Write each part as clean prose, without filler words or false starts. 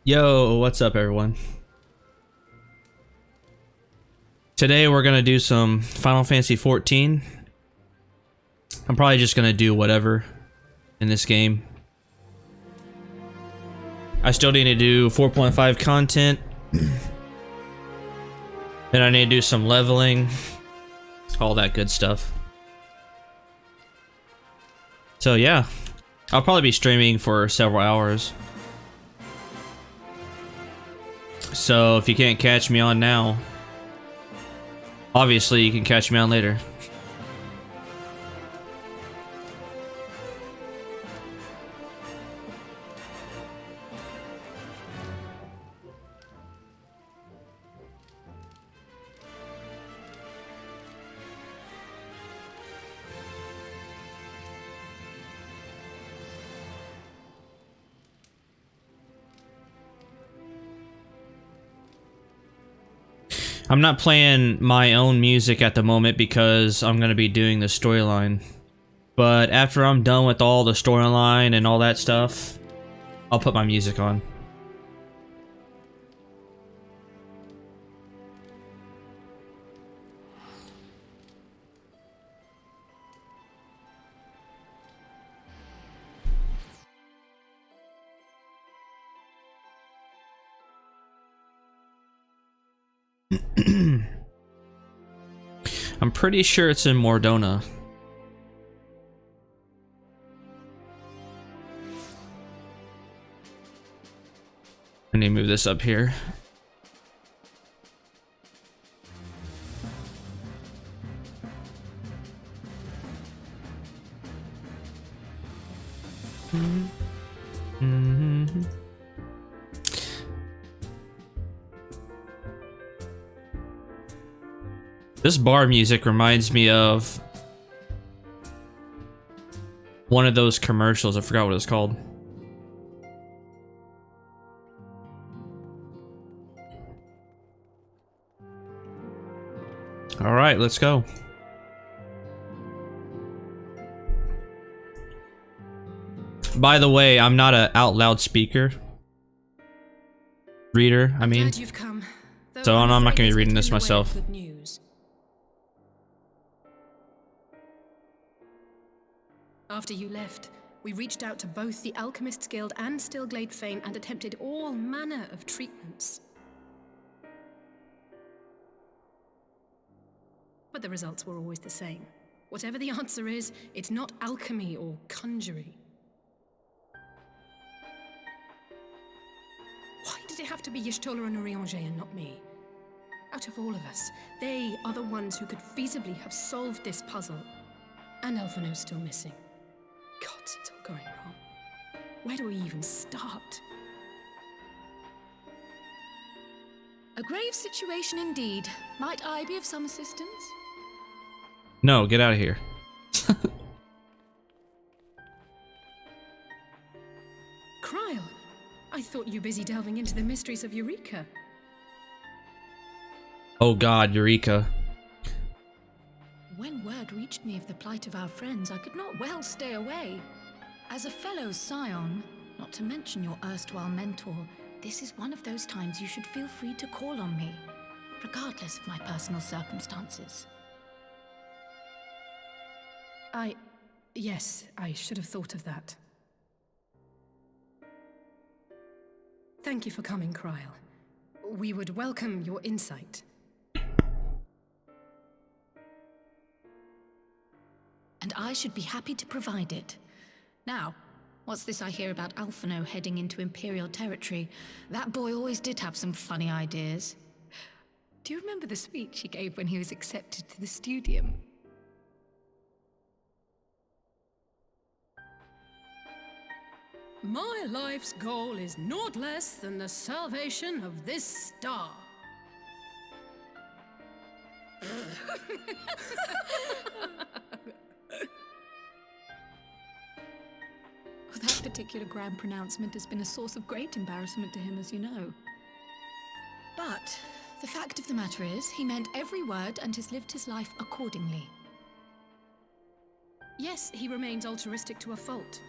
Yo, what's up everyone? Today we're gonna do some Final Fantasy 14. I'm probably just gonna do whatever in this game. I still need to do 4.5 content. Then I need to do some leveling. All that good stuff. So yeah, I'll probably be streaming for several hours. So if you can't catch me on now, obviously you can catch me on later. I'm not playing my own music at the moment because I'm going to be doing the storyline. But after I'm done with all the storyline and all that stuff, I'll put my music on. I'm pretty sure it's in Mordona. I need to move this up here. This bar music reminds me of one of those commercials. I forgot what it's called. All right, let's go. By the way, I'm not an out loud speaker. Reader, I mean. Glad you've come. So I'm not going to be reading this myself. Good news. After you left, we reached out to both the Alchemists Guild and Stillglade Fane and attempted all manner of treatments. But the results were always the same. Whatever the answer is, it's not alchemy or conjuring. Why did it have to be Y'shtola and Urianger and not me? Out of all of us, they are the ones who could feasibly have solved this puzzle. And Alphino's still missing. God, it's all going wrong. Where do we even start? A grave situation indeed. Might I be of some assistance? No, get out of here. Kryl, I thought you busy delving into the mysteries of Eureka. Oh god, Eureka. When word reached me of the plight of our friends, I could not well stay away. As a fellow scion, not to mention your erstwhile mentor, this is one of those times you should feel free to call on me, regardless of my personal circumstances. Yes, I should have thought of that. Thank you for coming, Kryl. We would welcome your insight. And I should be happy to provide it. Now, what's this I hear about Alphino heading into Imperial territory? That boy always did have some funny ideas. Do you remember the speech he gave when he was accepted to the Studium? My life's goal is naught less than the salvation of this star. That particular grand pronouncement has been a source of great embarrassment to him, as you know. But the fact of the matter is, he meant every word and has lived his life accordingly. Yes, he remains altruistic to a fault.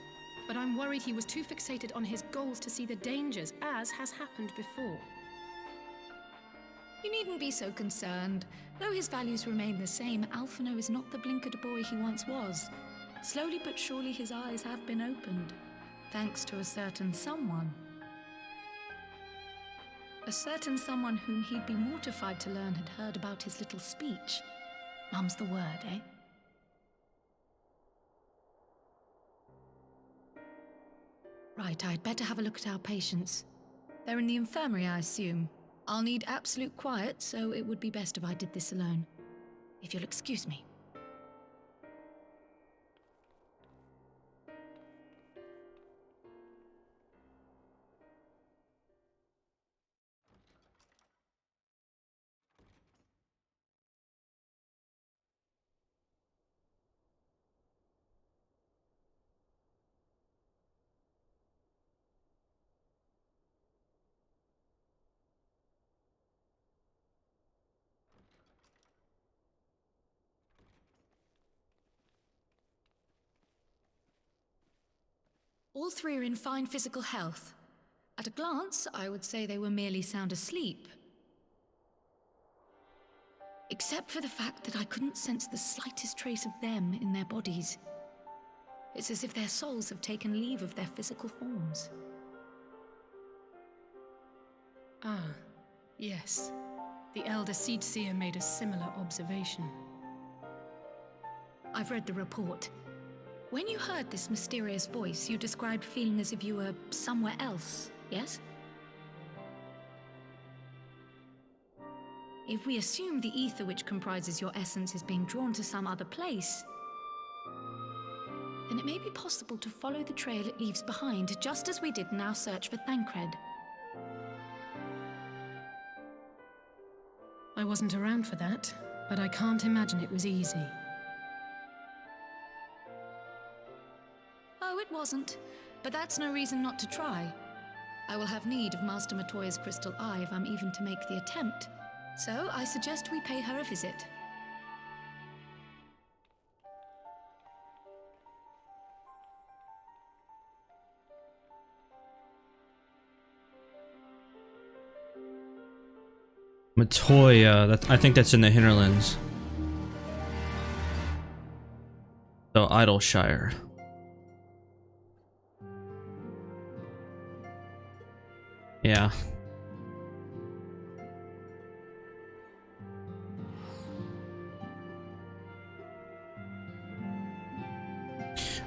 but I'm worried he was too fixated on his goals to see the dangers, as has happened before. You needn't be so concerned. Though his values remain the same, Alphino is not the blinkered boy he once was. Slowly but surely his eyes have been opened, thanks to a certain someone. A certain someone whom he'd be mortified to learn had heard about his little speech. Mum's the word, eh? Right, I'd better have a look at our patients. They're in the infirmary, I assume. I'll need absolute quiet, so it would be best if I did this alone. If you'll excuse me. All three are in fine physical health. At a glance, I would say they were merely sound asleep. Except for the fact that I couldn't sense the slightest trace of them in their bodies. It's as if their souls have taken leave of their physical forms. Ah, yes. The elder Seed-Seer made a similar observation. I've read the report. When you heard this mysterious voice, you described feeling as if you were somewhere else, yes? If we assume the ether which comprises your essence is being drawn to some other place, then it may be possible to follow the trail it leaves behind, just as we did in our search for Thancred. I wasn't around for that, but I can't imagine it was easy. Oh, it wasn't. But that's no reason not to try. I will have need of Master Matoya's crystal eye if I'm even to make the attempt. So I suggest we pay her a visit. Matoya, I think that's in the hinterlands. So, Idleshire. Yeah.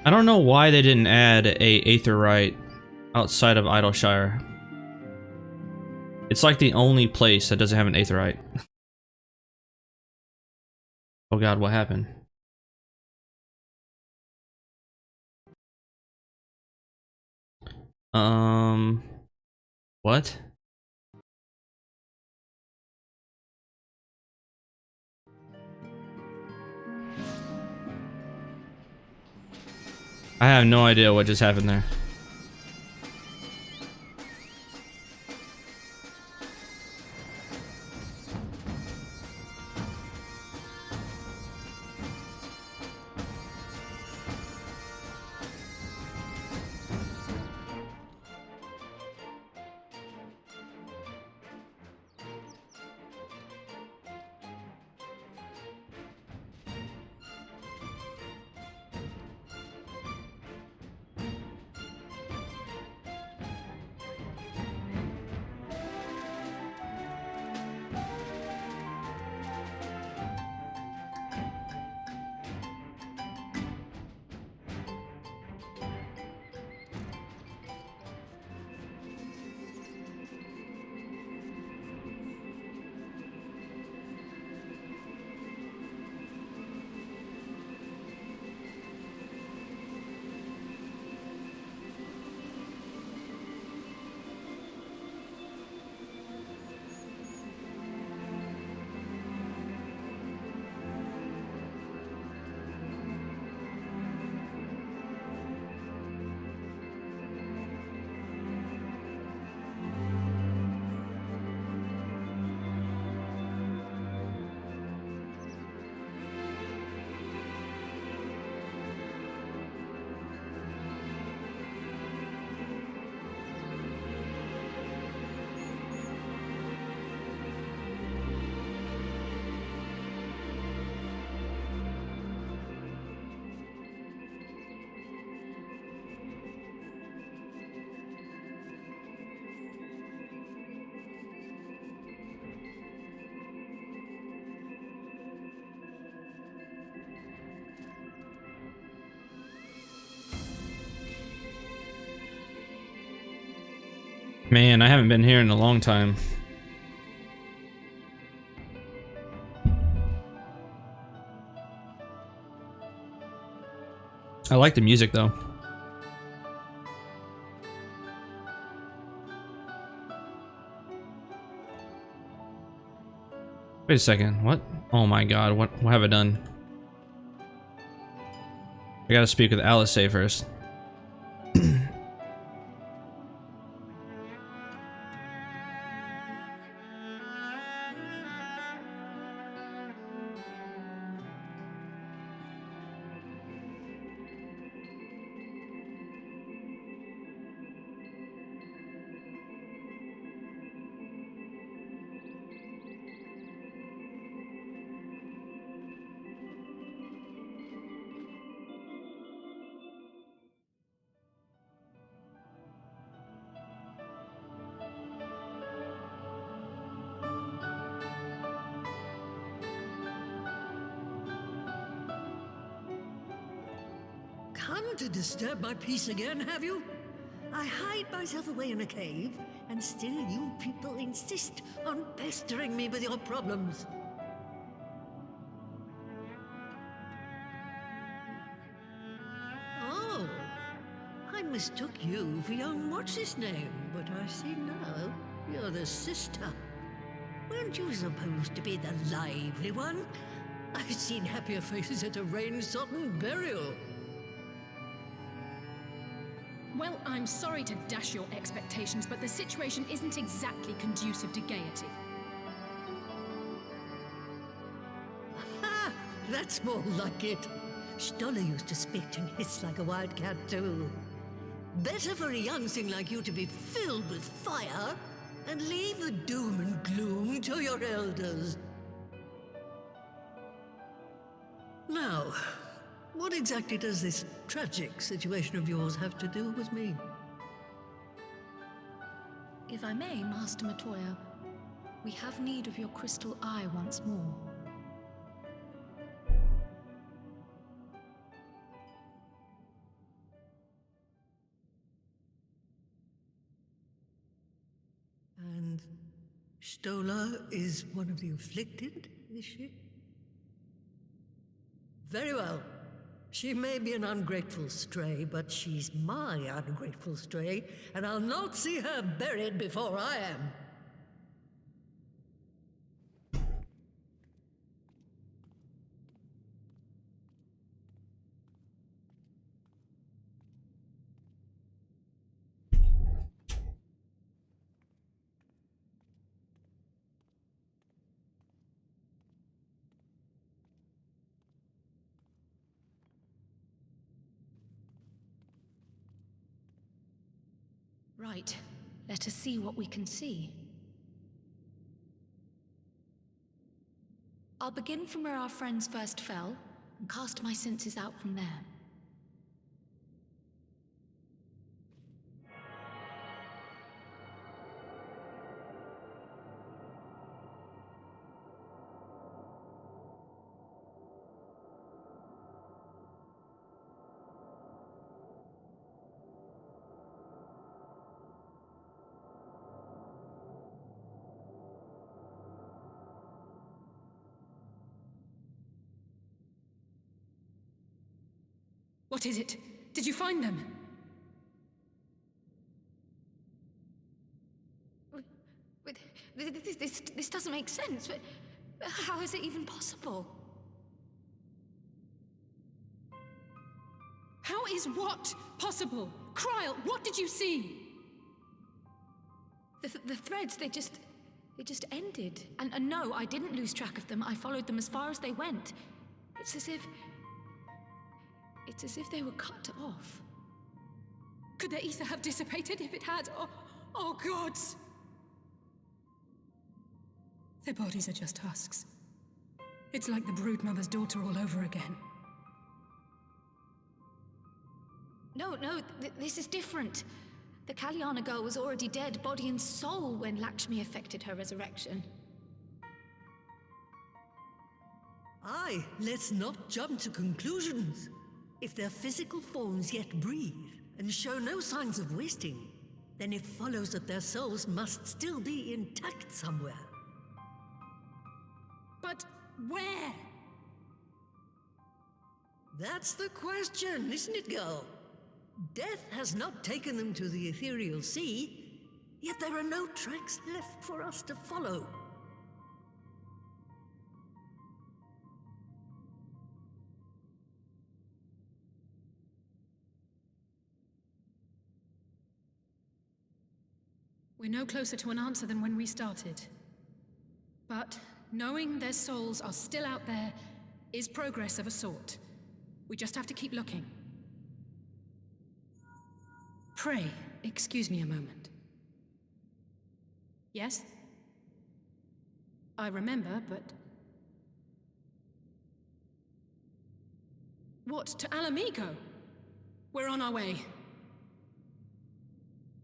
I don't know why they didn't add a aetheryte outside of Idleshire. It's like the only place that doesn't have an aetheryte. Oh god, what happened? What? I have no idea what just happened there. Man, I haven't been here in a long time. I like the music though. Wait a second, what? Oh my god, what have I done? I gotta speak with Alice first. Come to disturb my peace again, have you? I hide myself away in a cave, and still you people insist on pestering me with your problems. Oh, I mistook you for young what's-his-name, but I see now you're the sister. Weren't you supposed to be the lively one? I've seen happier faces at a rain-sodden burial. Well, I'm sorry to dash your expectations, but the situation isn't exactly conducive to gaiety. Ha! That's more like it. Stoller used to spit and hiss like a wildcat too. Better for a young thing like you to be filled with fire and leave the doom and gloom to your elders. Now, what exactly does this tragic situation of yours have to do with me? If I may, Master Matoya, we have need of your crystal eye once more. And Stoller is one of the afflicted, is she? Very well. She may be an ungrateful stray, but she's my ungrateful stray, and I'll not see her buried before I am. Right. Let us see what we can see. I'll begin from where our friends first fell, and cast my senses out from there. What is it? Did you find them? This doesn't make sense. How is it even possible? How is what possible? Kryl, what did you see? The threads, they just ended. And no, I didn't lose track of them. I followed them as far as they went. It's as if they were cut off. Could their ether have dissipated if it had? Oh gods! Their bodies are just husks. It's like the broodmother's daughter all over again. No, this is different. The Kalyana girl was already dead, body and soul, when Lakshmi effected her resurrection. Aye, let's not jump to conclusions. If their physical forms yet breathe and show no signs of wasting, then it follows that their souls must still be intact somewhere. But where? That's the question, isn't it, girl? Death has not taken them to the ethereal sea, yet there are no tracks left for us to follow. We're no closer to an answer than when we started. But knowing their souls are still out there is progress of a sort. We just have to keep looking. Pray, excuse me a moment. Yes? I remember, but... What, to Alamigo? We're on our way.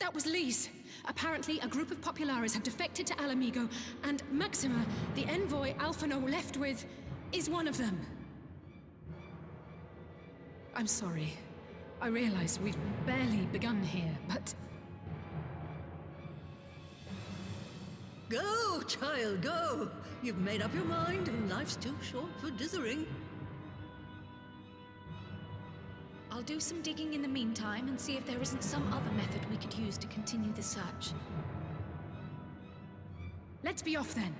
That was Lise. Apparently, a group of Populares have defected to Alamigo, and Maxima, the envoy Alphino left with, is one of them. I'm sorry. I realize we've barely begun here, but... Go, child, go! You've made up your mind, and life's too short for dithering. I'll do some digging in the meantime and see if there isn't some other method we could use to continue the search. Let's be off then.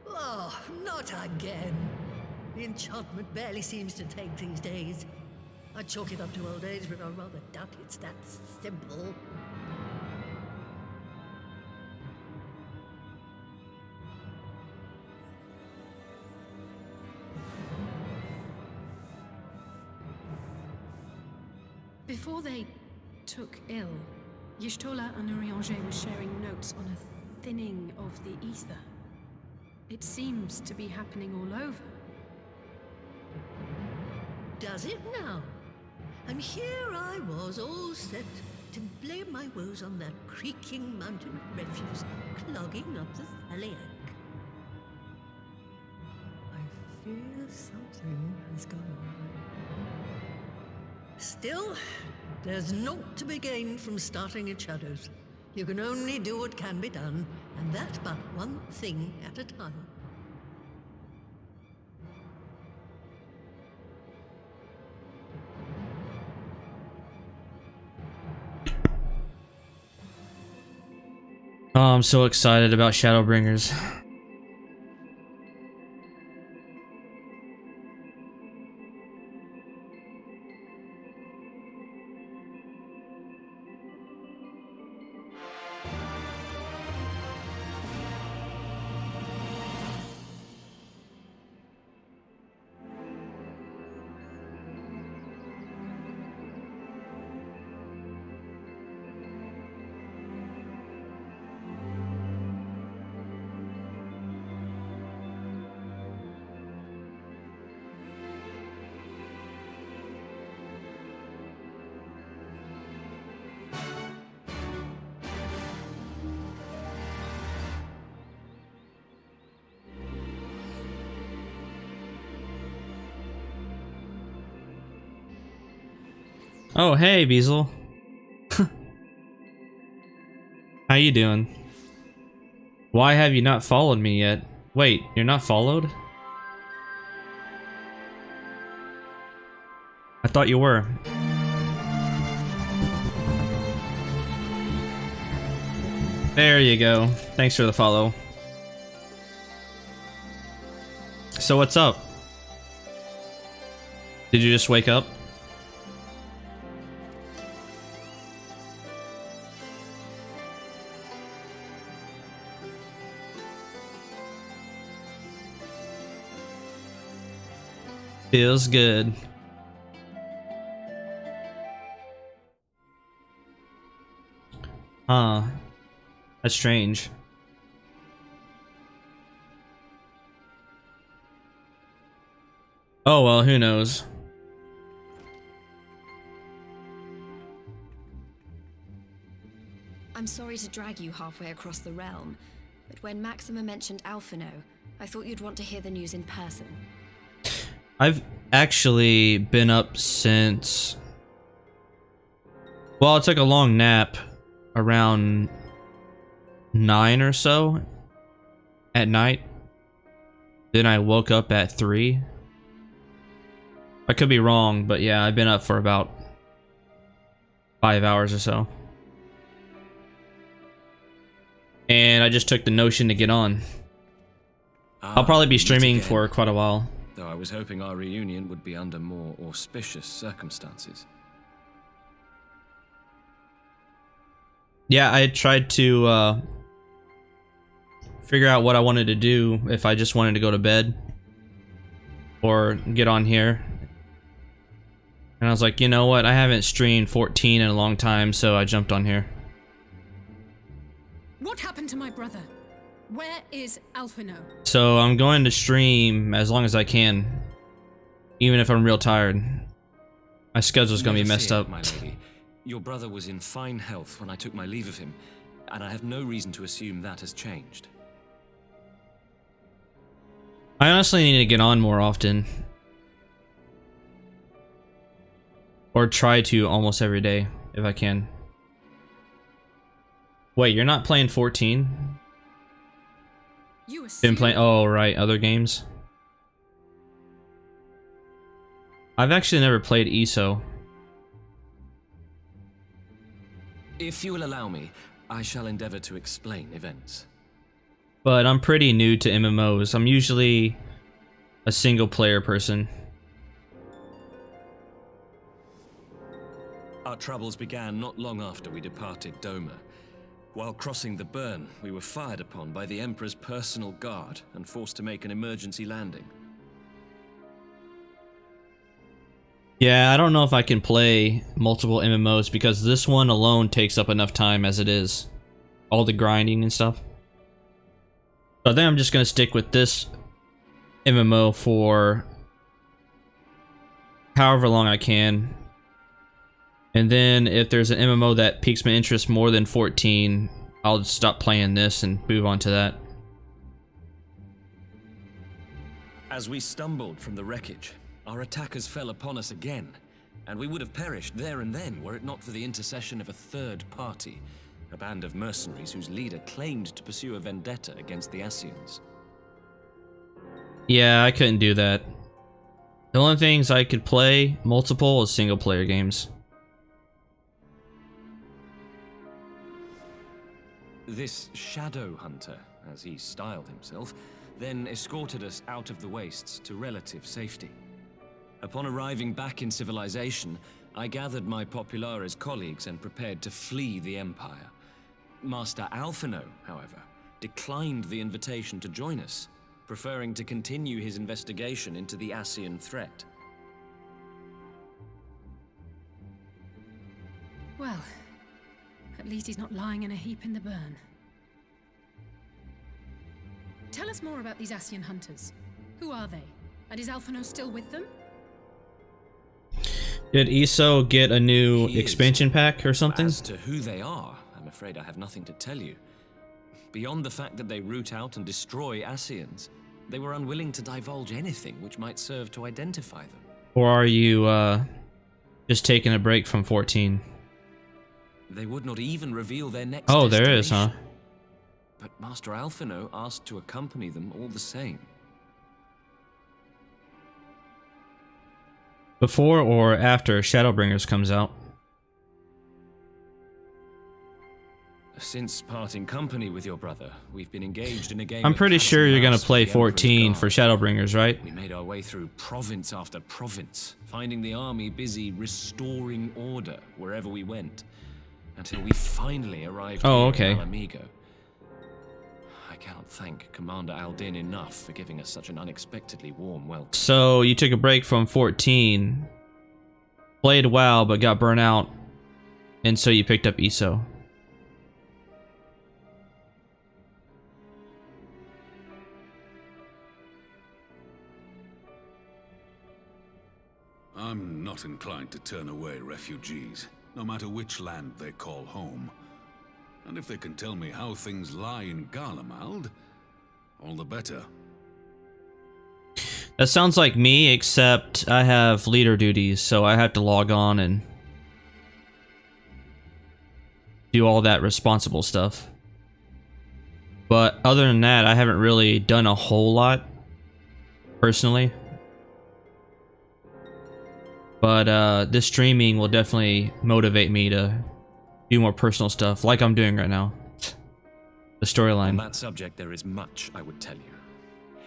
Oh, not again. The enchantment barely seems to take these days. I chalk it up to old age, but I rather doubt it's that simple. Before they took ill, Y'shtola and Urianger were sharing notes on a thinning of the ether. It seems to be happening all over. Does it now? And here I was, all set to blame my woes on that creaking mountain refuse clogging up the Thaliac. I fear something has gone awry. Still, there's naught to be gained from starting in shadows. You can only do what can be done, and that but one thing at a time. Oh, I'm so excited about Shadowbringers. Oh, hey, Beazle. How you doing? Why have you not followed me yet? Wait, you're not followed? I thought you were. There you go. Thanks for the follow. So what's up? Did you just wake up? Feels good. Huh. That's strange. Oh well, who knows? I'm sorry to drag you halfway across the realm, but when Maxima mentioned Alphino, I thought you'd want to hear the news in person. I've actually been up since... Well, I took a long nap around 9 or so at night. Then I woke up at 3. I could be wrong, but yeah, I've been up for about 5 hours or so. And I just took the notion to get on. I'll probably be streaming for quite a while. Though I was hoping our reunion would be under more auspicious circumstances. Yeah, I tried to figure out what I wanted to do, if I just wanted to go to bed or get on here. And I was like, you know what, I haven't streamed 14 in a long time, so I jumped on here. What happened to my brother? Where is Alphino? So I'm going to stream as long as I can, even if I'm real tired. My schedule's gonna be messed up. My lady. Your brother was in fine health when I took my leave of him, and I have no reason to assume that has changed. I honestly need to get on more often. Or try to almost every day, if I can. Wait, you're not playing 14? You Been playing... Oh, right, other games. I've actually never played ESO. If you will allow me, I shall endeavor to explain events. But I'm pretty new to MMOs. I'm usually a single player person. Our troubles began not long after we departed Doma. While crossing the burn, we were fired upon by the Emperor's personal guard and forced to make an emergency landing. Yeah, I don't know if I can play multiple MMOs because this one alone takes up enough time as it is. All the grinding and stuff. So I think I'm just going to stick with this MMO for however long I can. And then if there's an MMO that piques my interest more than 14, I'll stop playing this and move on to that. As we stumbled from the wreckage, our attackers fell upon us again, and we would have perished there and then were it not for the intercession of a third party, a band of mercenaries whose leader claimed to pursue a vendetta against the Ascians. Yeah, I couldn't do that. The only things I could play multiple is single player games. This shadow hunter, as he styled himself, then escorted us out of the wastes to relative safety. Upon arriving back in civilization, I gathered my Populares colleagues and prepared to flee the Empire. Master Alphino, however, declined the invitation to join us, preferring to continue his investigation into the Ascian threat. Well, at least he's not lying in a heap in the burn. Tell us more about these Ascian hunters. Who are they? And is Alphino still with them? Did ESO get a new expansion pack or something? As to who they are, I'm afraid I have nothing to tell you. Beyond the fact that they root out and destroy Ascians, they were unwilling to divulge anything which might serve to identify them. Or are you just taking a break from 14? They would not even reveal their next Oh, there is, huh? destination. But Master Alphino asked to accompany them all the same. Before or after Shadowbringers comes out? Since parting company with your brother, we've been engaged in a game. I'm pretty of cat sure and you're gonna mouse play with the Emperor's 14 for guard. Shadowbringers, right? We made our way through province after province, finding the army busy restoring order wherever we went, until we finally arrived Oh, here in okay. Alamigo. I cannot thank Commander Aldin enough for giving us such an unexpectedly warm welcome. So you took a break from 14, played WoW but got burnt out, and so you picked up ESO. I'm not inclined to turn away refugees, no matter which land they call home. And if they can tell me how things lie in Garlemald, all the better. That sounds like me, except I have leader duties, so I have to log on and do all that responsible stuff. But other than that, I haven't really done a whole lot, personally. But this streaming will definitely motivate me to do more personal stuff, like I'm doing right now. The storyline. On that subject, there is much I would tell you.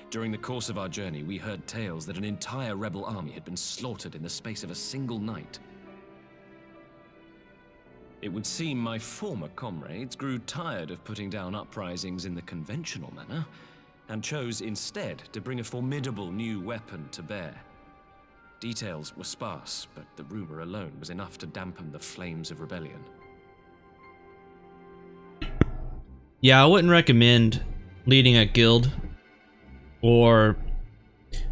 During the course of our journey, we heard tales that an entire rebel army had been slaughtered in the space of a single night. It would seem my former comrades grew tired of putting down uprisings in the conventional manner, and chose instead to bring a formidable new weapon to bear. Details were sparse, but the rumor alone was enough to dampen the flames of rebellion. Yeah, I wouldn't recommend leading a guild or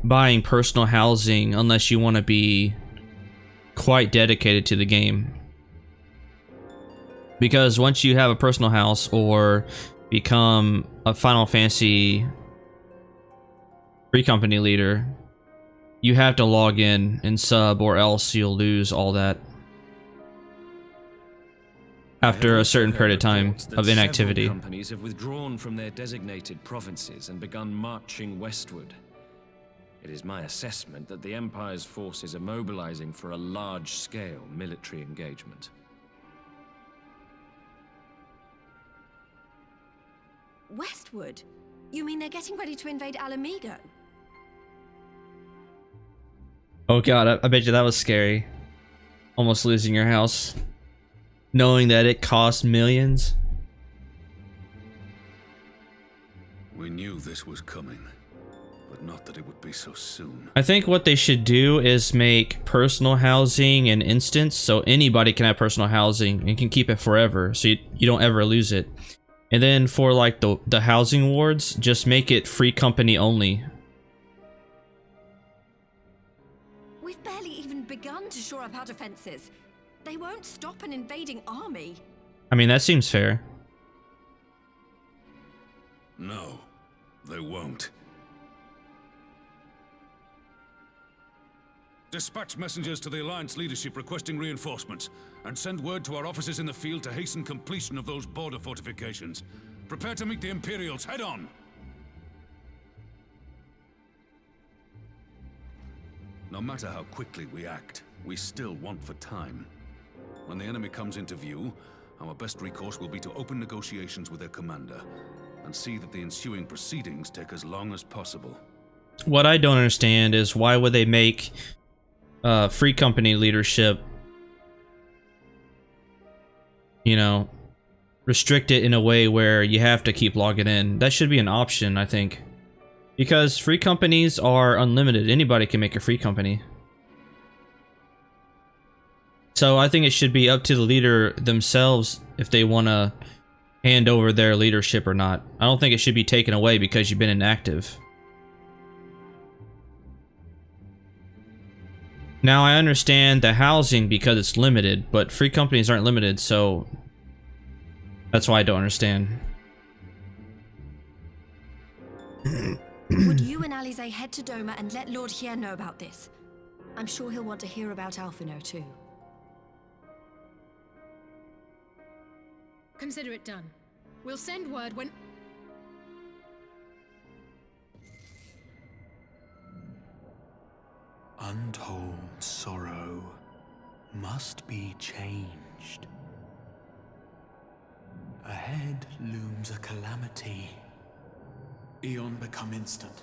buying personal housing unless you want to be quite dedicated to the game. Because once you have a personal house or become a Final Fantasy free company leader, you have to log in and sub, or else you'll lose all that after a certain period of time of inactivity. Several companies have withdrawn from their designated provinces and begun marching westward. It is my assessment that the Empire's forces are mobilizing for a large-scale military engagement. Westward? You mean they're getting ready to invade Alamigo? Oh god, I bet you that was scary. Almost losing your house. Knowing that it cost millions. We knew this was coming, but not that it would be so soon. I think what they should do is make personal housing an instance, so anybody can have personal housing and can keep it forever, so you don't ever lose it. And then for like the housing wards, just make it free company only. We've barely even begun to shore up our defenses. They won't stop an invading army. I mean, that seems fair. No, they won't. Dispatch messengers to the Alliance leadership requesting reinforcements, and send word to our officers in the field to hasten completion of those border fortifications. Prepare to meet the Imperials head on! No matter how quickly we act, we still want for time. When the enemy comes into view, our best recourse will be to open negotiations with their commander, and see that the ensuing proceedings take as long as possible. What I don't understand is why would they make free company leadership, you know, restrict it in a way where you have to keep logging in. That should be an option, I think. Because free companies are unlimited. Anybody can make a free company. So I think it should be up to the leader themselves if they want to hand over their leadership or not. I don't think it should be taken away because you've been inactive. Now I understand the housing because it's limited, but free companies aren't limited, so that's why I don't understand. Would you and Alize head to Doma and let Lord Hier know about this? I'm sure he'll want to hear about Alphino too. Consider it done. We'll send word when... Untold sorrow must be changed. Ahead looms a calamity. Eon become instant.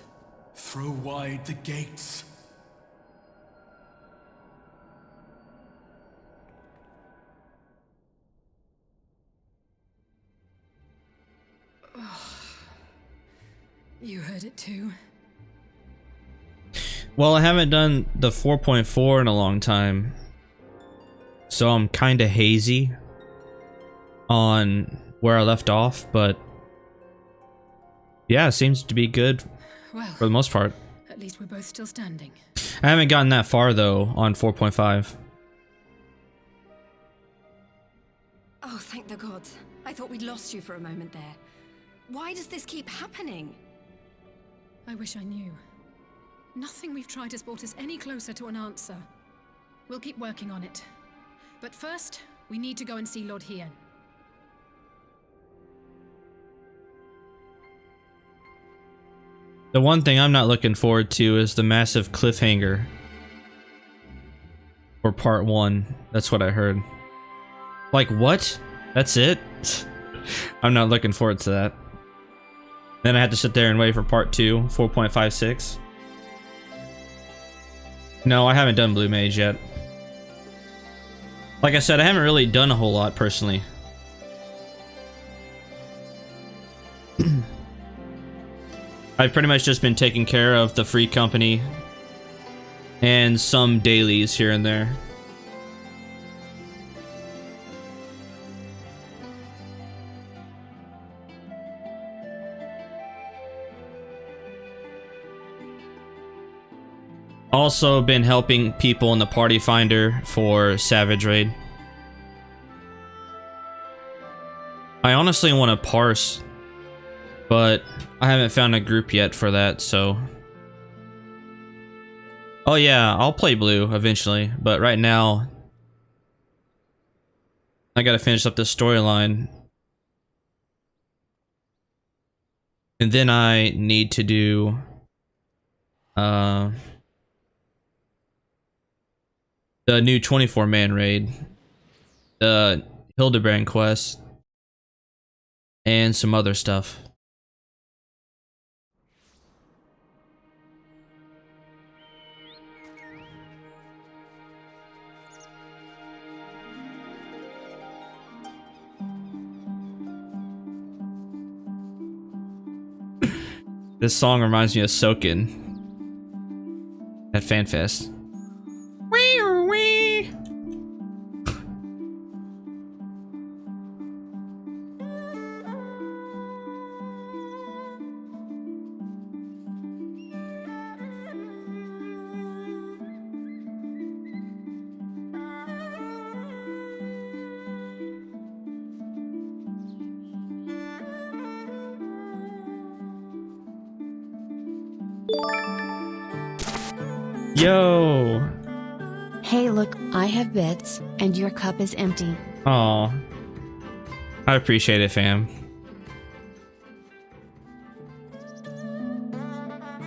Throw wide the gates. You heard it too. Well, I haven't done the 4.4 in a long time, so I'm kind of hazy on where I left off, but yeah, it seems to be good Well, for the most part. at least we're both still standing. I haven't gotten that far though on 4.5. Oh, thank the gods. I thought we'd lost you for a moment there. Why does this keep happening? I wish I knew. Nothing we've tried has brought us any closer to an answer. We'll keep working on it. But first, we need to go and see Lord Hien. The one thing I'm not looking forward to is the massive cliffhanger for part 1. That's what I heard. Like, what? That's it? I'm not looking forward to that. Then I had to sit there and wait for part 2, 4.56. No, I haven't done Blue Mage yet. Like I said, I haven't really done a whole lot personally. I've pretty much just been taking care of the free company and some dailies here and there. Also been helping people in the party finder for Savage Raid. I honestly want to parse, but I haven't found a group yet for that, so... Oh yeah, I'll play blue eventually, but right now I gotta finish up this storyline. And then I need to do the new 24-man raid, the Hildebrand quest, and some other stuff. This song reminds me of Soakin' at FanFest. Yo! Hey look, I have bits, and your cup is empty. Aw. I appreciate it, fam.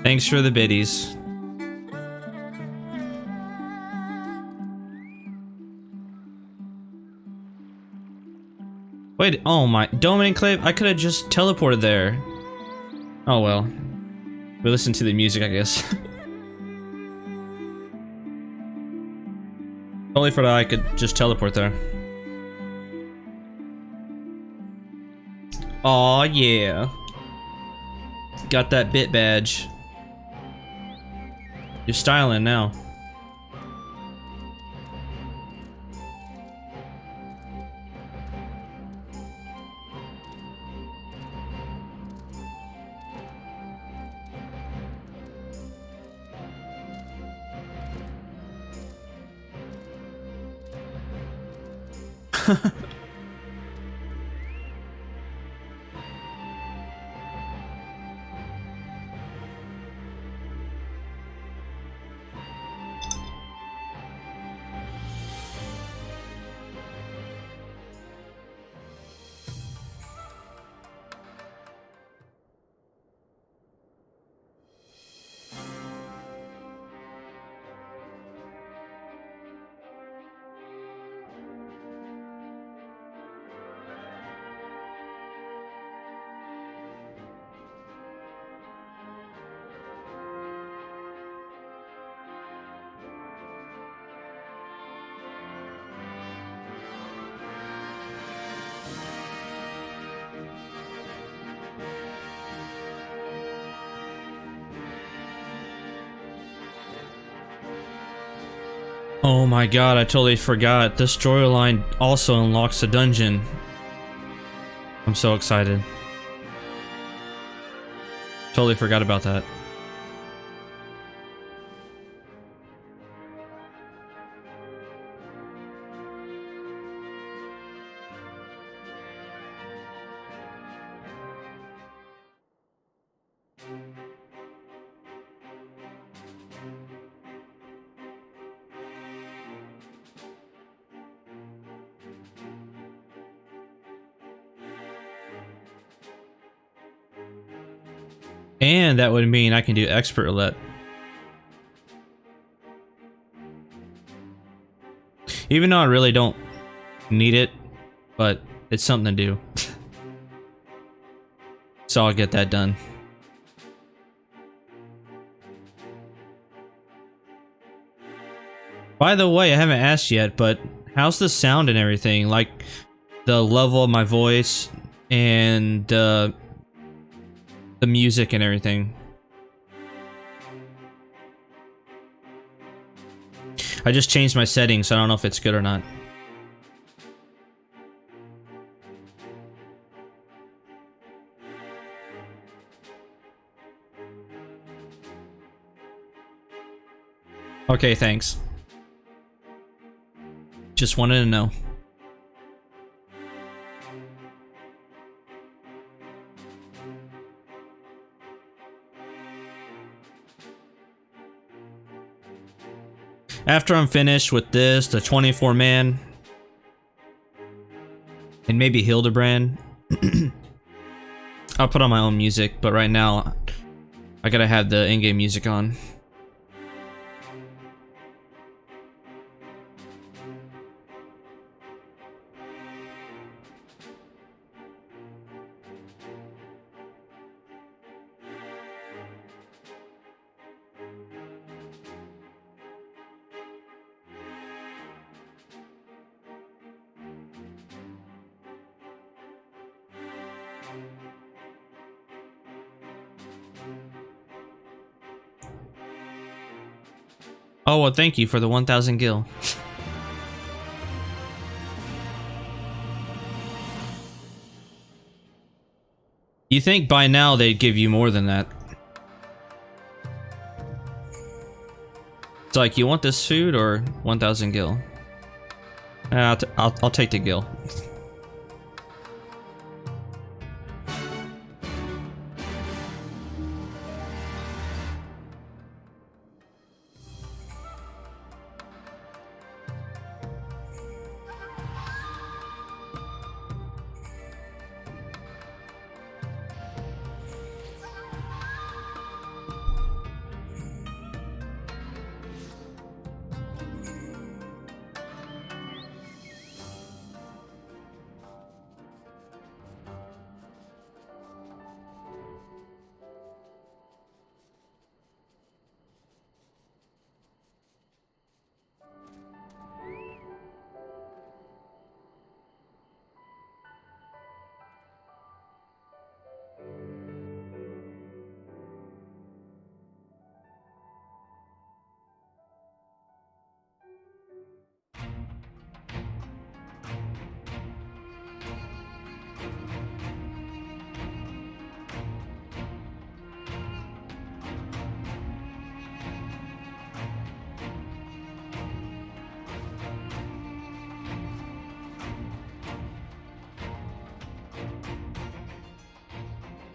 Thanks for the biddies. Wait, oh my, Dome Enclave? I could have just teleported there. Oh well. We listen to the music, I guess. Only for that I could just teleport there. Aw, yeah. Got that bit badge. You're styling now. Oh my god, I totally forgot. This storyline also unlocks a dungeon. I'm so excited. Totally forgot about that. And that would mean I can do expert roulette. Even though I really don't need it, but it's something to do. So I'll get that done. By the way, I haven't asked yet, but how's the sound and everything? Like the level of my voice and the music and everything. I just changed my settings, so I don't know if it's good or not. Okay, thanks. Just wanted to know. After I'm finished with this, the 24-man, and maybe Hildebrand, I'll put on my own music, but right now, I gotta have the in-game music on. Oh, well, thank you for the 1,000 gil. You think by now they'd give you more than that. It's like, you want this food or 1,000 gil? I'll take the gil.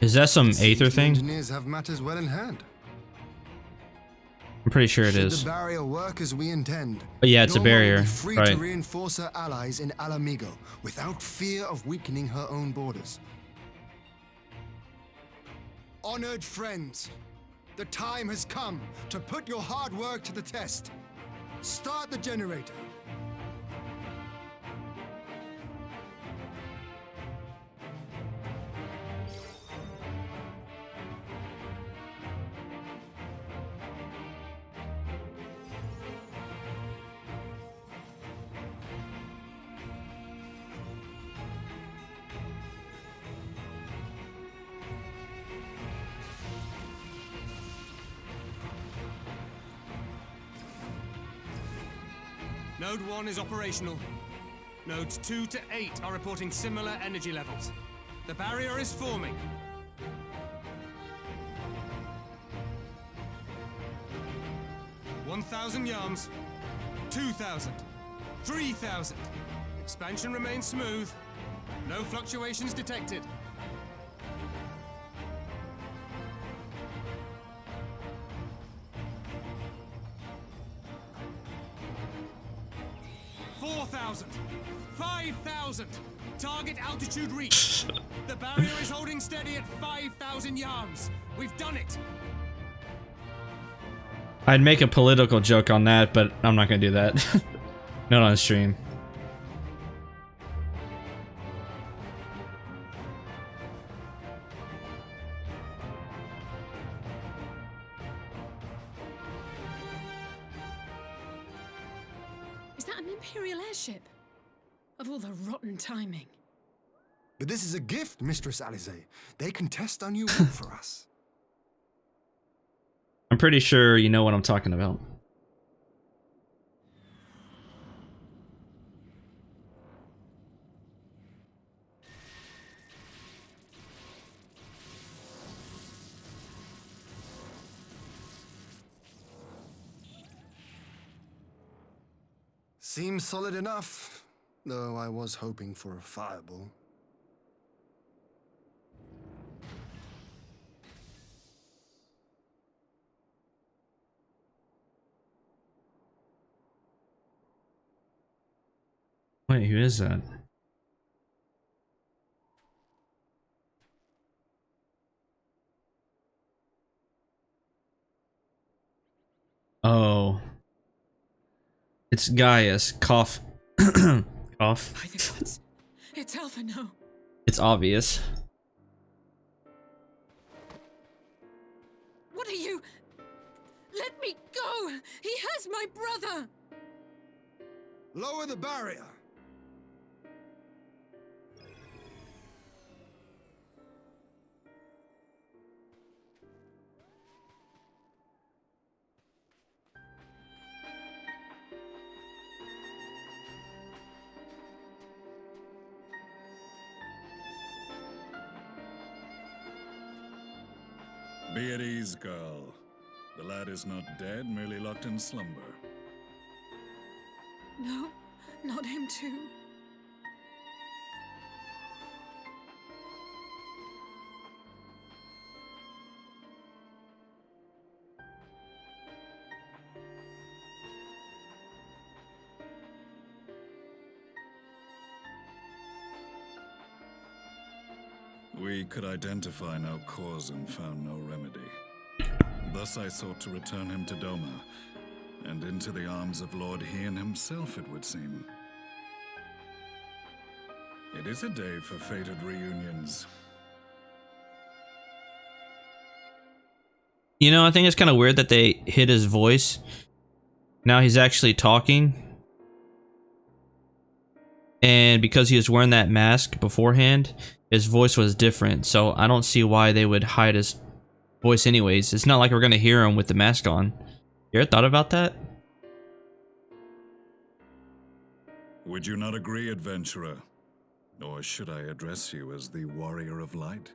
Is that some Aether thing? Engineers have matters well in hand. I'm pretty sure it Should is. the barrier work as we intend, But yeah, it's a Norma will barrier, be free right? to reinforce her allies in Alamigo without fear of weakening her own borders. Honored friends, the time has come to put your hard work to the test. Start the generator. Node 1 is operational. Nodes 2 to 8 are reporting similar energy levels. The barrier is forming. $1,000 yards, 2,000, 3,000. Expansion remains smooth. No fluctuations detected. $4,000, 5,000. Target altitude reached. The barrier is holding steady at 5,000 yards. We've done it. I'd make a political joke on that, but I'm not gonna do that. Not on stream. Is that an Imperial airship? Of all the rotten timing. But this is a gift, Mistress Alize. They can test our new work for us. I'm pretty sure you know what I'm talking about. Seems solid enough, though I was hoping for a fireball. Wait, who is that? Oh. It's Gaius. Cough. Cough. By the gods. It's Alphino. It's obvious. What are you? Let me go! He has my brother! Lower the barrier! Be at ease, girl. The lad is not dead, merely locked in slumber. No, not him too. We could identify no cause and found no remedy. Thus I sought to return him to Doma, and into the arms of Lord Hien himself, it would seem. It is a day for fated reunions. You know, I think it's kind of weird that they hid his voice. Now he's actually talking. And because he was wearing that mask beforehand, his voice was different. So I don't see why they would hide his voice anyways. It's not like we're going to hear him with the mask on. You ever thought about that? Would you not agree, adventurer? Or should I address you as the Warrior of Light?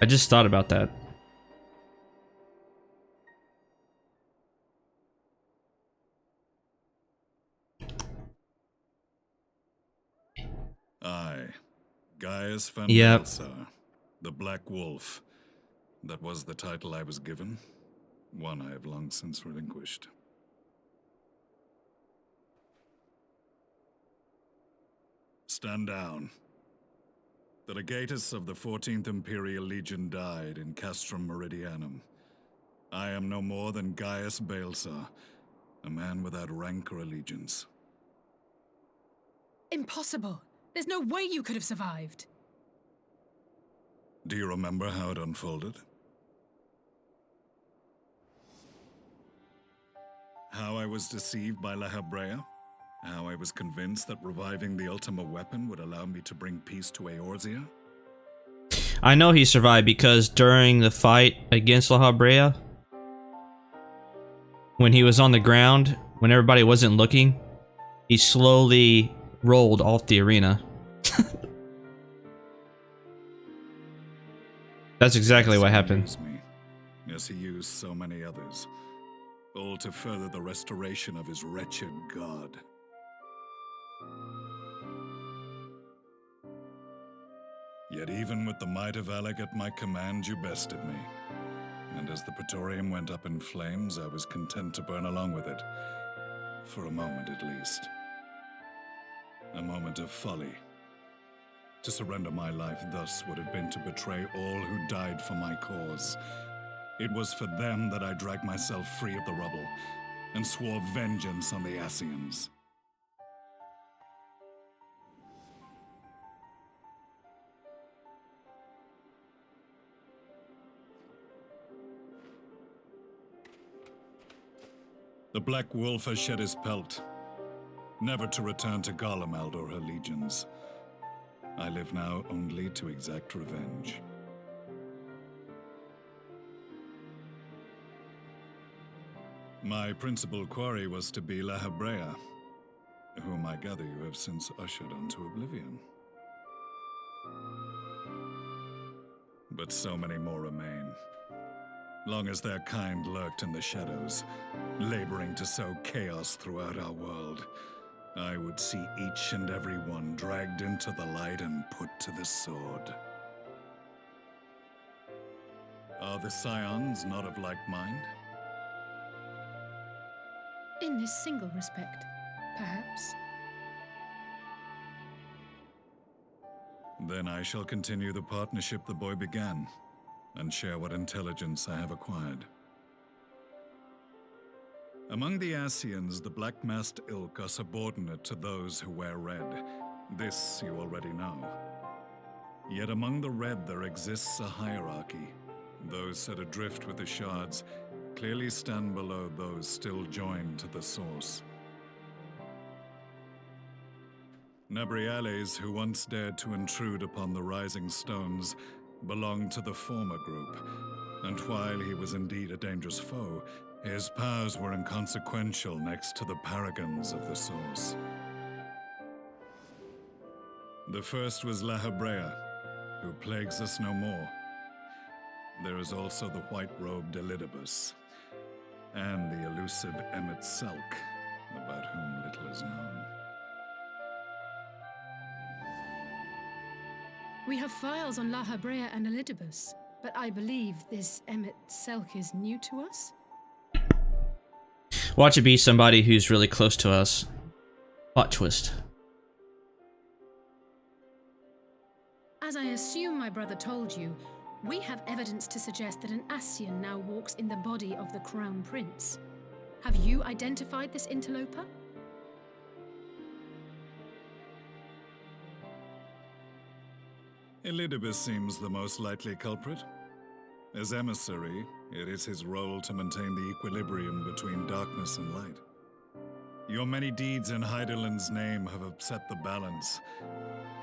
I just thought about that. I, Gaius van Yep. Belsar, the Black Wolf. That was the title I was given, one I have long since relinquished. Stand down. The legatus of the 14th Imperial Legion died in Castrum Meridianum. I am no more than Gaius Belsar, a man without rank or allegiance. Impossible. There's no way you could have survived. Do you remember how it unfolded? How I was deceived by La Habrea? How I was convinced that reviving the Ultima weapon would allow me to bring peace to Eorzea? I know he survived because during the fight against La Habrea, when he was on the ground, when everybody wasn't looking, he slowly rolled off the arena. That's exactly what happened. Me, as he used so many others, all to further the restoration of his wretched god. Yet even with the might of Alec at my command, you bested me. And as the Praetorium went up in flames, I was content to burn along with it. For a moment at least. A moment of folly. To surrender my life thus would have been to betray all who died for my cause. It was for them that I dragged myself free of the rubble, and swore vengeance on the Ascians. The Black Wolf has shed his pelt, never to return to Garlemald or her legions. I live now only to exact revenge. My principal quarry was to be La Hebrea, whom I gather you have since ushered onto oblivion. But so many more remain. Long as their kind lurked in the shadows, laboring to sow chaos throughout our world, I would see each and every one dragged into the light and put to the sword. Are the Scions not of like mind? In this single respect, perhaps. Then I shall continue the partnership the boy began, and share what intelligence I have acquired. Among the Ascians, the black-masked ilk are subordinate to those who wear red. This you already know. Yet among the red there exists a hierarchy. Those set adrift with the shards clearly stand below those still joined to the source. Nabriales, who once dared to intrude upon the Rising Stones, belonged to the former group, and while he was indeed a dangerous foe, his powers were inconsequential next to the paragons of the Source. The first was La Hebrea, who plagues us no more. There is also the white-robed Elidibus, and the elusive Emmet Selk, about whom little is known. We have files on La Hebrea and Elidibus, but I believe this Emmet Selk is new to us? Watch it be somebody who's really close to us. Plot twist. As I assume my brother told you, we have evidence to suggest that an Ascian now walks in the body of the Crown Prince. Have you identified this interloper? Elidibus seems the most likely culprit. As emissary, it is his role to maintain the equilibrium between darkness and light. Your many deeds in Hydaelyn's name have upset the balance,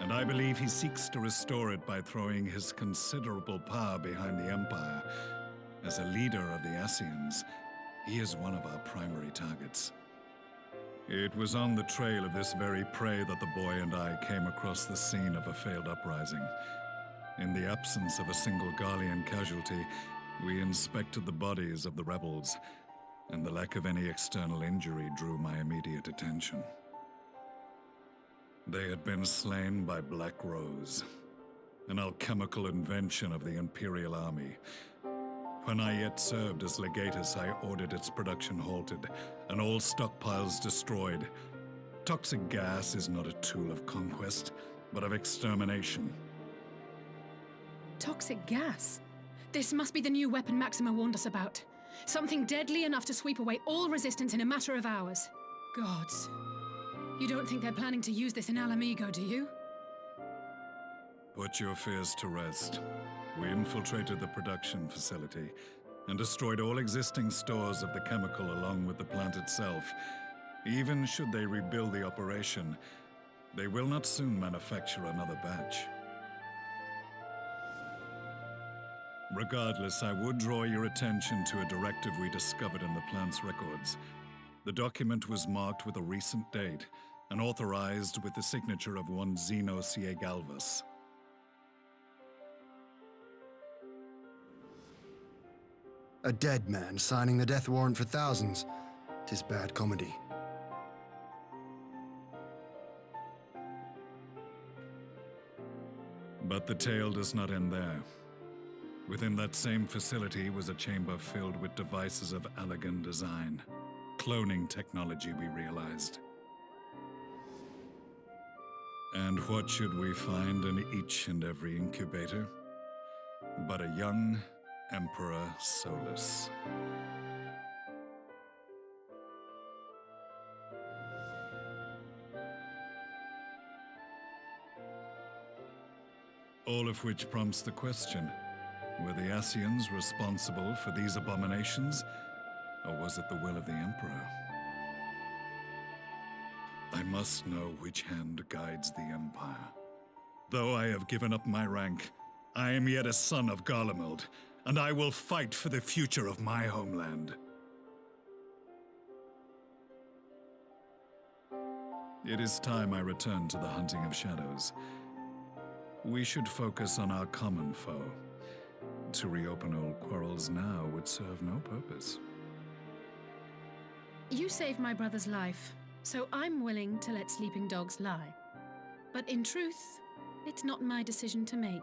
and I believe he seeks to restore it by throwing his considerable power behind the Empire. As a leader of the Ascians, he is one of our primary targets. It was on the trail of this very prey that the boy and I came across the scene of a failed uprising. In the absence of a single Garlean casualty, we inspected the bodies of the rebels, and the lack of any external injury drew my immediate attention. They had been slain by Black Rose, an alchemical invention of the Imperial Army. When I yet served as legatus, I ordered its production halted, and all stockpiles destroyed. Toxic gas is not a tool of conquest, but of extermination. Toxic gas? This must be the new weapon Maxima warned us about. Something deadly enough to sweep away all resistance in a matter of hours. Gods. You don't think they're planning to use this in Alamigo, do you? Put your fears to rest. We infiltrated the production facility and destroyed all existing stores of the chemical along with the plant itself. Even should they rebuild the operation, they will not soon manufacture another batch. Regardless, I would draw your attention to a directive we discovered in the plant's records. The document was marked with a recent date and authorized with the signature of one Zeno Ciegalvus. A dead man signing the death warrant for thousands. 'Tis bad comedy. But the tale does not end there. Within that same facility was a chamber filled with devices of elegant design. cloning technology, we realized. And what should we find in each and every incubator? But a young Emperor Solus. All of which prompts the question, were the Ascians responsible for these abominations, or was it the will of the Emperor? I must know which hand guides the Empire. Though I have given up my rank, I am yet a son of Garlemald, and I will fight for the future of my homeland. It is time I return to the hunting of shadows. We should focus on our common foe. To reopen old quarrels now would serve no purpose. You saved my brother's life, so I'm willing to let sleeping dogs lie. But in truth, it's not my decision to make.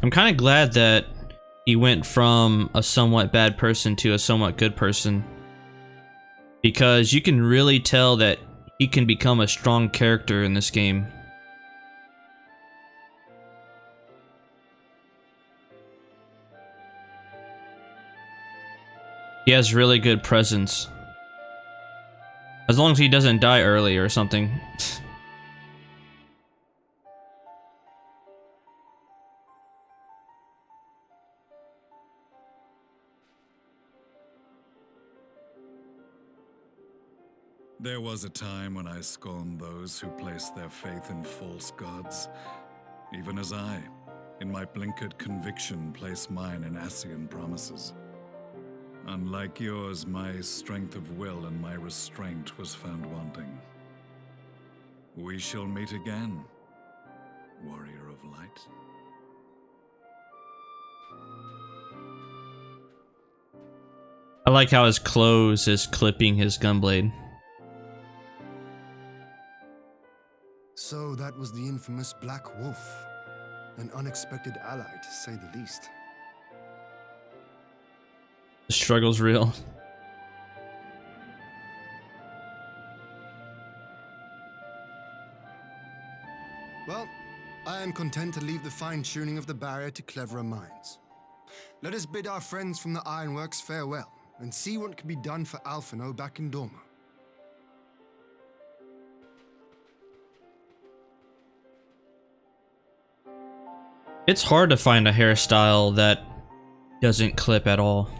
I'm kind of glad that he went from a somewhat bad person to a somewhat good person, because you can really tell that he can become a strong character in this game. He has really good presence. As long as he doesn't die early or something. There was a time when I scorned those who placed their faith in false gods, even as I, in my blinkered conviction, place mine in Ascian promises. Unlike yours, my strength of will and my restraint was found wanting. We shall meet again, warrior of light. I like how his clothes is clipping his gunblade. So that was the infamous Black Wolf. An unexpected ally, to say the least. The struggle's real. Well, I am content to leave the fine-tuning of the barrier to cleverer minds. Let us bid our friends from the Ironworks farewell, and see what can be done for Alphino back in Dorma. It's hard to find a hairstyle that doesn't clip at all.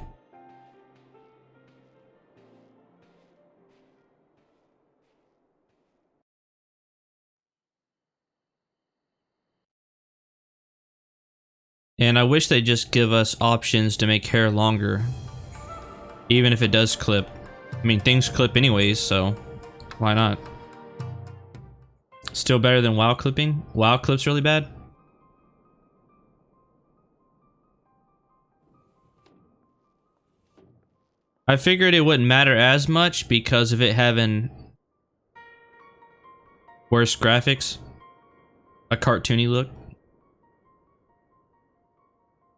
And I wish they'd just give us options to make hair longer. Even if it does clip. I mean, things clip anyways, so why not? Still better than WoW clipping? WoW clips really bad? I figured it wouldn't matter as much because of it having worse graphics. A cartoony look.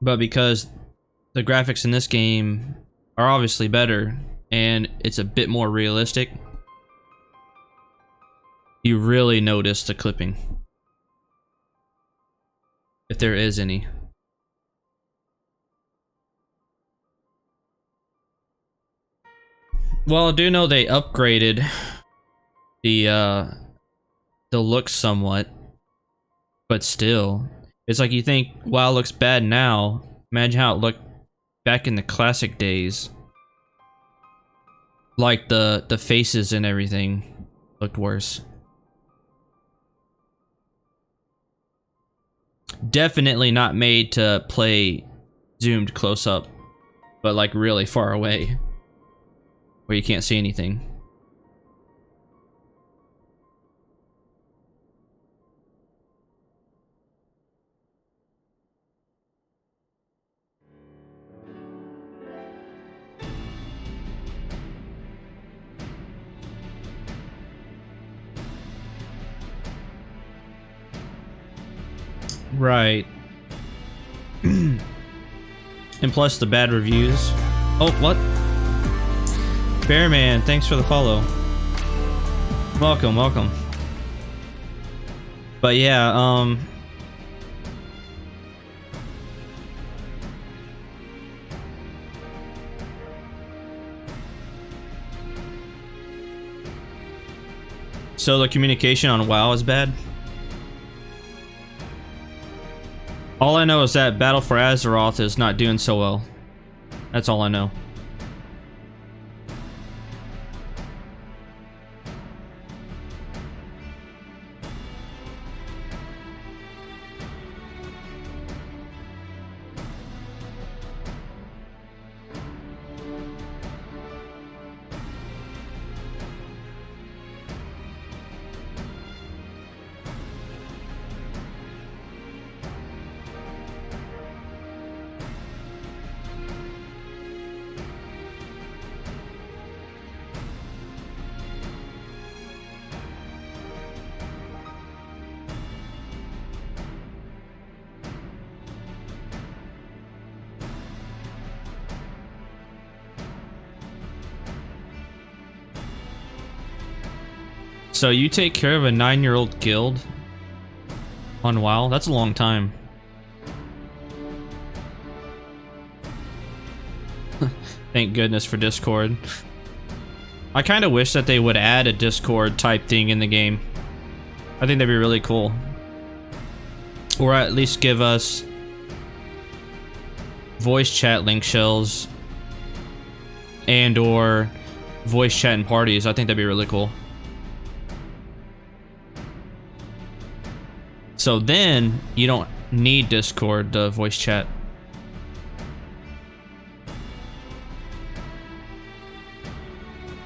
But because the graphics in this game are obviously better and it's a bit more realistic, you really notice the clipping. If there is any. Well, I do know they upgraded the look somewhat, but still. It's like you think, wow, it looks bad now. Imagine how it looked back in the classic days. Like the faces and everything looked worse. Definitely not made to play zoomed close up, but like really far away, where you can't see anything. Right. And plus the bad reviews. Oh, what? Bearman, thanks for the follow. Welcome, welcome. But yeah, so the communication on WoW is bad? All I know is that Battle for Azeroth is not doing so well. That's all I know. So you take care of a 9-year-old guild on WoW? That's a long time. Thank goodness for Discord. I kind of wish that they would add a Discord type thing in the game. I think that'd be really cool. Or at least give us voice chat link shells and or voice chat in parties. I think that'd be really cool. So then you don't need Discord to voice chat.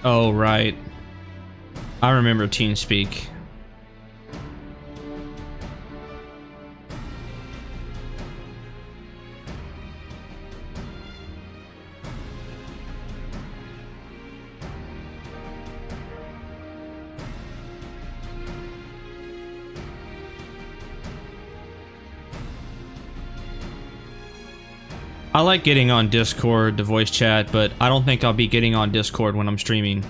Oh, right. I remember TeamSpeak. I like getting on Discord to voice chat, but I don't think I'll be getting on Discord when I'm streaming.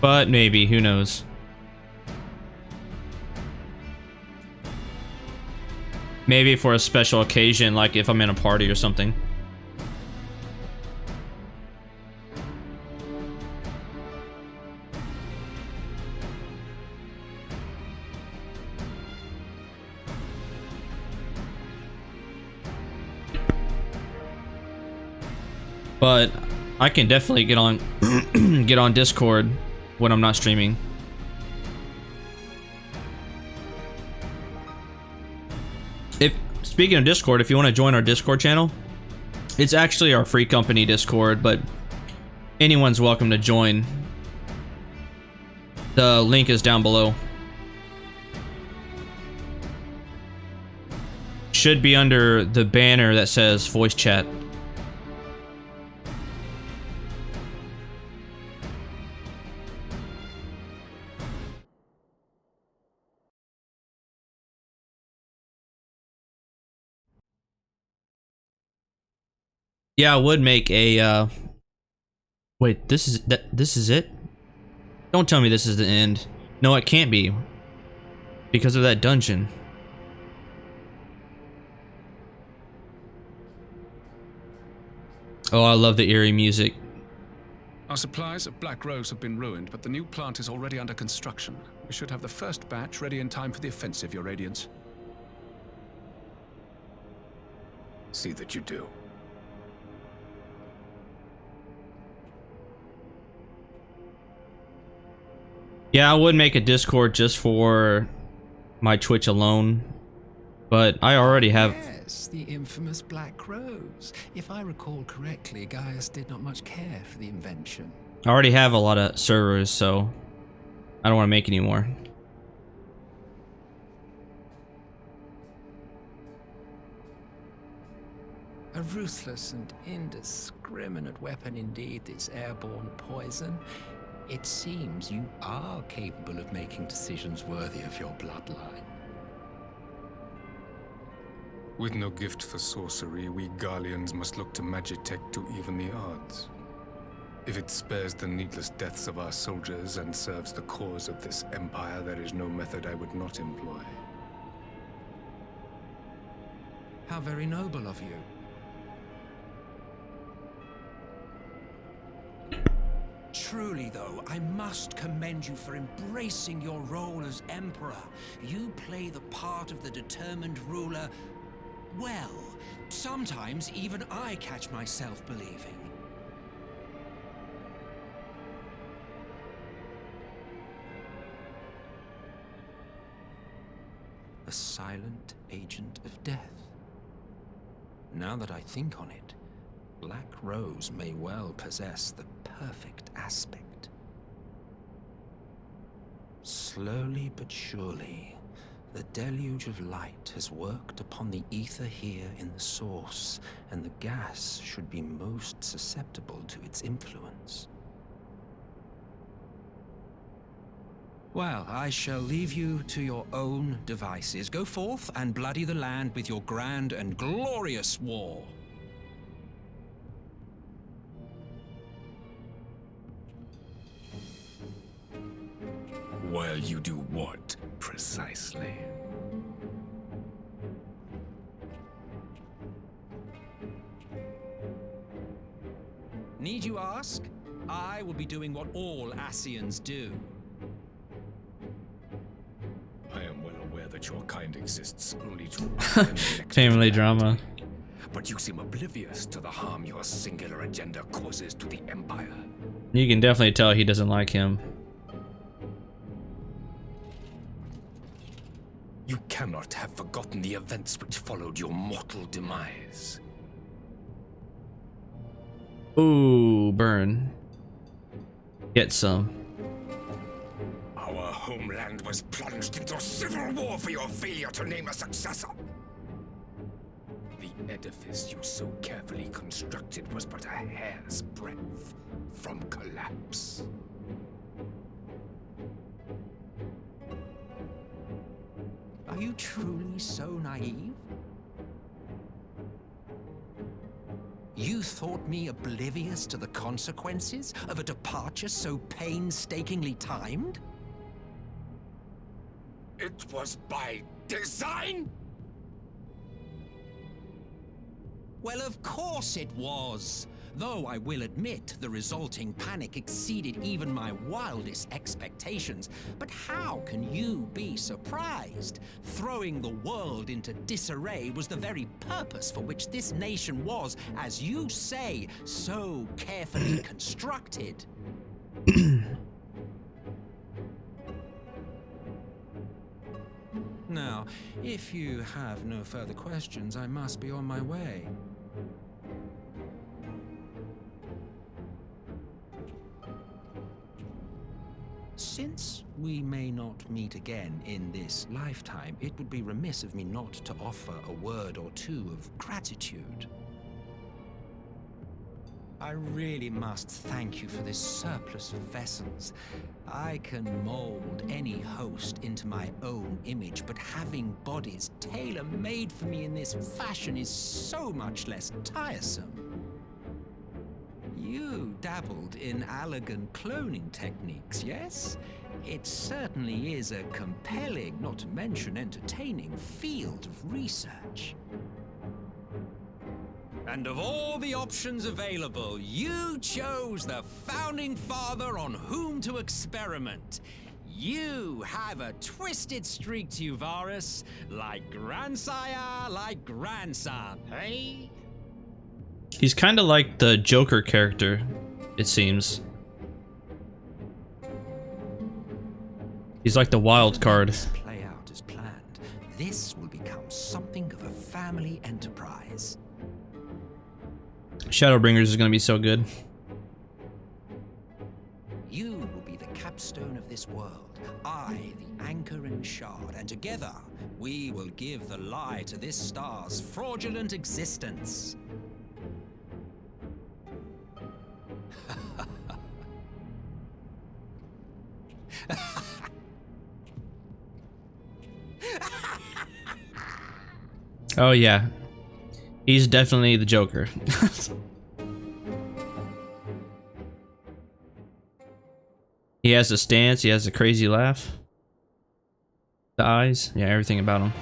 But maybe, who knows? Maybe for a special occasion, like if I'm in a party or something. But I can definitely get on get on Discord when I'm not streaming. Speaking of Discord, if you want to join our Discord channel, it's actually our free company Discord, but anyone's welcome to join. The link is down below. Should be under the banner that says voice chat. Yeah, I would make a wait, this is it? Don't tell me this is the end. No, it can't be. Because of that dungeon. Oh, I love the eerie music. Our supplies at Black Rose have been ruined, but the new plant is already under construction. We should have the first batch ready in time for the offensive, Your Radiance. See that you do. Yeah, I would make a Discord just for my Twitch alone, but I already have... Yes, the infamous Black Rose. If I recall correctly, Gaius did not much care for the invention. I already have a lot of servers, so I don't want to make any more. A ruthless and indiscriminate weapon indeed, this airborne poison. It seems you are capable of making decisions worthy of your bloodline. With no gift for sorcery, we Garleans must look to Magitech to even the odds. If it spares the needless deaths of our soldiers and serves the cause of this empire, there is no method I would not employ. How very noble of you. Truly, though, I must commend you for embracing your role as Emperor. You play the part of the determined ruler well. Sometimes even I catch myself believing. A silent agent of death. Now that I think on it, Black Rose may well possess the perfect aspect. Slowly but surely, the deluge of light has worked upon the ether here in the source, and the gas should be most susceptible to its influence. Well, I shall leave you to your own devices. Go forth and bloody the land with your grand and glorious war. While you do what, precisely? Need you ask? I will be doing what all Ascians do. I am well aware that your kind exists only to family drama. But you seem oblivious to the harm your singular agenda causes to the Empire. You can definitely tell he doesn't like him. You cannot have forgotten the events which followed your mortal demise. Ooh, burn. Get some. Our homeland was plunged into civil war for your failure to name a successor. The edifice you so carefully constructed was but a hair's breadth from collapse. Are you truly so naive? You thought me oblivious to the consequences of a departure so painstakingly timed? It was by design? Well, of course it was. Though I will admit the resulting panic exceeded even my wildest expectations. But how can you be surprised? Throwing the world into disarray was the very purpose for which this nation was, as you say, so carefully constructed. Now, if you have no further questions, I must be on my way. Since we may not meet again in this lifetime, it would be remiss of me not to offer a word or two of gratitude. I really must thank you for this surplus of vessels. I can mold any host into my own image, but having bodies tailor-made for me in this fashion is so much less tiresome. You dabbled in Allagan cloning techniques, yes? It certainly is a compelling, not to mention entertaining, field of research. And of all the options available, you chose the Founding Father on whom to experiment. You have a twisted streak to you, Varus, like grandsire, like grandson, hey? He's kind of like the Joker character, it seems. He's like the wild card. Play out as planned. This will become something of a family enterprise. Shadowbringers is gonna be so good. You will be the capstone of this world, I the anchor and shard, and together we will give the lie to this star's fraudulent existence. Oh yeah, he's definitely the Joker. He has a stance, he has a crazy laugh. The eyes, yeah, everything about him.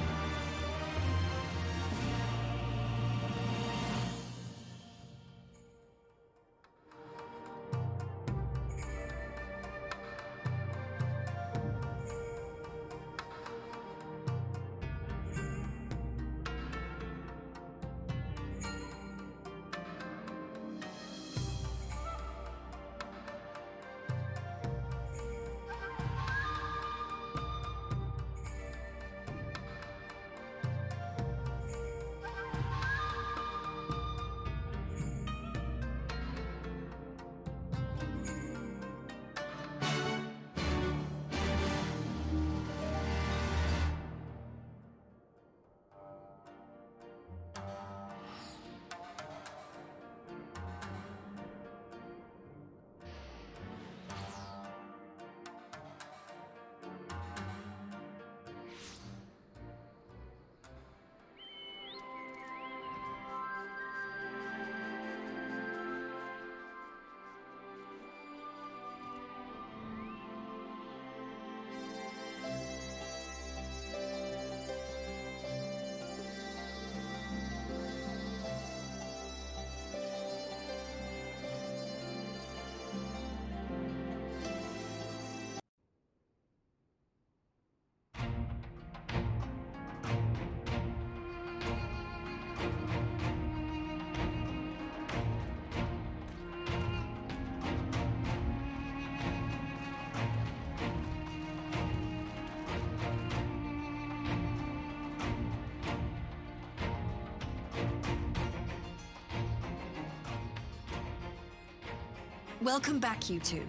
Welcome back, you two.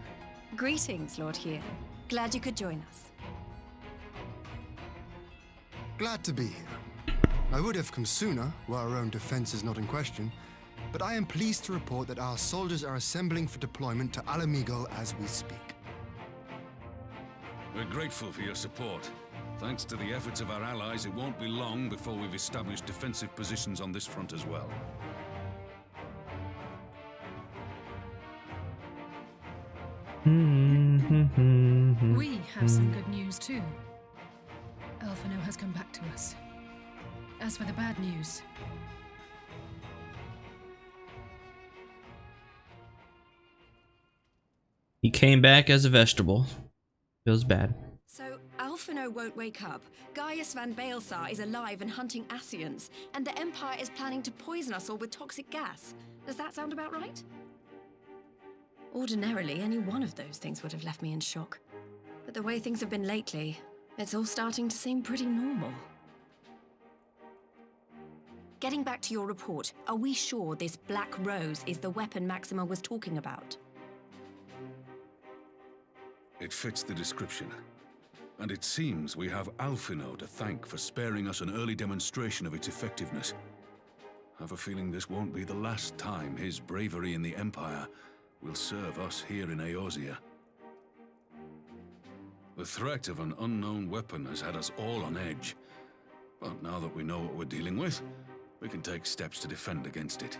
Greetings, Lord Here. Glad you could join us. Glad to be here. I would have come sooner, were our own defense is not in question, but I am pleased to report that our soldiers are assembling for deployment to Alamigo as we speak. We're grateful for your support. Thanks to the efforts of our allies, it won't be long before we've established defensive positions on this front as well. We have some good news too. Alphino has come back to us. As for the bad news, He came back as a vegetable. Feels bad. So, Alphino won't wake up. Gaius van Baelsar is alive and hunting Ascians, and the Empire is planning to poison us all with toxic gas. Does that sound about right? Ordinarily, any one of those things would have left me in shock. But the way things have been lately, it's all starting to seem pretty normal. Getting back to your report, are we sure this Black Rose is the weapon Maxima was talking about? It fits the description. And it seems we have Alphino to thank for sparing us an early demonstration of its effectiveness. I have a feeling this won't be the last time his bravery in the Empire will serve us here in Eorzea. The threat of an unknown weapon has had us all on edge. But now that we know what we're dealing with, we can take steps to defend against it.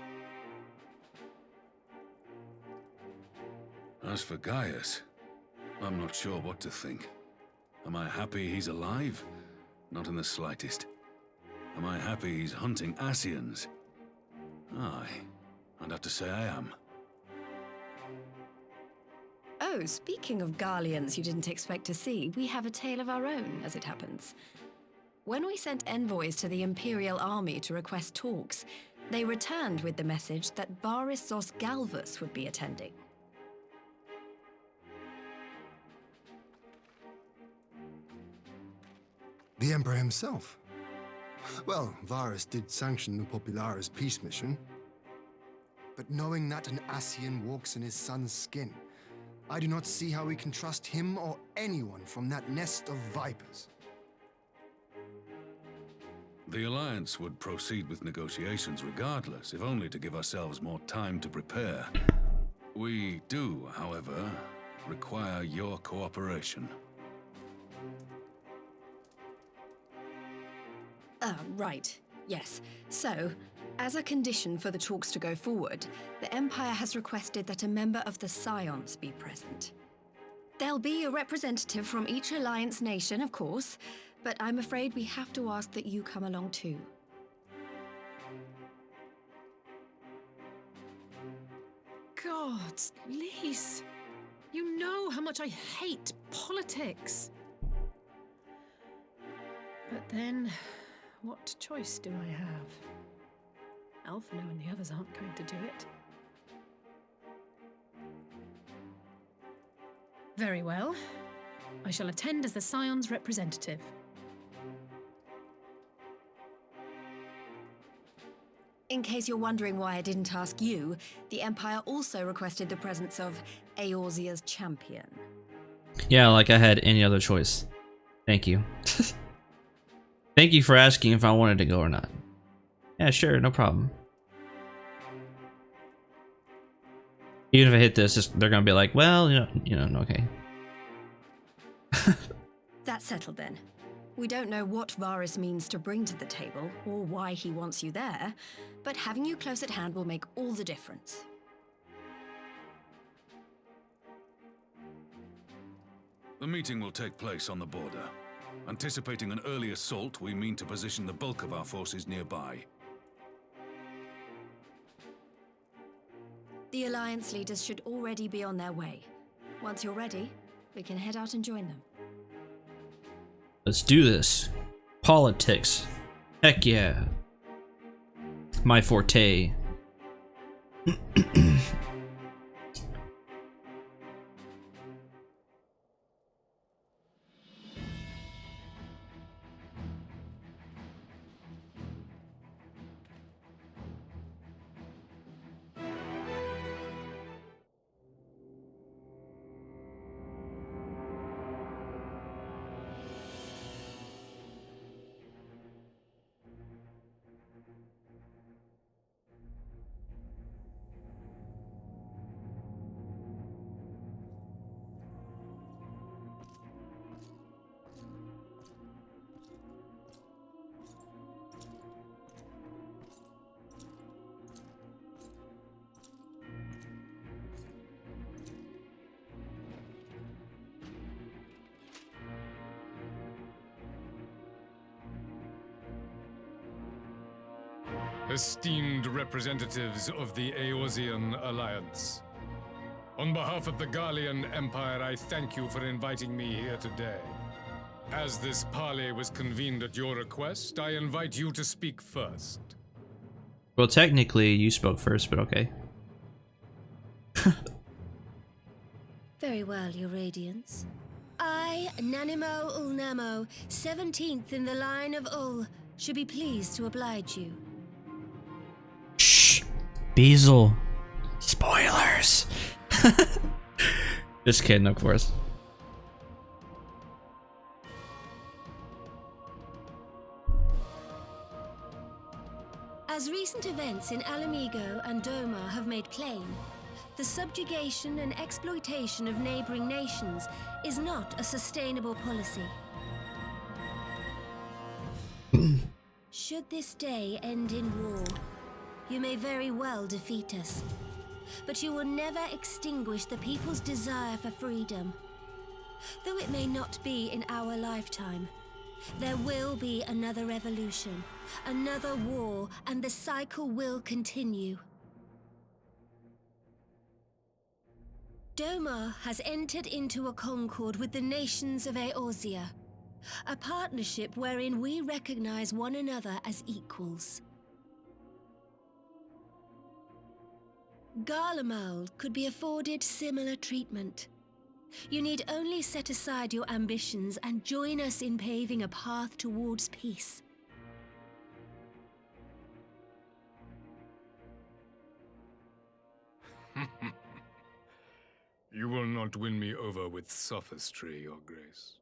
As for Gaius, I'm not sure what to think. Am I happy he's alive? Not in the slightest. Am I happy he's hunting Ascians? Aye, I'd have to say I am. Oh, speaking of Garleans you didn't expect to see, we have a tale of our own, as it happens. When we sent envoys to the Imperial Army to request talks, they returned with the message that Varys Zos Galvus would be attending. The Emperor himself. Well, Varys did sanction the Popularis peace mission. But knowing that an Ascian walks in his son's skin, I do not see how we can trust him or anyone from that nest of vipers. The Alliance would proceed with negotiations regardless, if only to give ourselves more time to prepare. We do, however, require your cooperation. Right. Yes. So, as a condition for the talks to go forward, the Empire has requested that a member of the Scions be present. There'll be a representative from each Alliance nation, of course, but I'm afraid we have to ask that you come along too. God, Lise, you know how much I hate politics. But then, what choice do I have? Alphino and the others aren't going to do it. Very well. I shall attend as the Scion's representative. In case you're wondering why I didn't ask you, the Empire also requested the presence of Eorzea's champion. Yeah, like I had any other choice. Thank you. Thank you for asking if I wanted to go or not. Yeah, sure, no problem. Even if I hit this, they're gonna be like, well, okay. That's settled then. We don't know what Varys means to bring to the table, or why he wants you there, but having you close at hand will make all the difference. The meeting will take place on the border. Anticipating an early assault, we mean to position the bulk of our forces nearby. The Alliance leaders should already be on their way. Once you're ready, we can head out and join them. Let's do this. Politics. Heck yeah. My forte. Esteemed representatives of the Eorzean Alliance. On behalf of the Garlean Empire, I thank you for inviting me here today. As this parley was convened at your request, I invite you to speak first. Well, technically, you spoke first, but okay. Very well, Your Radiance. I, Nanimo Ulnamo, 17th in the line of Ul, should be pleased to oblige you. Shh! Beazle! Spoilers! Just kidding, of course. As recent events in Alamigo and Doma have made plain, the subjugation and exploitation of neighboring nations is not a sustainable policy. Should this day end in war, you may very well defeat us, but you will never extinguish the people's desire for freedom. Though it may not be in our lifetime, there will be another revolution, another war, and the cycle will continue. Doma has entered into a concord with the nations of Eorzea, a partnership wherein we recognize one another as equals. Garlemald could be afforded similar treatment. You need only set aside your ambitions and join us in paving a path towards peace. You will not win me over with sophistry, Your Grace.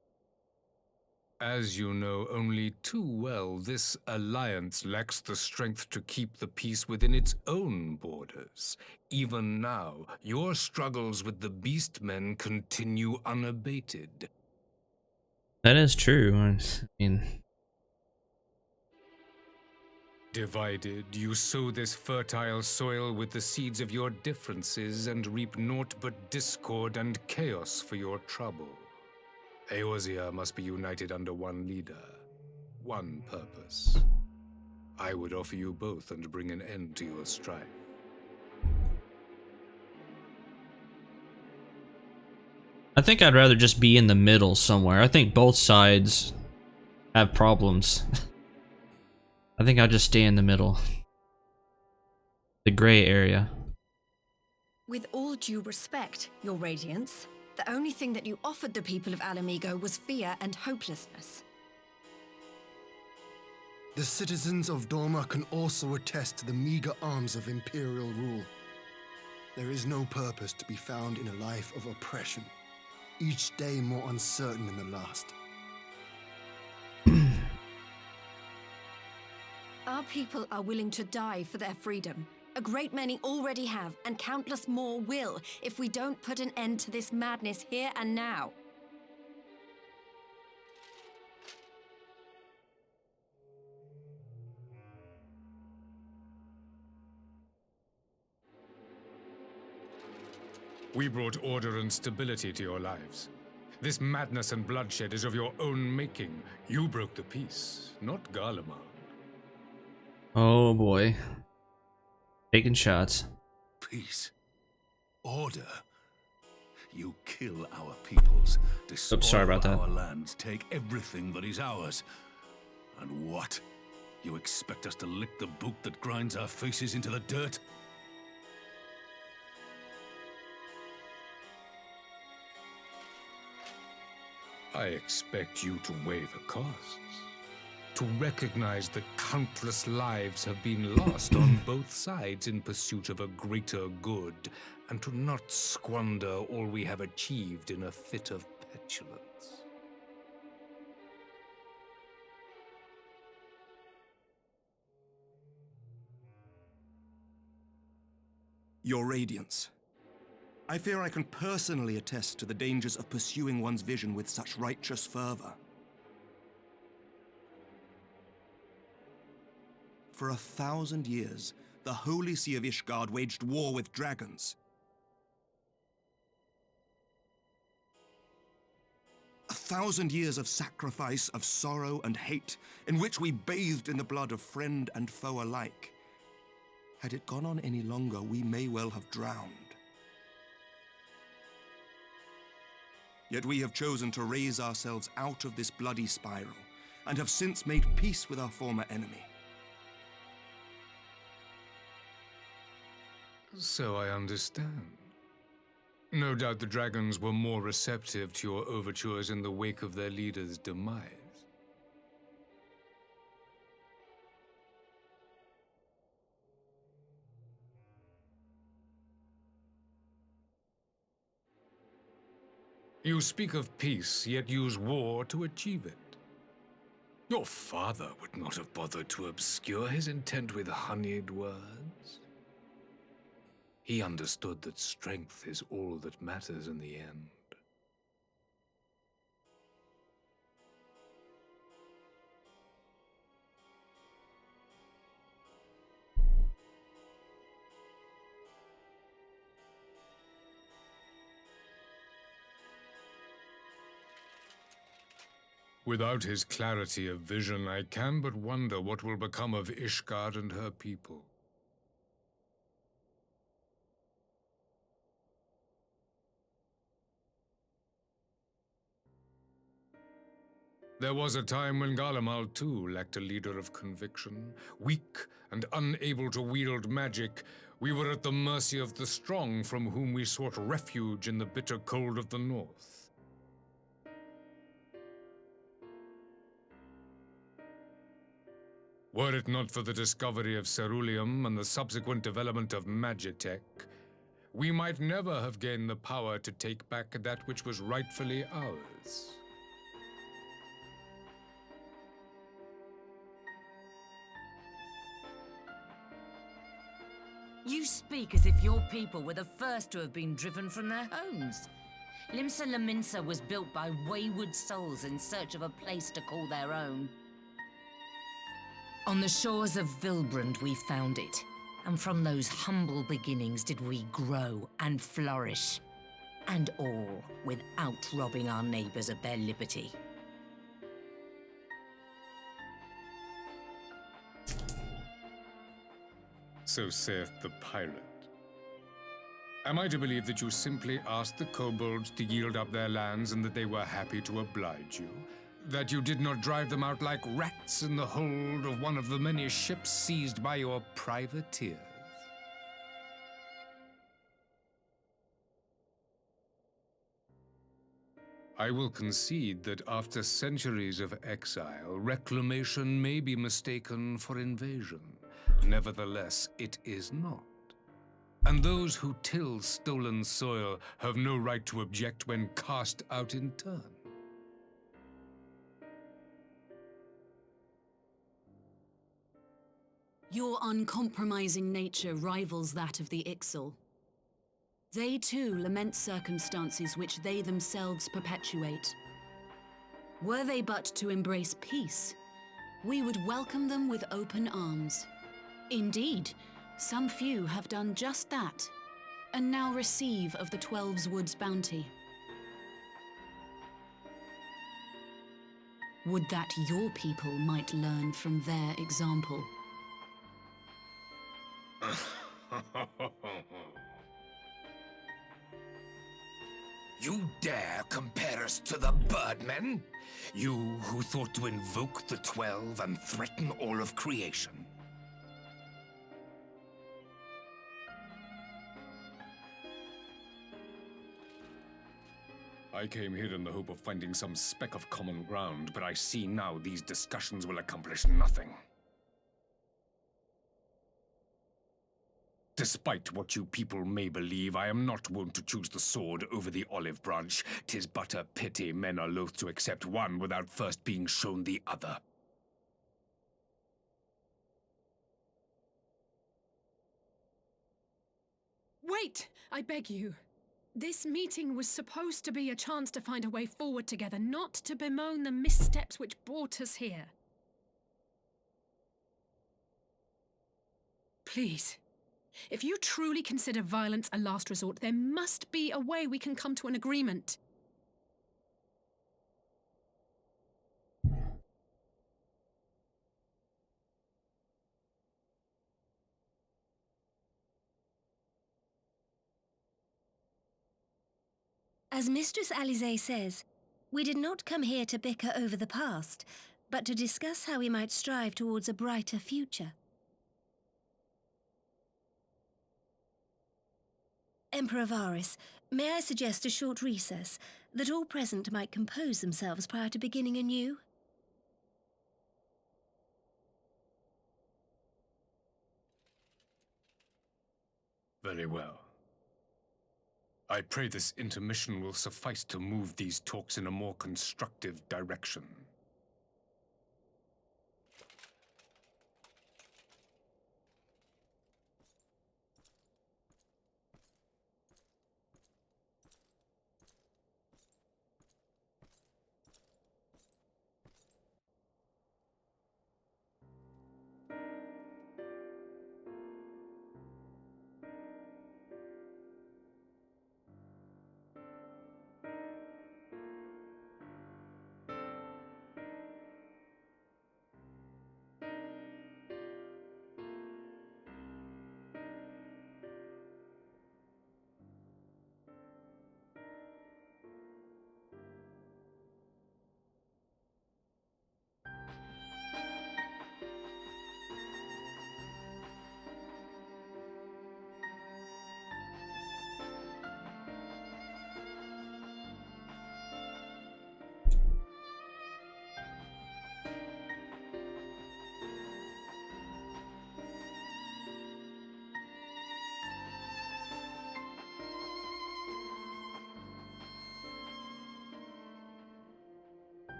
As you know only too well, this alliance lacks the strength to keep the peace within its own borders. Even now, your struggles with the Beastmen continue unabated. That is true. I mean, Divided, you sow this fertile soil with the seeds of your differences and reap naught but discord and chaos for your trouble. Eorzea must be united under one leader, one purpose. I would offer you both and bring an end to your strife. I think I'd rather just be in the middle somewhere. I think both sides have problems. I think I'll just stay in the middle. The gray area. With all due respect, Your Radiance, the only thing that you offered the people of Alamigo was fear and hopelessness. The citizens of Dorma can also attest to the meager arms of Imperial rule. There is no purpose to be found in a life of oppression, each day more uncertain than the last. Our people are willing to die for their freedom. A great many already have, and countless more will, if we don't put an end to this madness here and now. We brought order and stability to your lives. This madness and bloodshed is of your own making. You broke the peace, not Garlemald. Oh boy. Taking shots. Peace. Order. You kill our peoples, despoil sorry about that. our lands, take everything that is ours. And what? You expect us to lick the boot that grinds our faces into the dirt? I expect you to weigh the costs. To recognize that countless lives have been lost on both sides in pursuit of a greater good, and to not squander all we have achieved in a fit of petulance. Your Radiance, I fear I can personally attest to the dangers of pursuing one's vision with such righteous fervor. For 1,000 years, the Holy See of Ishgard waged war with dragons. 1,000 years of sacrifice, of sorrow and hate, in which we bathed in the blood of friend and foe alike. Had it gone on any longer, we may well have drowned. Yet we have chosen to raise ourselves out of this bloody spiral, and have since made peace with our former enemy. So I understand. No doubt the dragons were more receptive to your overtures in the wake of their leader's demise. You speak of peace, yet use war to achieve it. Your father would not have bothered to obscure his intent with honeyed words. He understood that strength is all that matters in the end. Without his clarity of vision, I can but wonder what will become of Ishgard and her people. There was a time when Garlemald too lacked a leader of conviction. Weak and unable to wield magic, we were at the mercy of the strong, from whom we sought refuge in the bitter cold of the north. Were it not for the discovery of ceruleum and the subsequent development of magitech, we might never have gained the power to take back that which was rightfully ours. You speak as if your people were the first to have been driven from their homes. Limsa Lominsa was built by wayward souls in search of a place to call their own. On the shores of Vilbrand we found it, and from those humble beginnings did we grow and flourish. And all without robbing our neighbors of their liberty. So saith the pirate. Am I to believe that you simply asked the kobolds to yield up their lands and that they were happy to oblige you? That you did not drive them out like rats in the hold of one of the many ships seized by your privateers? I will concede that after centuries of exile, reclamation may be mistaken for invasion. Nevertheless, it is not. And those who till stolen soil have no right to object when cast out in turn. Your uncompromising nature rivals that of the Ixal. They too lament circumstances which they themselves perpetuate. Were they but to embrace peace, we would welcome them with open arms. Indeed, some few have done just that, and now receive of the 12's Wood's bounty. Would that your people might learn from their example. You dare compare us to the Birdmen? You who thought to invoke the 12 and threaten all of creation? I came here in the hope of finding some speck of common ground, but I see now these discussions will accomplish nothing. Despite what you people may believe, I am not wont to choose the sword over the olive branch. 'Tis but a pity men are loath to accept one without first being shown the other. Wait, I beg you. This meeting was supposed to be a chance to find a way forward together, not to bemoan the missteps which brought us here. Please. If you truly consider violence a last resort, there must be a way we can come to an agreement. As Mistress Alisaie says, we did not come here to bicker over the past, but to discuss how we might strive towards a brighter future. Emperor Varys, may I suggest a short recess, that all present might compose themselves prior to beginning anew? Very well. I pray this intermission will suffice to move these talks in a more constructive direction.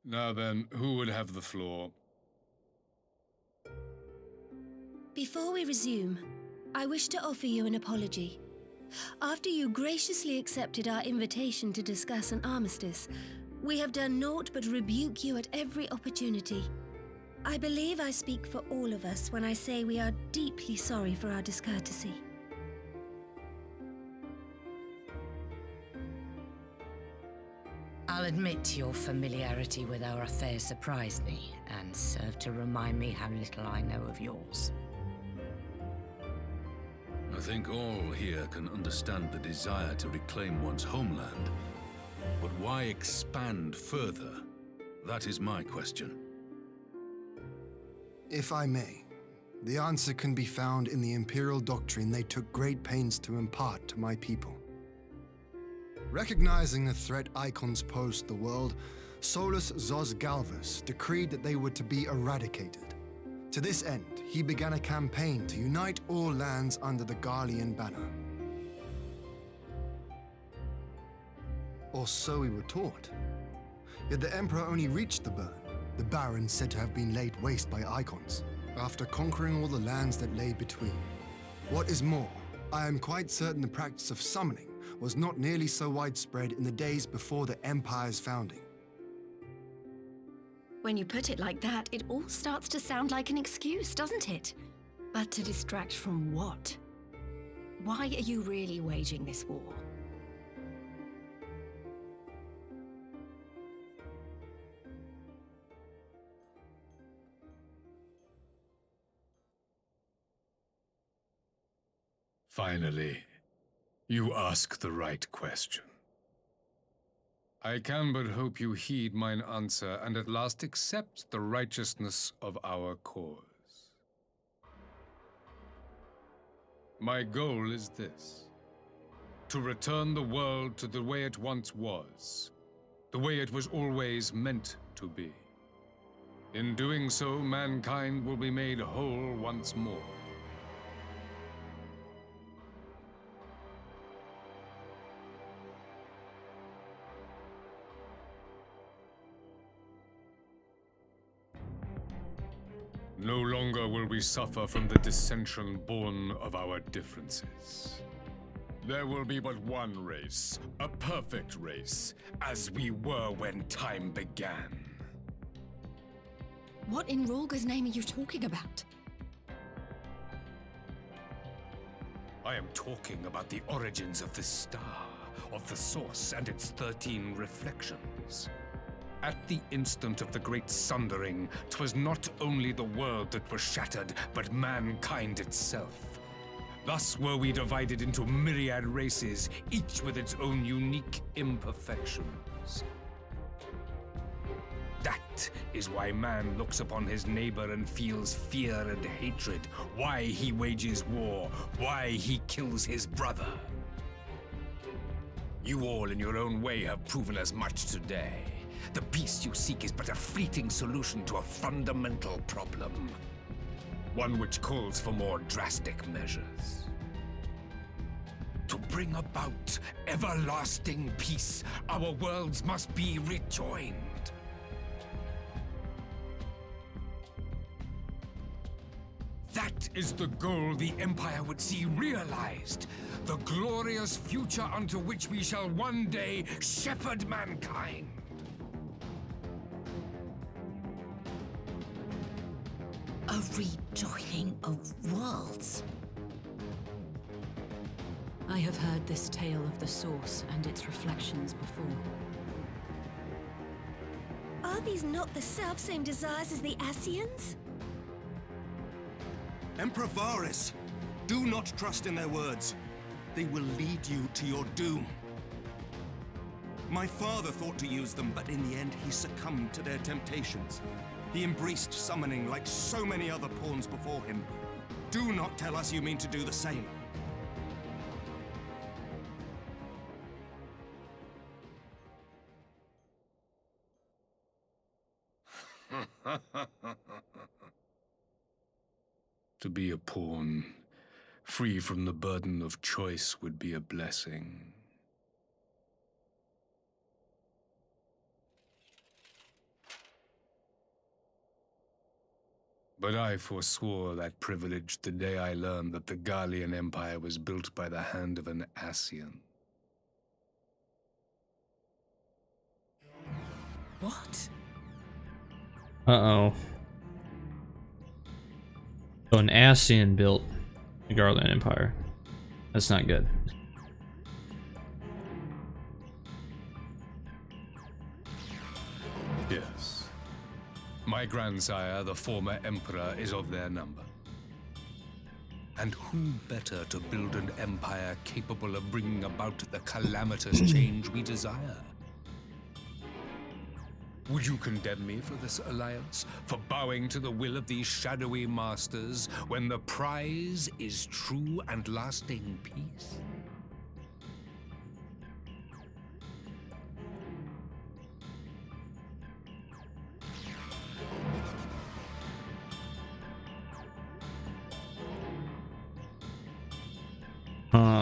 Now then, who would have the floor? Before we resume, I wish to offer you an apology. After you graciously accepted our invitation to discuss an armistice, we have done naught but rebuke you at every opportunity. I believe I speak for all of us when I say we are deeply sorry for our discourtesy. I'll admit your familiarity with our affairs surprised me, and served to remind me how little I know of yours. I think all here can understand the desire to reclaim one's homeland. But why expand further? That is my question. If I may, the answer can be found in the Imperial doctrine they took great pains to impart to my people. Recognizing the threat icons posed to the world, Solus Zos Galvus decreed that they were to be eradicated. To this end, he began a campaign to unite all lands under the Garlean banner. Or so we were taught. Yet the Emperor only reached the burn, the Baron said to have been laid waste by icons, after conquering all the lands that lay between. What is more, I am quite certain the practice of summoning was not nearly so widespread in the days before the Empire's founding. When you put it like that, it all starts to sound like an excuse, doesn't it? But to distract from what? Why are you really waging this war? Finally, you ask the right question. I can but hope you heed mine answer and at last accept the righteousness of our cause. My goal is this: to return the world to the way it once was, the way it was always meant to be. In doing so, mankind will be made whole once more. No longer will we suffer from the dissension born of our differences. There will be but one race, a perfect race, as we were when time began. What in Rolga's name are you talking about? I am talking about the origins of the star, of the source and its 13 reflections. At the instant of the great sundering, 'twas not only the world that was shattered, but mankind itself. Thus were we divided into myriad races, each with its own unique imperfections. That is why man looks upon his neighbor and feels fear and hatred, why he wages war, why he kills his brother. You all in your own way have proven as much today. The peace you seek is but a fleeting solution to a fundamental problem. One which calls for more drastic measures. To bring about everlasting peace, our worlds must be rejoined. That is the goal the Empire would see realized. The glorious future unto which we shall one day shepherd mankind. A rejoining of worlds. I have heard this tale of the Source and its reflections before. Are these not the self-same desires as the Ascians? Emperor Varys, do not trust in their words. They will lead you to your doom. My father thought to use them, but in the end he succumbed to their temptations. He embraced summoning like so many other pawns before him. Do not tell us you mean to do the same. To be a pawn, free from the burden of choice, would be a blessing. But I forswore that privilege the day I learned that the Garlean Empire was built by the hand of an Ascian. What? Uh-oh. So an Ascian built the Garlean Empire. That's not good. Yes. My grandsire, the former emperor, is of their number. And who better to build an empire capable of bringing about the calamitous change we desire? Would you condemn me for this alliance? For bowing to the will of these shadowy masters, when the prize is true and lasting peace?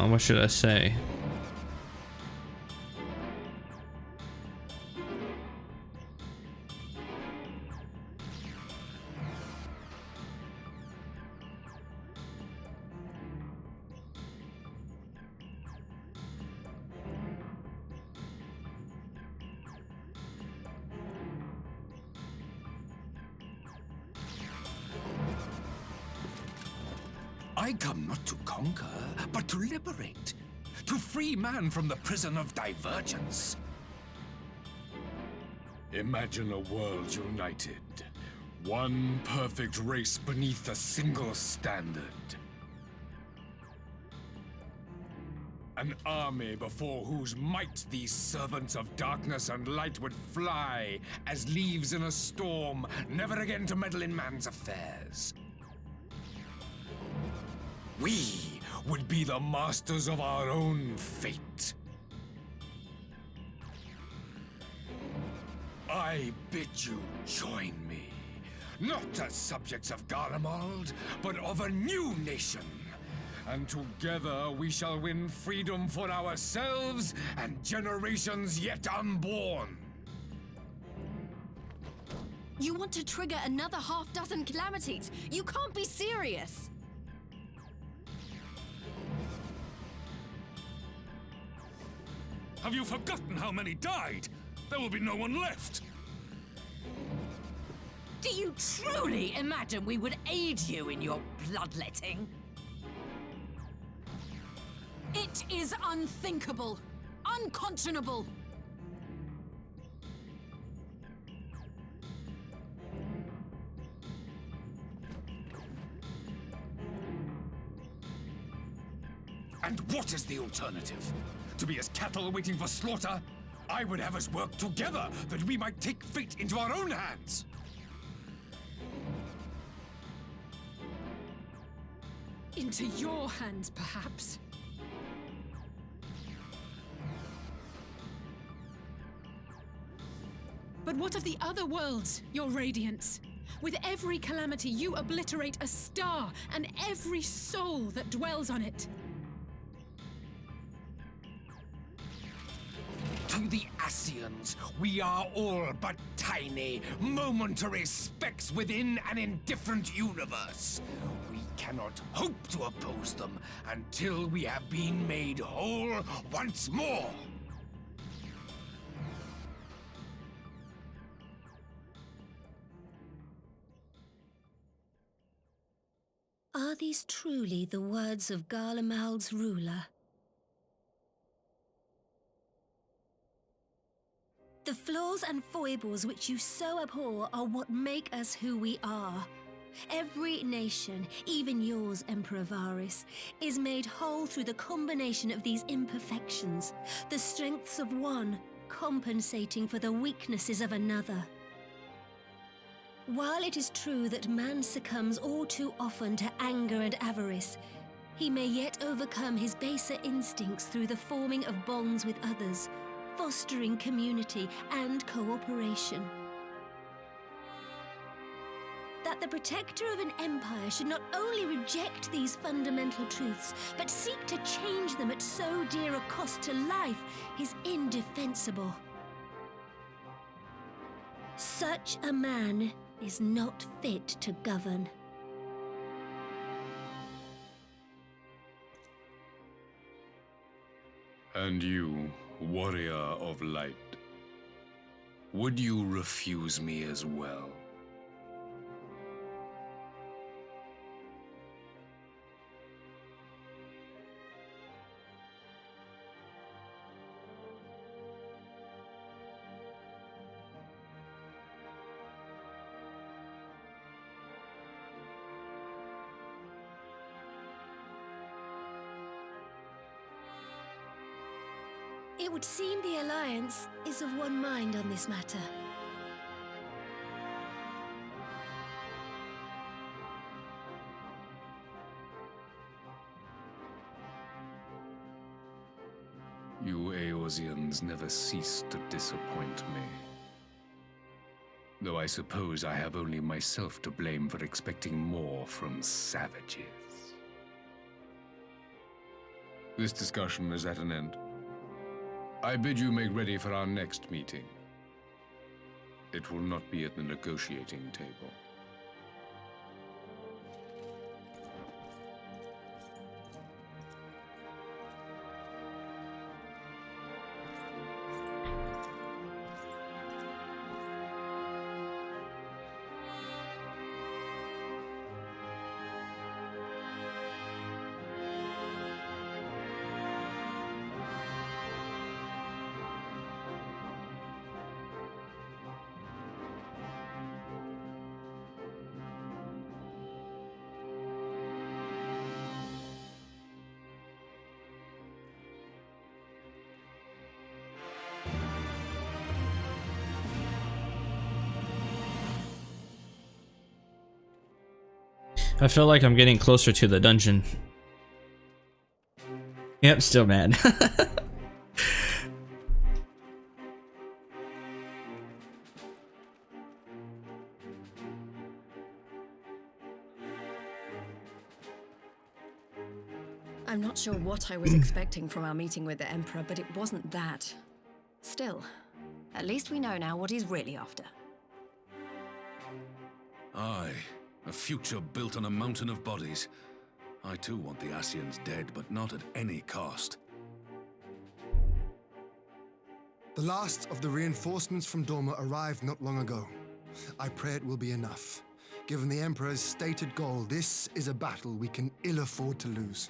What should I say? I come not to conquer, but to liberate. To free man from the prison of divergence. Imagine a world united. One perfect race beneath a single standard. An army before whose might these servants of darkness and light would fly as leaves in a storm, never again to meddle in man's affairs. We would be the masters of our own fate. I bid you join me, not as subjects of Garlemald, but of a new nation. And together we shall win freedom for ourselves and generations yet unborn. You want to trigger another half-dozen calamities? You can't be serious! Have you forgotten how many died? There will be no one left. Do you truly imagine we would aid you in your bloodletting? It is unthinkable. Unconscionable. And what is the alternative? To be as cattle waiting for slaughter? I would have us work together that we might take fate into our own hands. Into your hands, perhaps. But what of the other worlds, your radiance? With every calamity, you obliterate a star and every soul that dwells on it. To the Ascians, we are all but tiny, momentary specks within an indifferent universe. We cannot hope to oppose them until we have been made whole once more. Are these truly the words of Garlemald's ruler? The flaws and foibles which you so abhor are what make us who we are. Every nation, even yours, Emperor Varys, is made whole through the combination of these imperfections, the strengths of one compensating for the weaknesses of another. While it is true that man succumbs all too often to anger and avarice, he may yet overcome his baser instincts through the forming of bonds with others, fostering community and cooperation. That the protector of an empire should not only reject these fundamental truths, but seek to change them at so dear a cost to life is indefensible. Such a man is not fit to govern. And you, warrior of light, would you refuse me as well? It would seem the Alliance is of one mind on this matter. You Eorzeans never cease to disappoint me. Though I suppose I have only myself to blame for expecting more from savages. This discussion is at an end. I bid you make ready for our next meeting. It will not be at the negotiating table. I feel like I'm getting closer to the dungeon. Yep, still mad. I'm not sure what I was expecting from our meeting with the Emperor, but it wasn't that. Still, at least we know now what he's really after. Aye, a future built on a mountain of bodies. I too want the Ascians dead, but not at any cost. The last of the reinforcements from Dorma arrived not long ago. I pray it will be enough. Given the Emperor's stated goal, this is a battle we can ill afford to lose.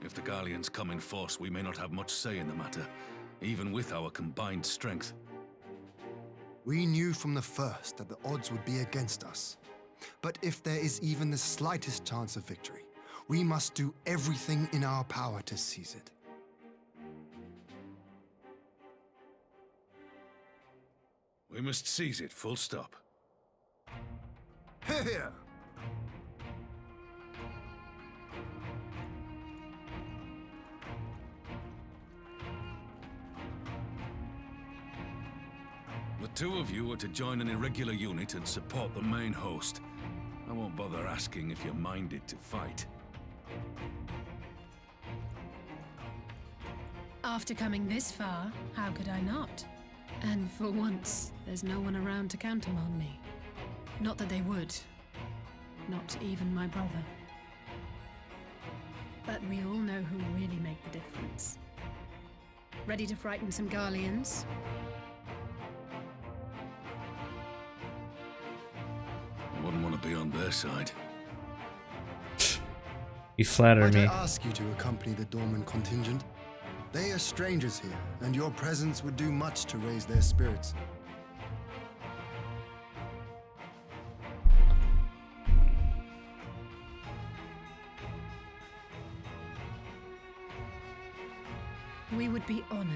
If the Garleans come in force, we may not have much say in the matter, even with our combined strength. We knew from the first that the odds would be against us. But if there is even the slightest chance of victory, we must do everything in our power to seize it. We must seize it, full stop. Here! The two of you are to join an irregular unit and support the main host. I won't bother asking if you're minded to fight. After coming this far, how could I not? And for once, there's no one around to count on me. Not that they would. Not even my brother. But we all know who really make the difference. Ready to frighten some Garleans? I wouldn't want to be on their side. You flatter Might me. I ask you to accompany the Dorman contingent? They are strangers here, and your presence would do much to raise their spirits. We would be honored.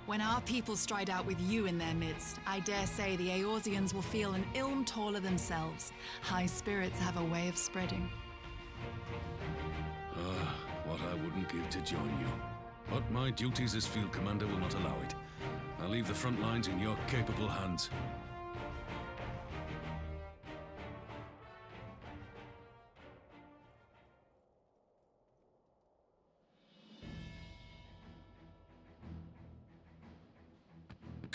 When our people stride out with you in their midst, I dare say the Eorzeans will feel an ilm taller themselves. High spirits have a way of spreading. What I wouldn't give to join you. But my duties as field commander will not allow it. I'll leave the front lines in your capable hands.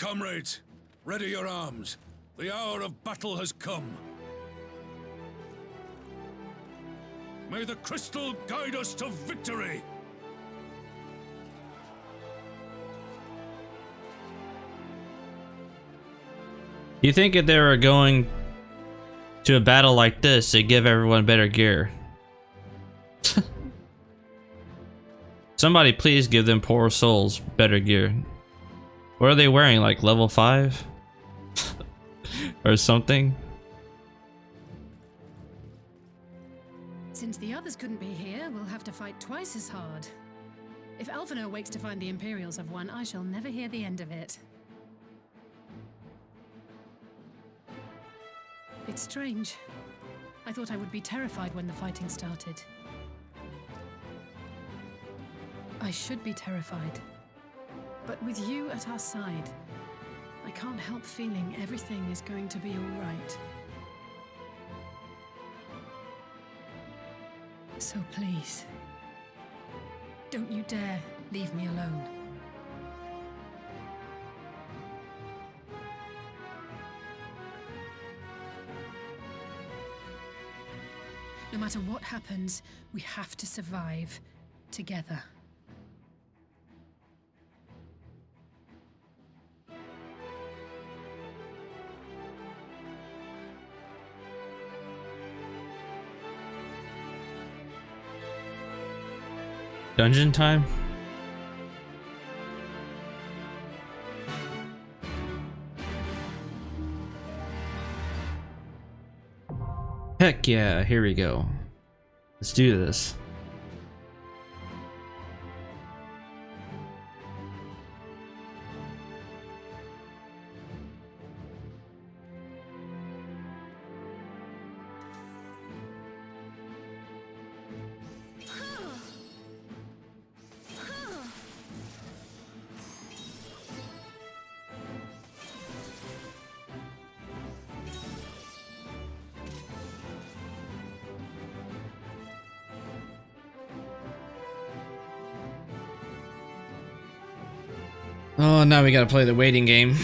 comrades, ready your arms. The hour of battle has come. May the crystal guide us to victory! You think if they were going to a battle like this, they'd give everyone better gear? Somebody please give them poor souls better gear. What are they wearing, like level 5? Or something? Since the others couldn't be here, we'll have to fight twice as hard. If Alphino wakes to find the Imperials have won, I shall never hear the end of it. It's strange. I thought I would be terrified when the fighting started. I should be terrified. But with you at our side, I can't help feeling everything is going to be all right. So please, don't you dare leave me alone. No matter what happens, we have to survive together. Dungeon time? Heck yeah, here we go. Let's do this. Oh, now we gotta play the waiting game.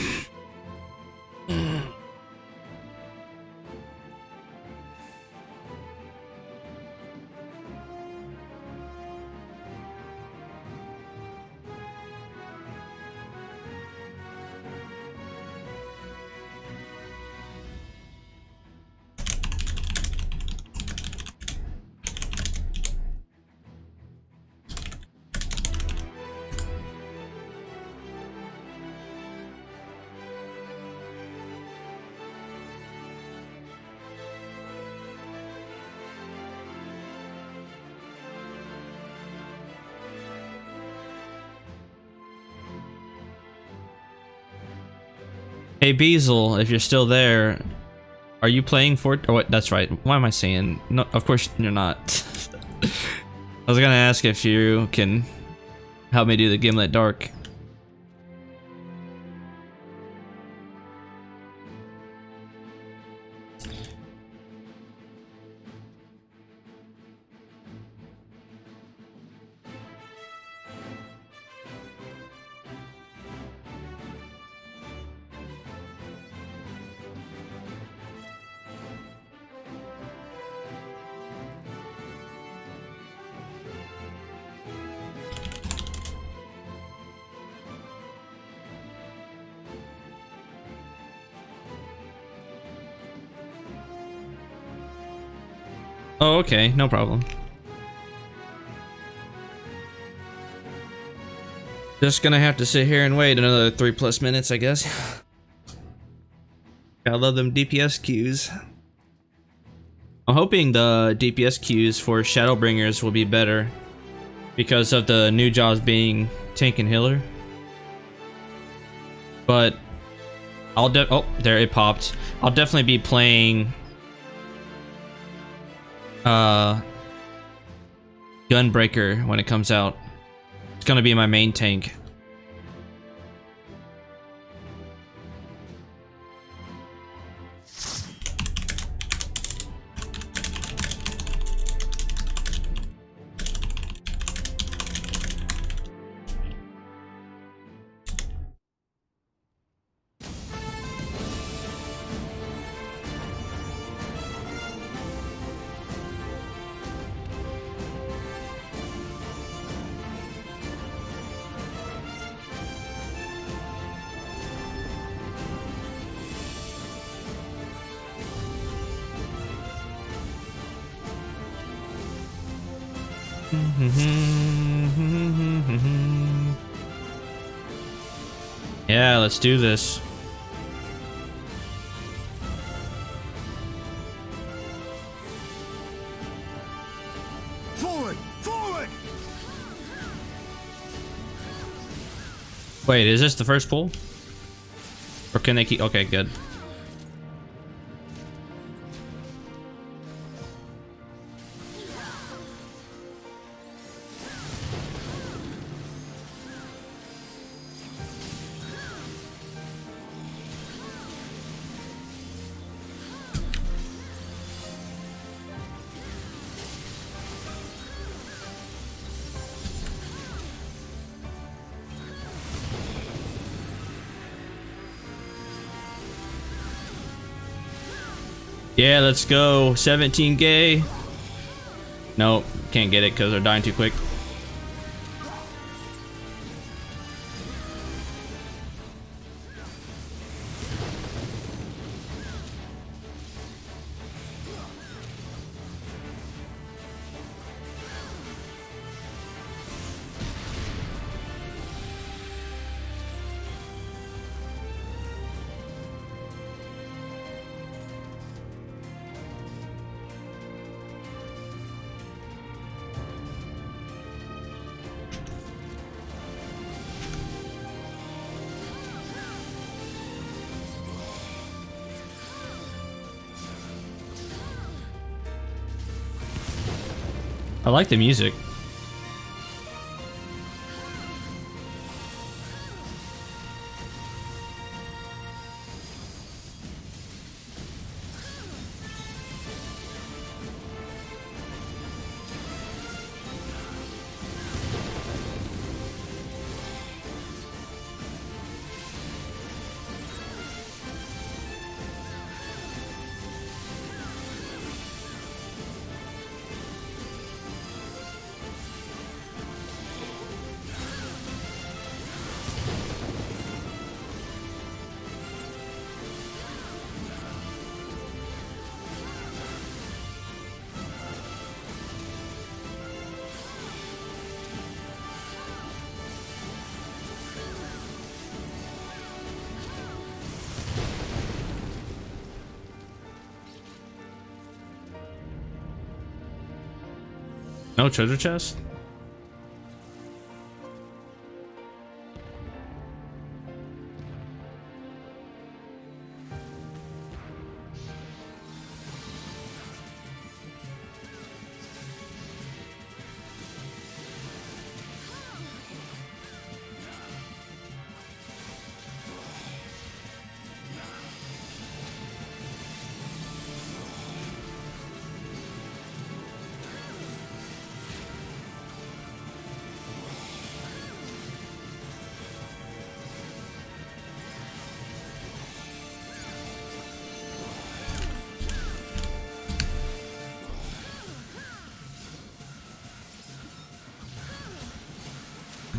Hey Beazle, if you're still there, are you playing Fort? Oh, what? That's right. Why am I saying? No, of course you're not. I was gonna ask if you can help me do the Gimlet Dark. Oh, okay, no problem. Just gonna have to sit here and wait another 3+ minutes, I guess. I love them DPS queues. I'm hoping the DPS queues for Shadowbringers will be better because of the new jobs being tank and healer. But I'll oh, there it popped. I'll definitely be playing Gunbreaker when it comes out. It's gonna be my main tank. Yeah, let's do this. Forward! Forward! Wait, is this the first pull? Or can they keep... Okay, good. Yeah, let's go. 17 gay. Nope, can't get it because they're dying too quick. I like the music. No treasure chest?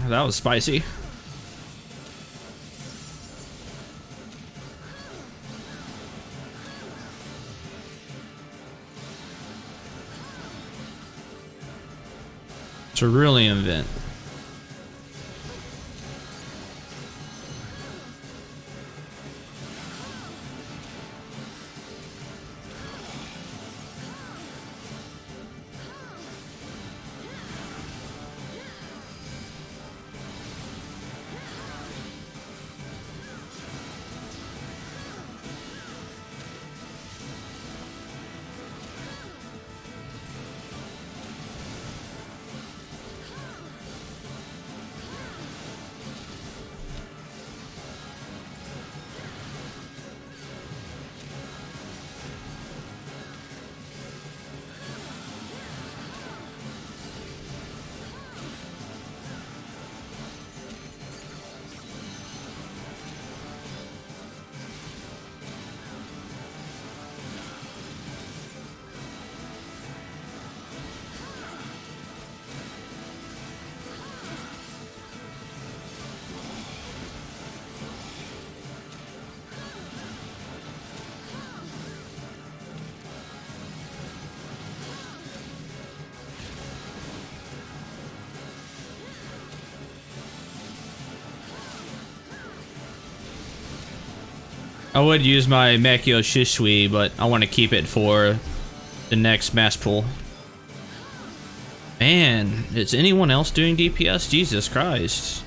That was spicy. Cerulean vent. I would use my Mekio Shisui, but I want to keep it for the next mass pull. Man, is anyone else doing DPS? Jesus Christ.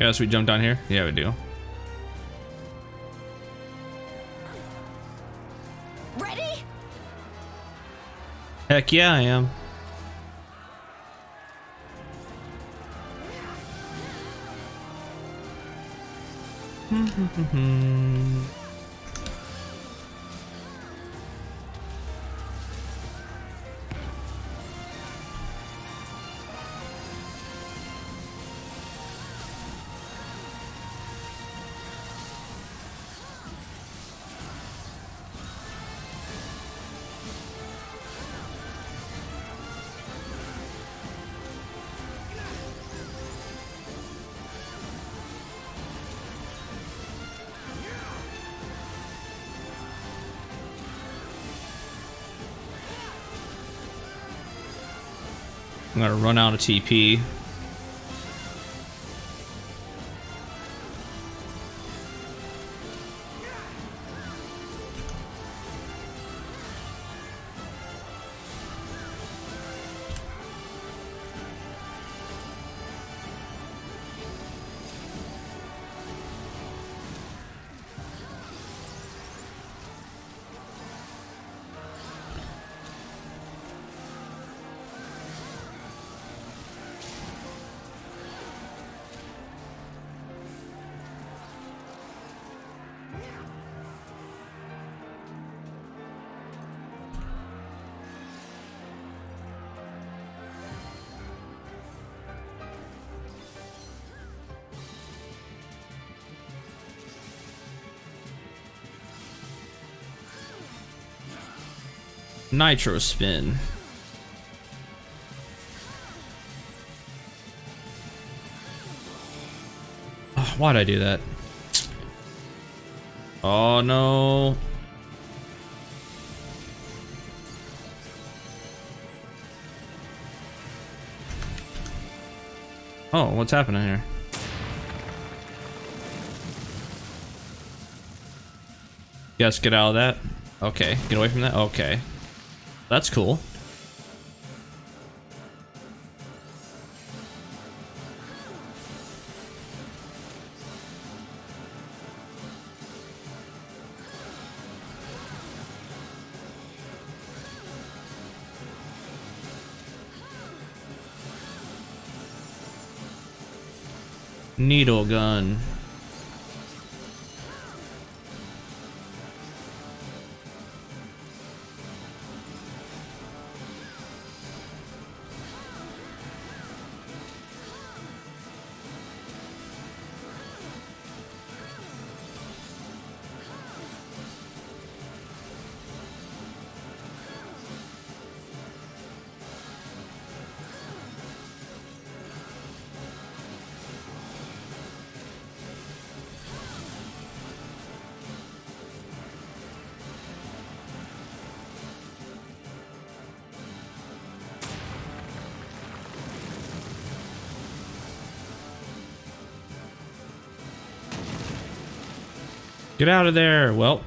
I guess we jump down here? Yeah, we do. Ready? Heck yeah, I am. I'm gonna run out of TP. Nitro spin. Oh, why'd I do that? Oh no. Oh, what's happening here? Yes, get out of that. Okay, get away from that. Okay. That's cool. Needle gun. Get out of there. Well.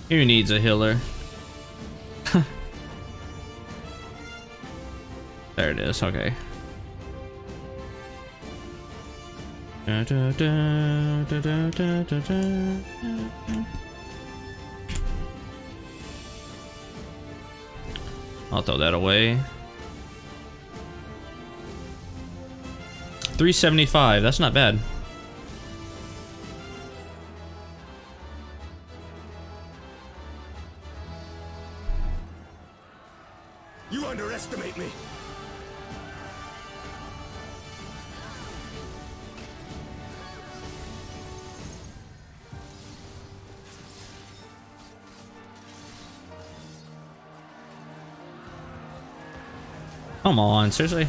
Who needs a healer? There it is, okay. Da, da, da, da, da, da, da, da. I'll throw that away. 375, that's not bad. You underestimate me. Come on, seriously?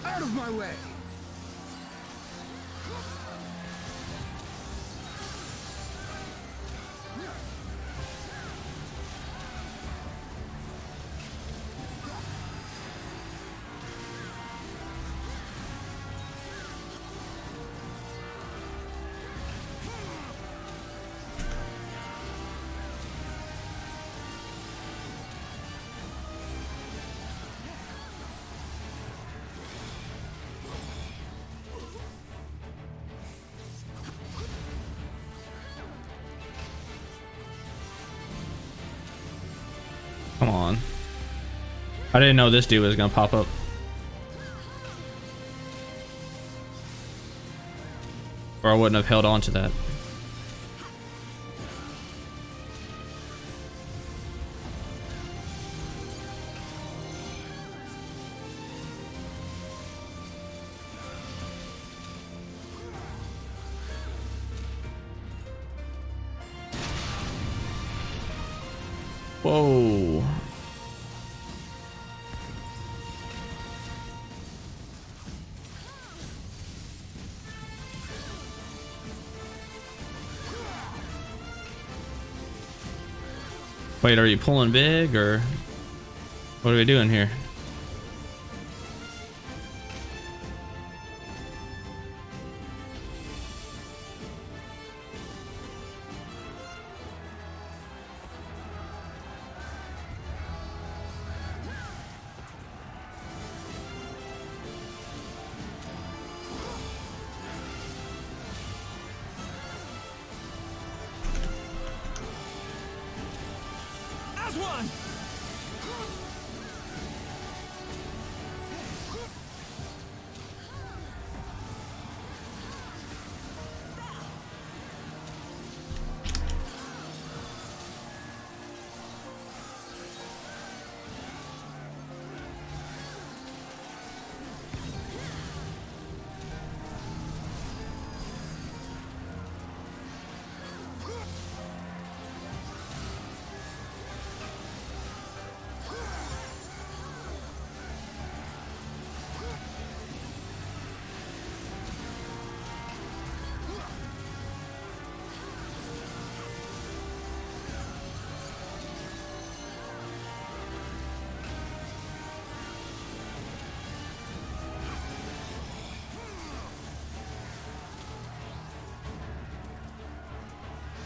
Out of my way. Come on. I didn't know this dude was gonna pop up. Or I wouldn't have held on to that. Whoa. Wait, are you pulling big or what are we doing here? One.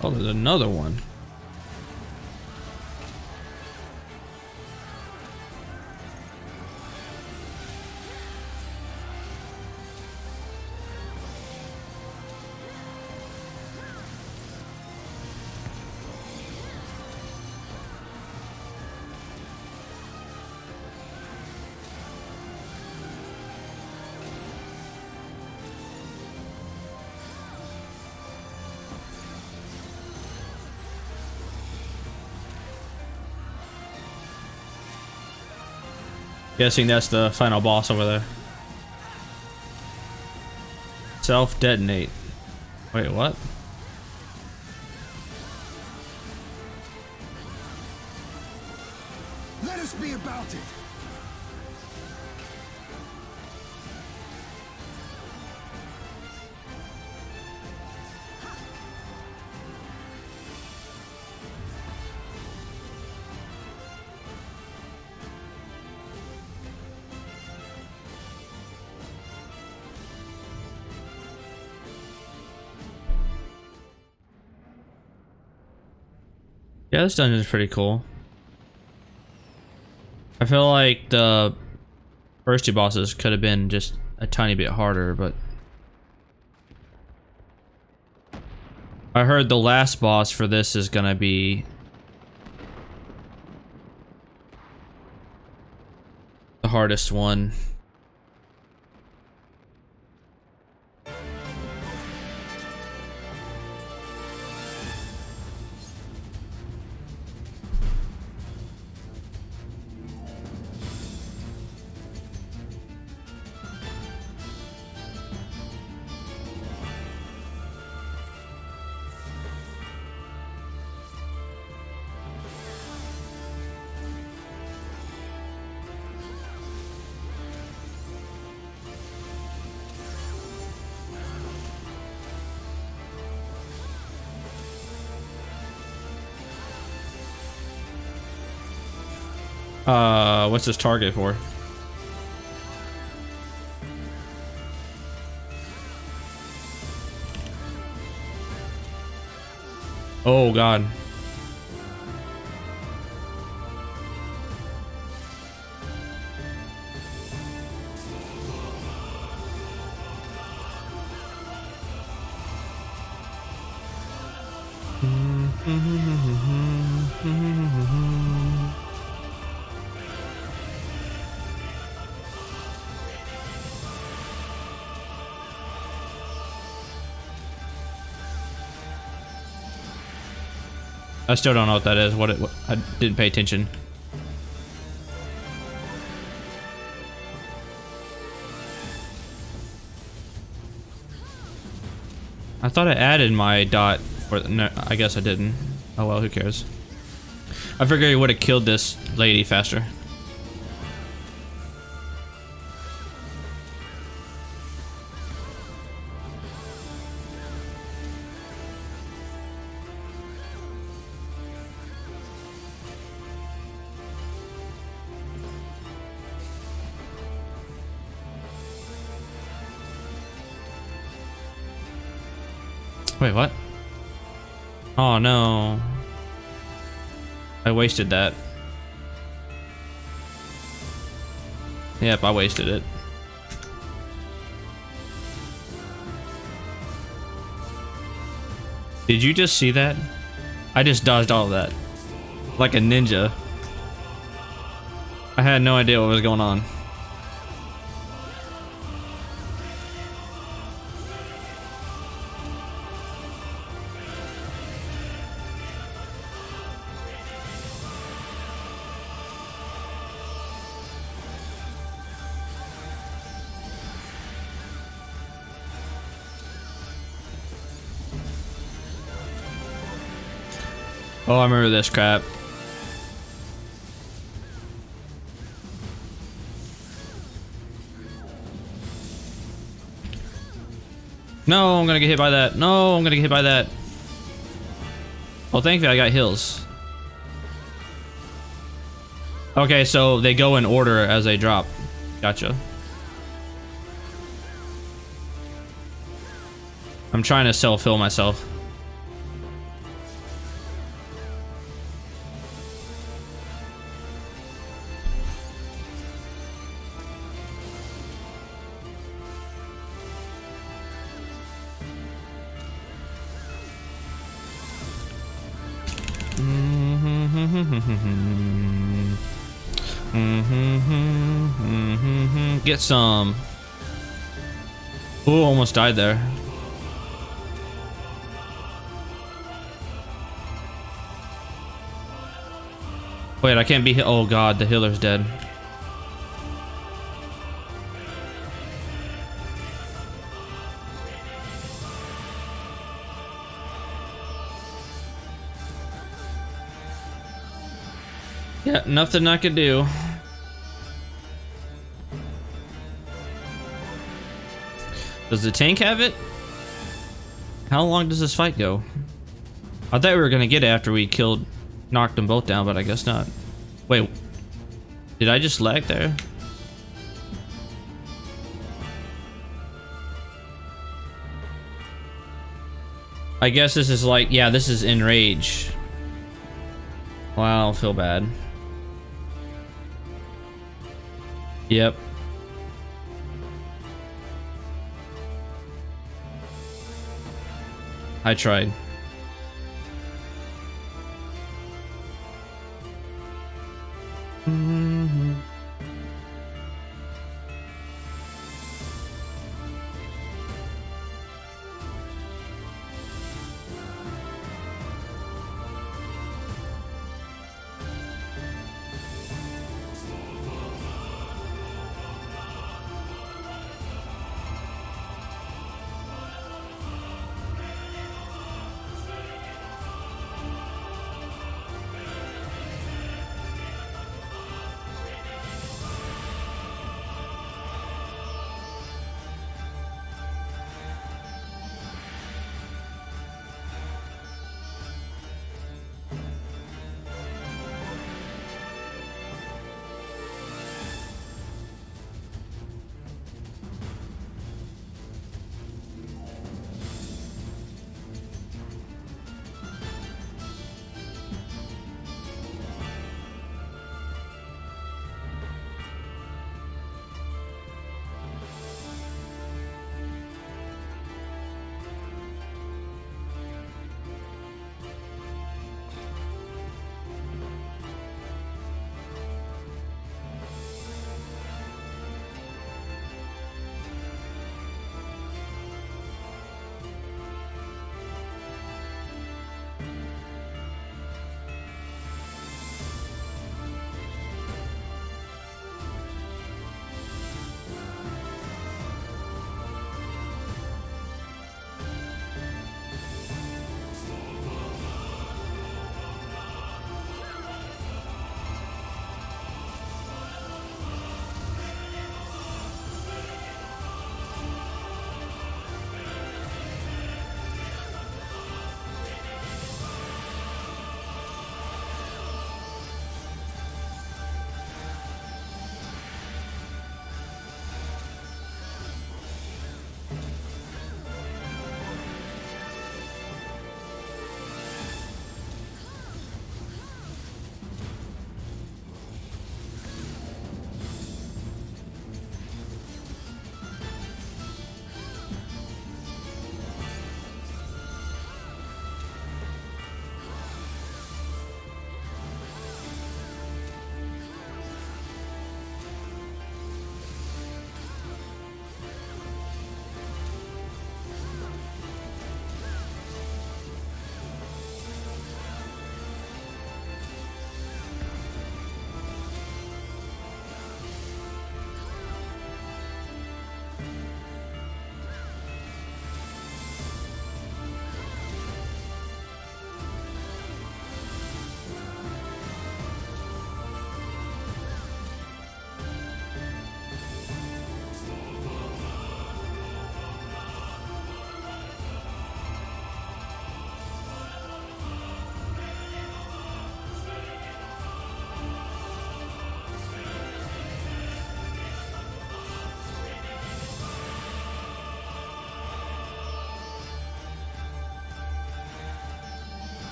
Oh, there's another one. Guessing that's the final boss over there. Self-detonate. Wait, what? Let us be about it. Yeah, this dungeon is pretty cool. I feel like the first two bosses could have been just a tiny bit harder, but I heard the last boss for this is gonna be the hardest one. What's this target for? Oh god. I still don't know what that is. What I didn't pay attention. I thought I added my dot for no, I guess I didn't. Oh well, who cares? I figured he would have killed this lady faster. Wait, what? Oh no. I wasted that. Yep, I wasted it. Did you just see that? I just dodged all of that. Like a ninja. I had no idea what was going on. Oh, I remember this crap. No, I'm gonna get hit by that. No, I'm gonna get hit by that. Oh, thankfully I got heals. Okay, so they go in order as they drop. Gotcha. I'm trying to self-heal myself. Get some. Ooh, almost died there. Wait, I can't be hit. Oh god, the healer's dead. Yeah, nothing I could do. Does the tank have it? How long does this fight go? I thought we were gonna get it after we knocked them both down, but I guess not. Wait, did I just lag there? I guess this is like, yeah, this is Enrage. Wow, I feel bad. Yep. I tried.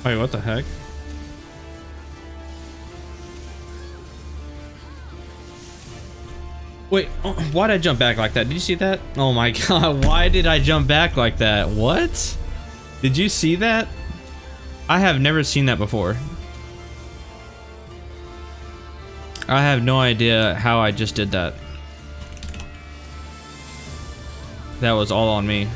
Wait, what the heck? Wait, why did I jump back like that? Did you see that? Oh my god, why did I jump back like that? What? Did you see that? I have never seen that before. I have no idea how I just did that. That was all on me.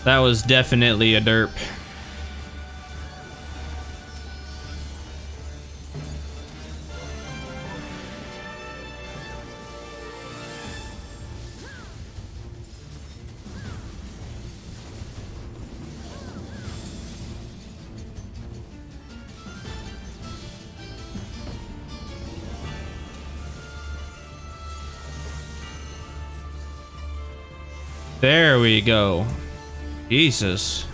That was definitely a derp. There we go. Jesus.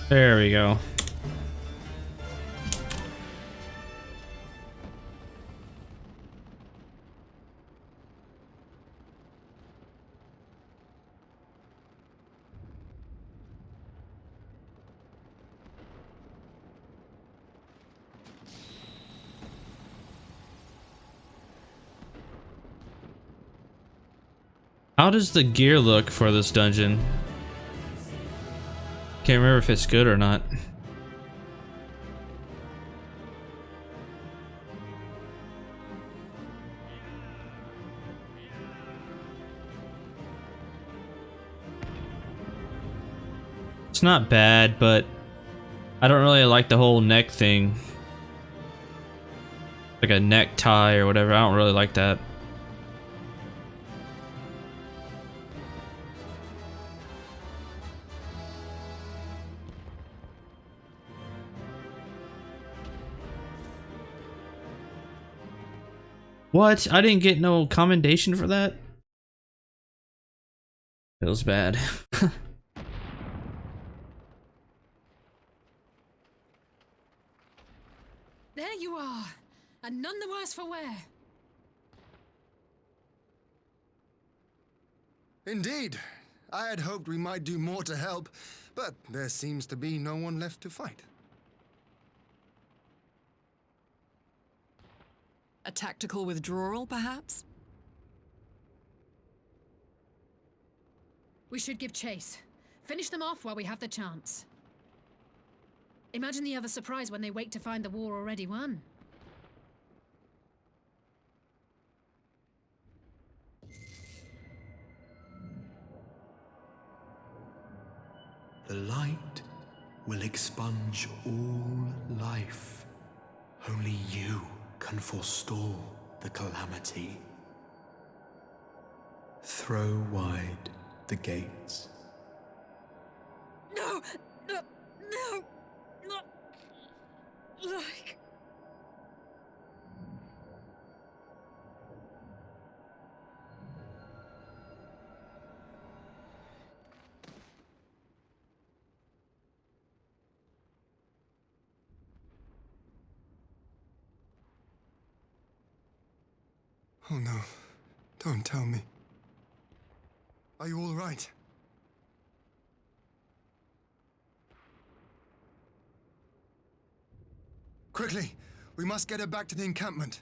There we go. How does the gear look for this dungeon? Can't remember if it's good or not. It's not bad, but I don't really like the whole neck thing. Like a necktie or whatever. I don't really like that. What? I didn't get no commendation for that? Feels bad. There you are, and none the worse for wear. Indeed. I had hoped we might do more to help, but there seems to be no one left to fight. A tactical withdrawal, perhaps? We should give chase. Finish them off while we have the chance. Imagine the other surprise when they wake to find the war already won. The light will expunge all life. Only you can forestall the calamity. Throw wide the gates. No! No! No! Not like... Oh no, don't tell me. Are you all right? Quickly, we must get her back to the encampment.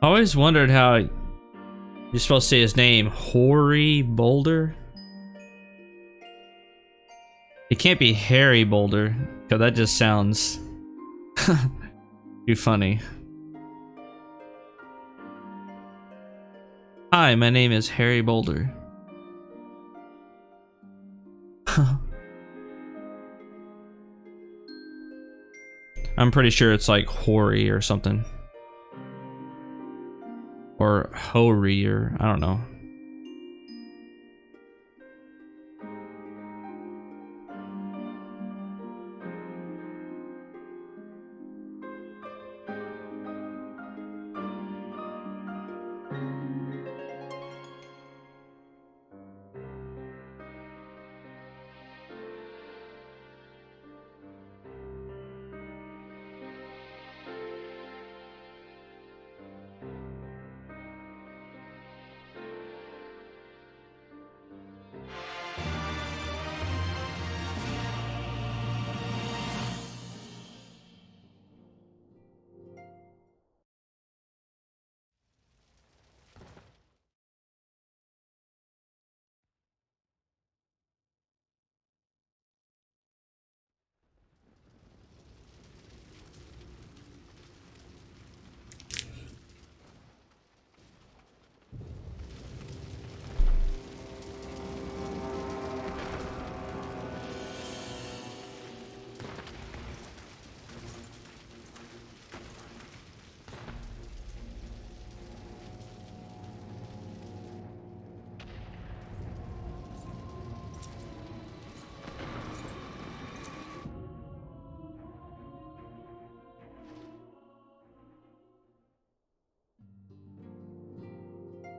I always wondered how you're supposed to say his name. Hoary Boulder? It can't be Harry Boulder, because that just sounds too funny. Hi, my name is Harry Boulder. I'm pretty sure it's like Hoary or something. Or Hoary, or I don't know.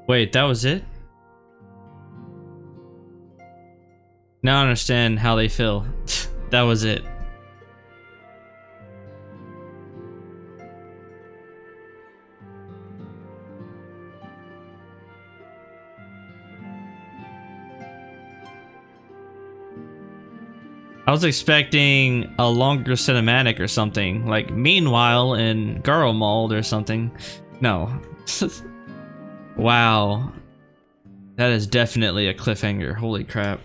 Wait, that was it? Now I understand how they feel. That was it. I was expecting a longer cinematic or something, like meanwhile in Garlemald or something. No. Wow. That is definitely a cliffhanger. Holy crap.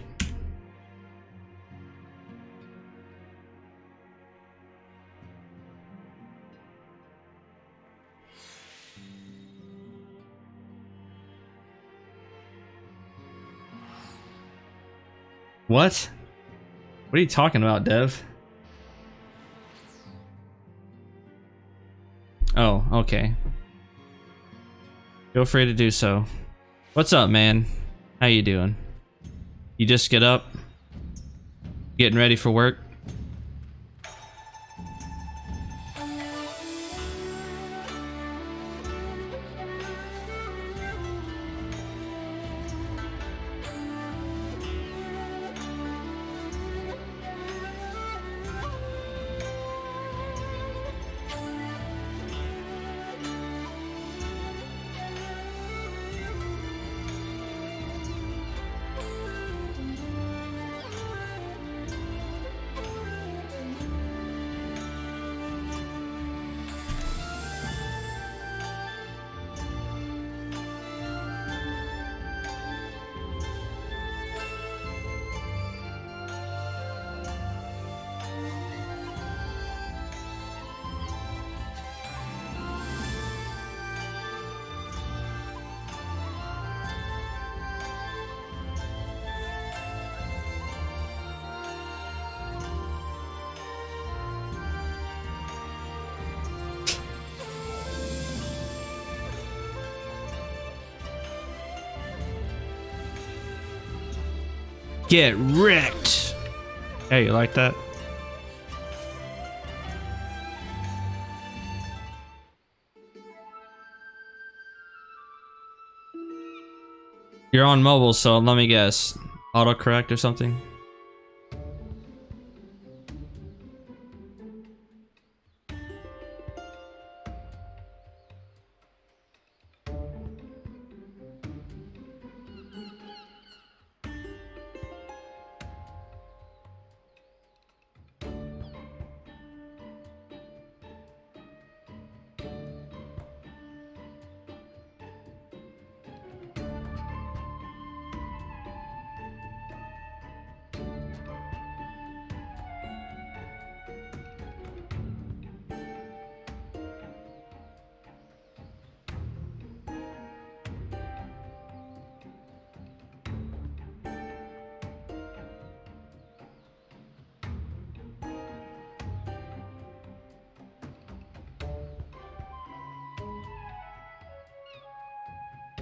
What? What are you talking about, Dev? Oh, okay. Feel free to do so. What's up, man? How you doing? You just get up? Getting ready for work? Get wrecked! Hey, you like that? You're on mobile, so let me guess. Autocorrect or something?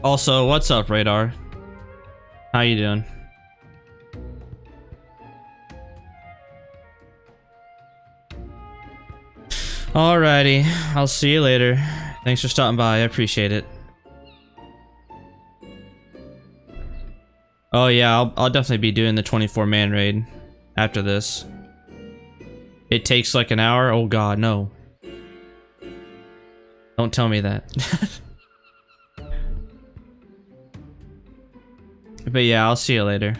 Also, what's up, Radar? How you doing? Alrighty, I'll see you later. Thanks for stopping by, I appreciate it. Oh yeah, I'll definitely be doing the 24-man raid after this. It takes like an hour? Oh god, no. Don't tell me that. But yeah, I'll see you later.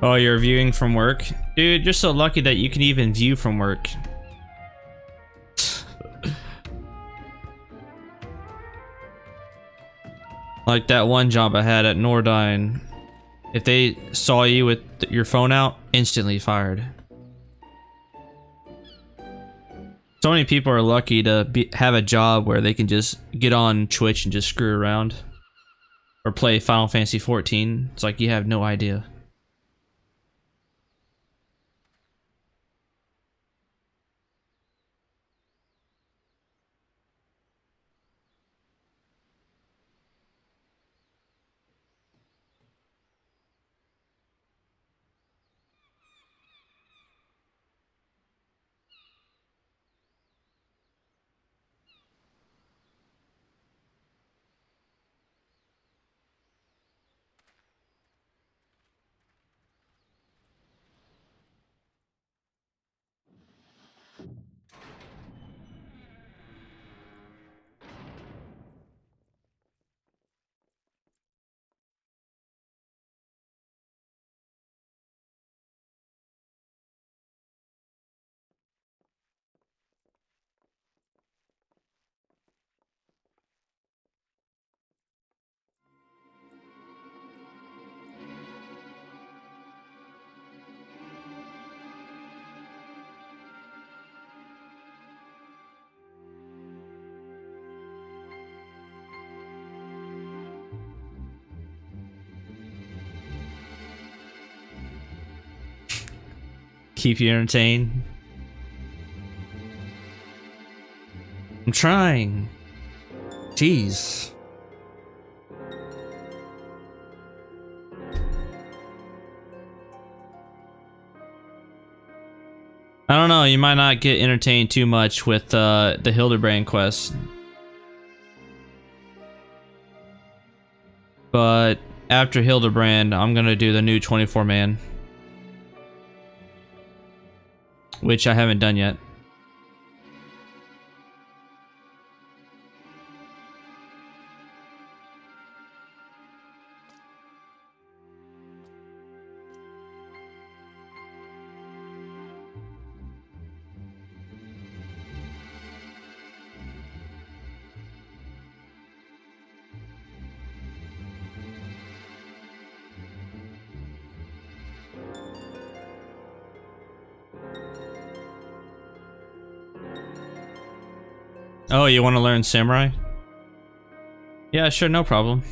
Oh, you're viewing from work? Dude, you're so lucky that you can even view from work. Like that one job I had at Nordine. If they saw you with your phone out, instantly fired. So many people are lucky to have a job where they can just get on Twitch and just screw around. Or play Final Fantasy XIV. It's like you have no idea. Keep you entertained. I'm trying. Jeez. I don't know, you might not get entertained too much with the Hildebrand quest. But after Hildebrand, I'm gonna do the new 24-man. Which I haven't done yet. Oh, you want to learn samurai? Yeah, sure, no problem.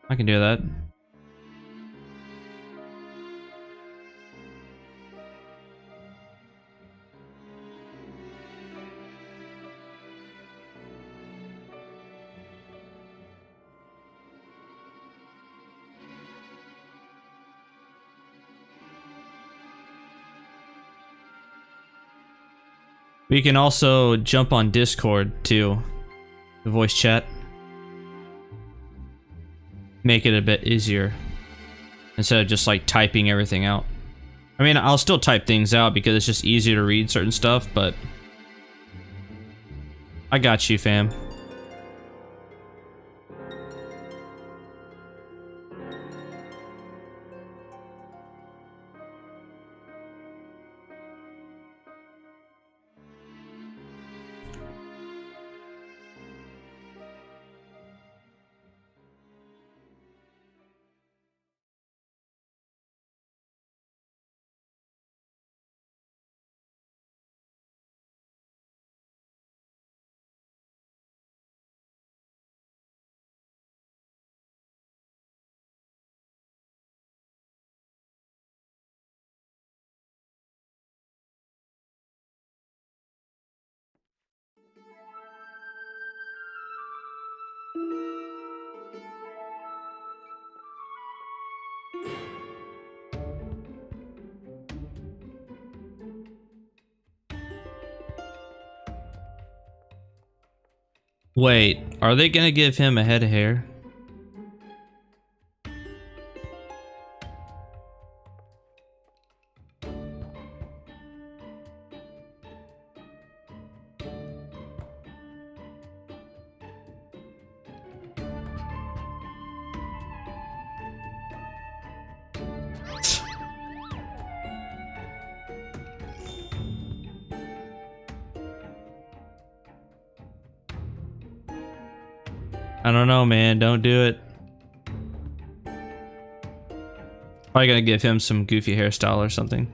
I can do that. We can also jump on Discord too, the voice chat. Make it a bit easier instead of just like typing everything out. I mean, I'll still type things out because it's just easier to read certain stuff, but I got you, fam. Wait, are they gonna give him a head of hair? I don't know, man. Don't do it. Probably gonna give him some goofy hairstyle or something.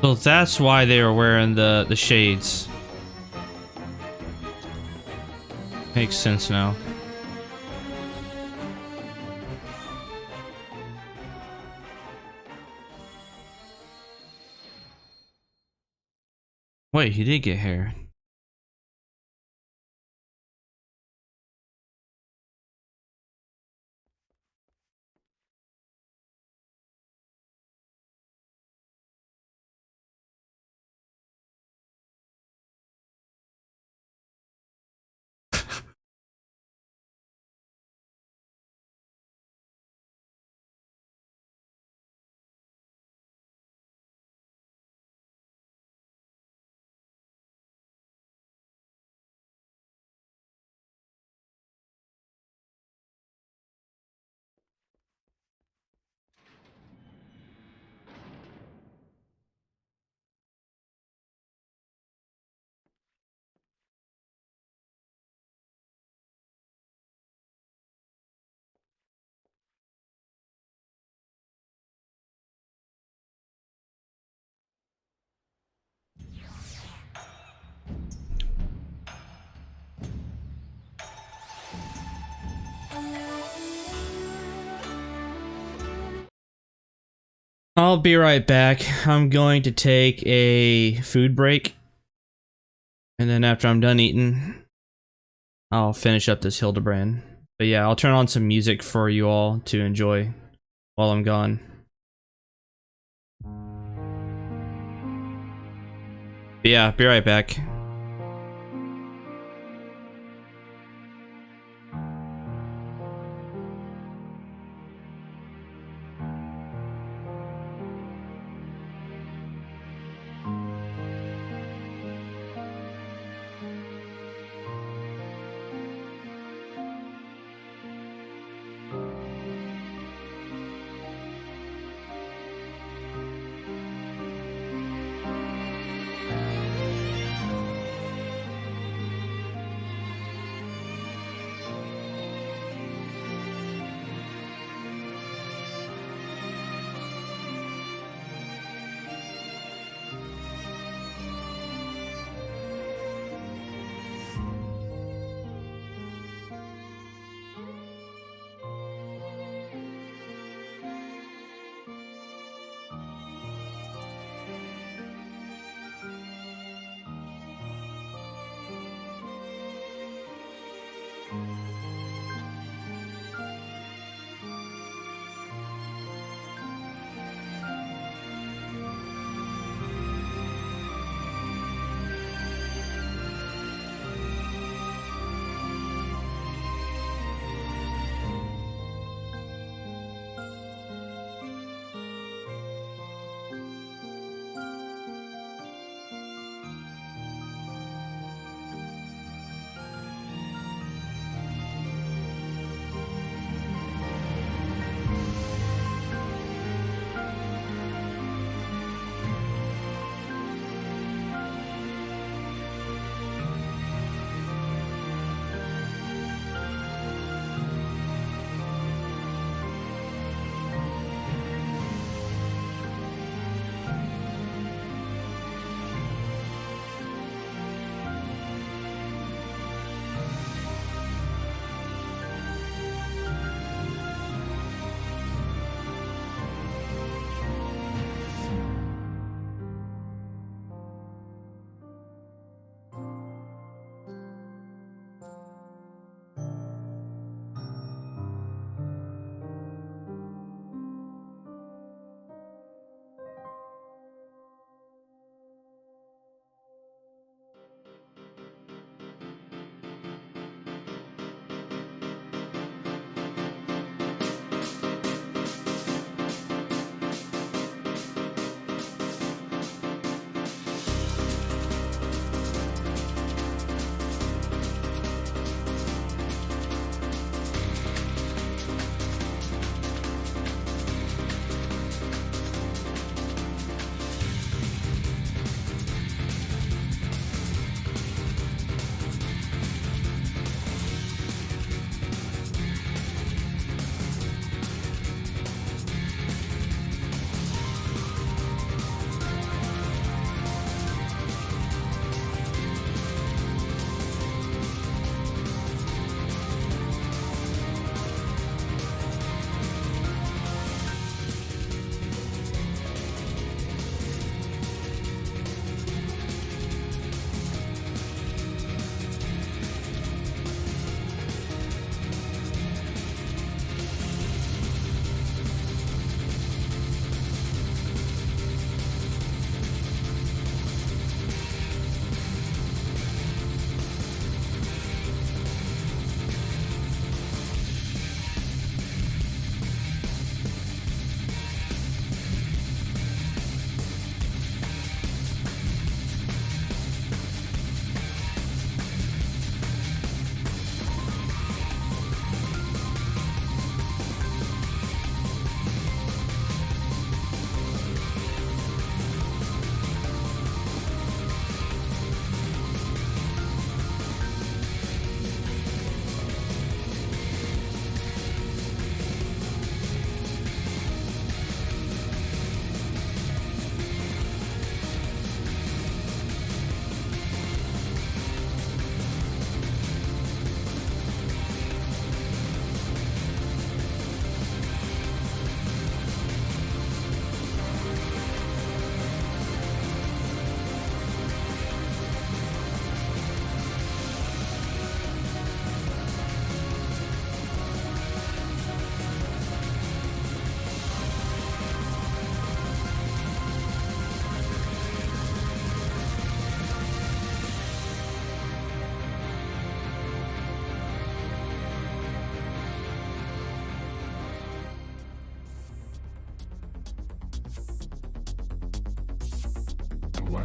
So that's why they were wearing the shades. Makes sense now. Wait, he did get hair. I'll be right back. I'm going to take a food break. And then after I'm done eating, I'll finish up this Hildebrand. But yeah, I'll turn on some music for you all to enjoy while I'm gone. But yeah, be right back.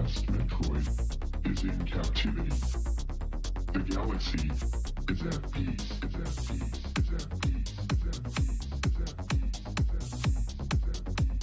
last Metroid is in captivity. The galaxy is at peace, is at peace, is at peace, is at peace, is at peace, is at peace, is at peace.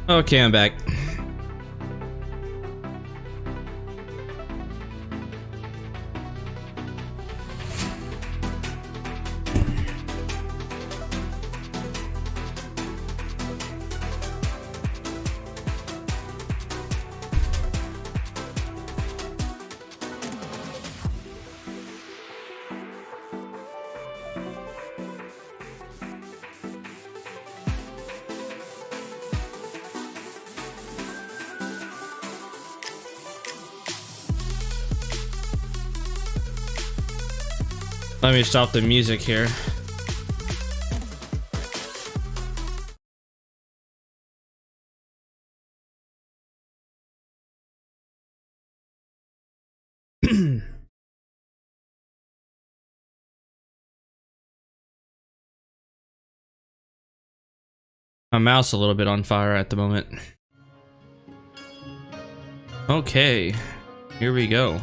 Okay, I'm back. Let me stop the music here. My mouse a little bit on fire at the moment. Okay, here we go.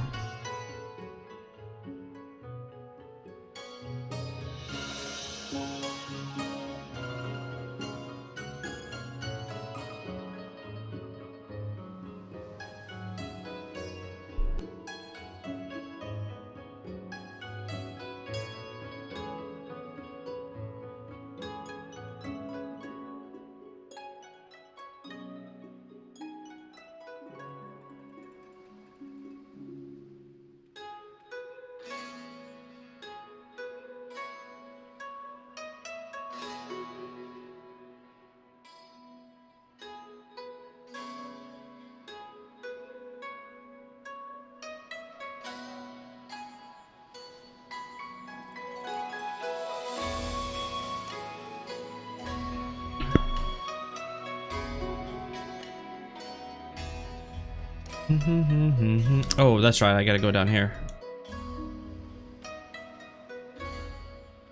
Oh, that's right. I gotta go down here.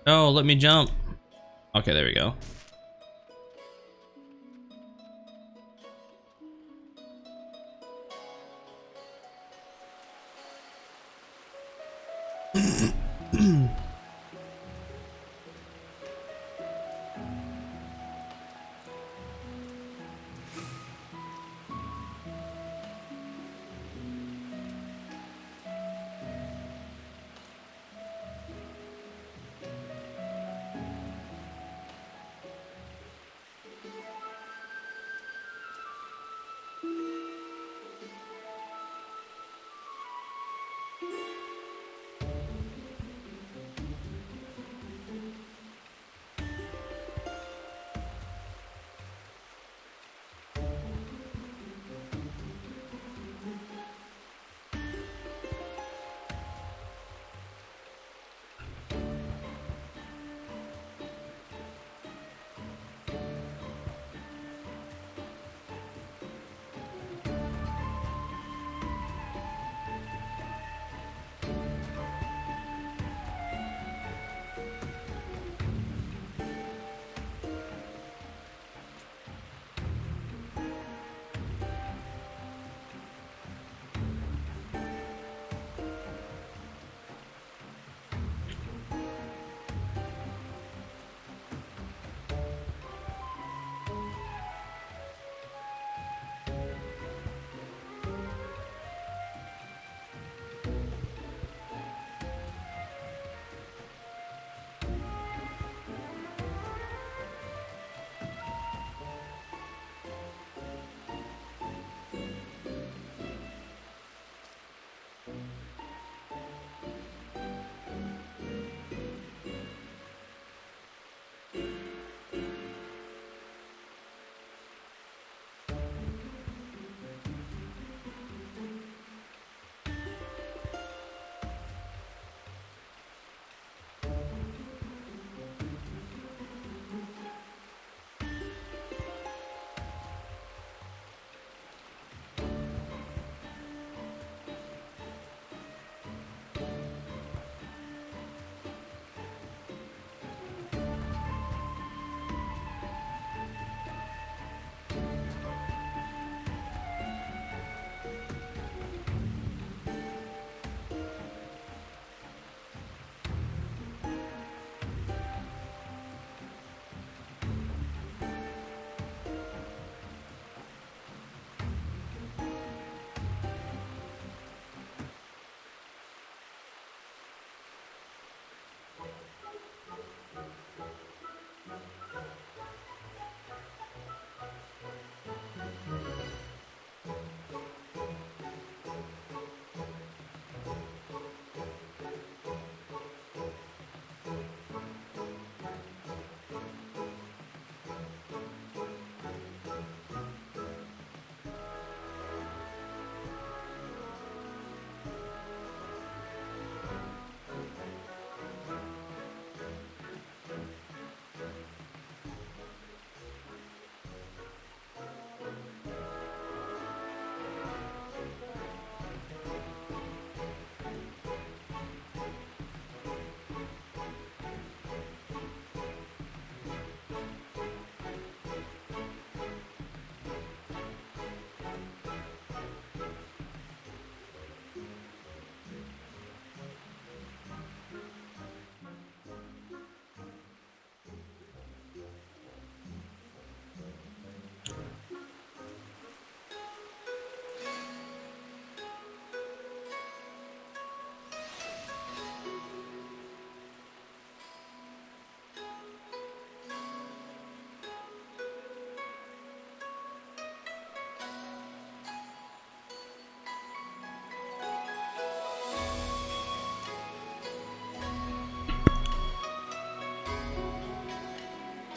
Oh, let me jump. Okay, there we go.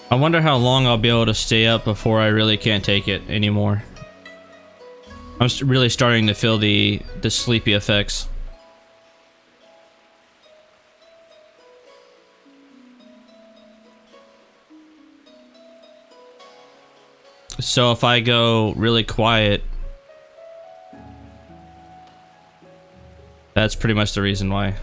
I wonder how long I'll be able to stay up before I really can't take it anymore. I'm really starting to feel the sleepy effects. So if I go really quiet, that's pretty much the reason why.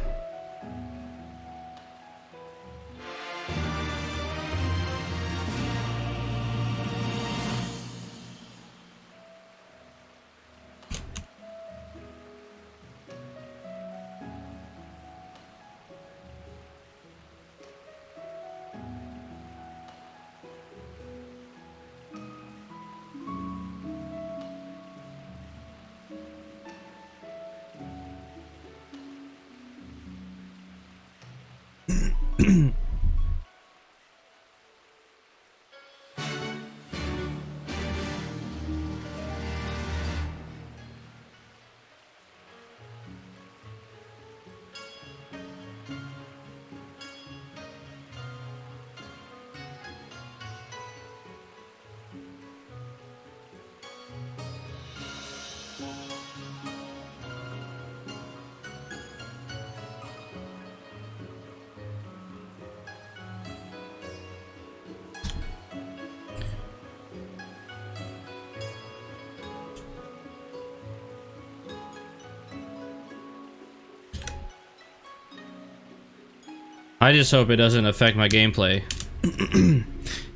I just hope it doesn't affect my gameplay.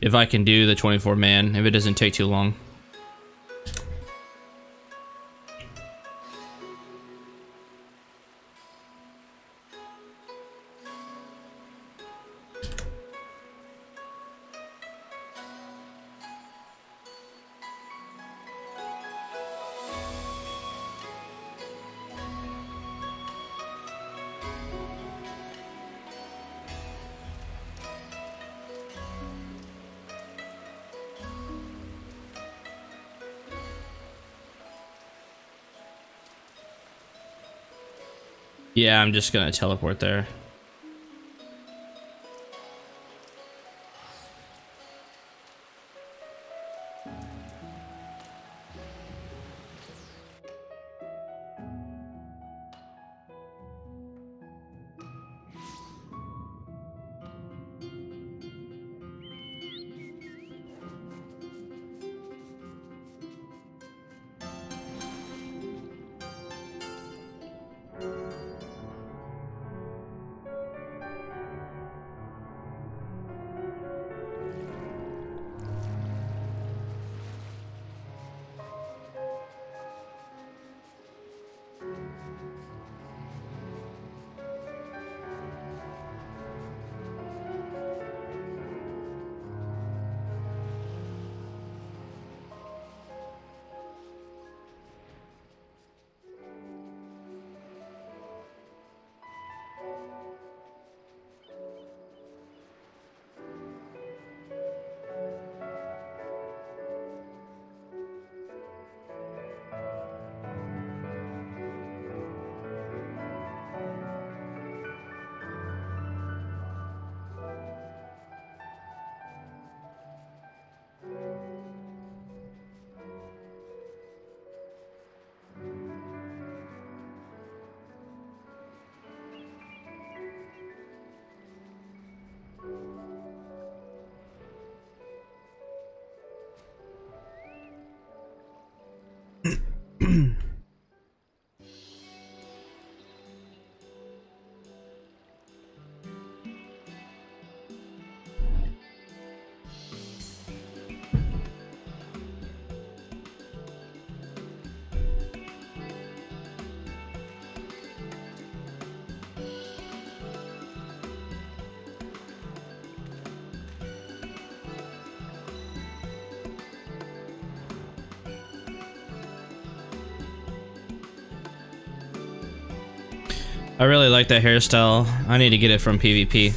If I can do the 24 man, if it doesn't take too long. Yeah, I'm just gonna teleport there. I really like that hairstyle. I need to get it from PvP.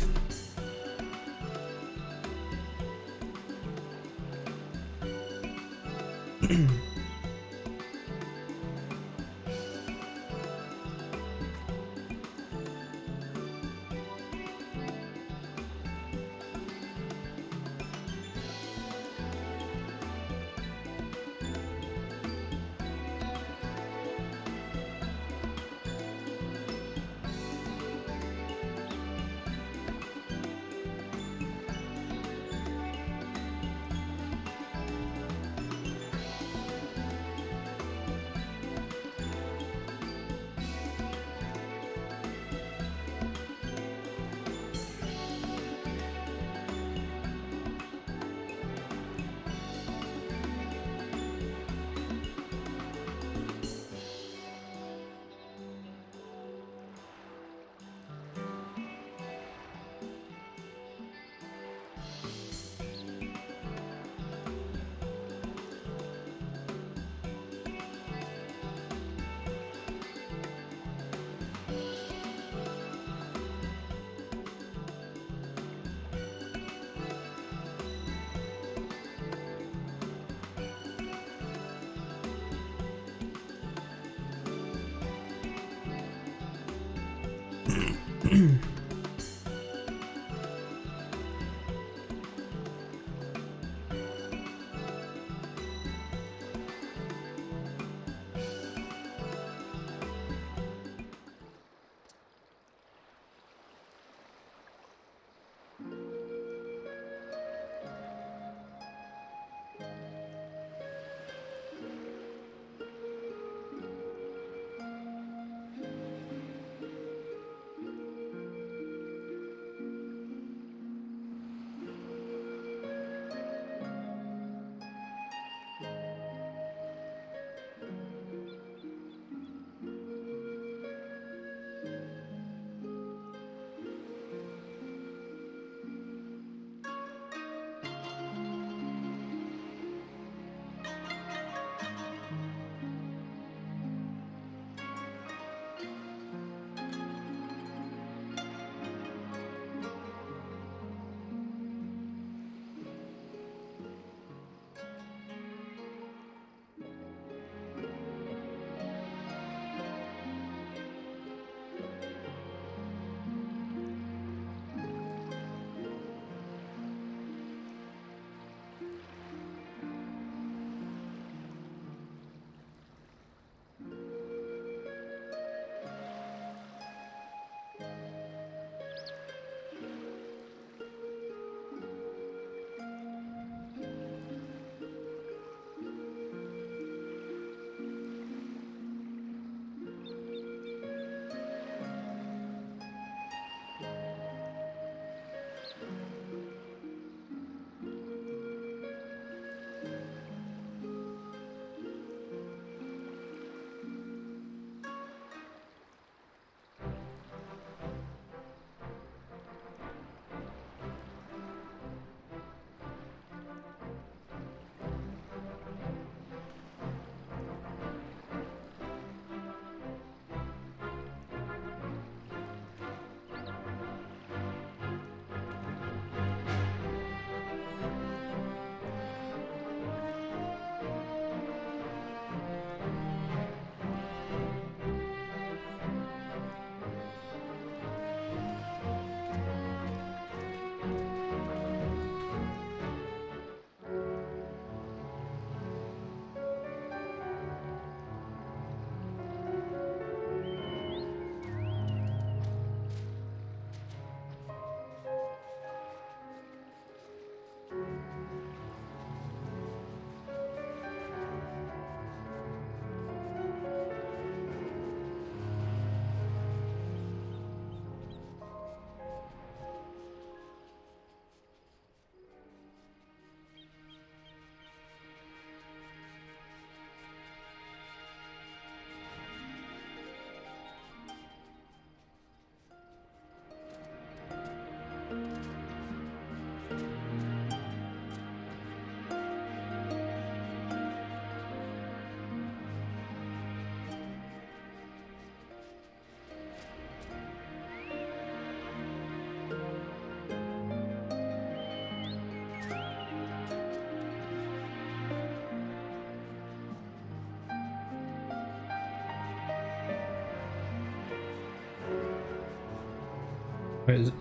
Wait,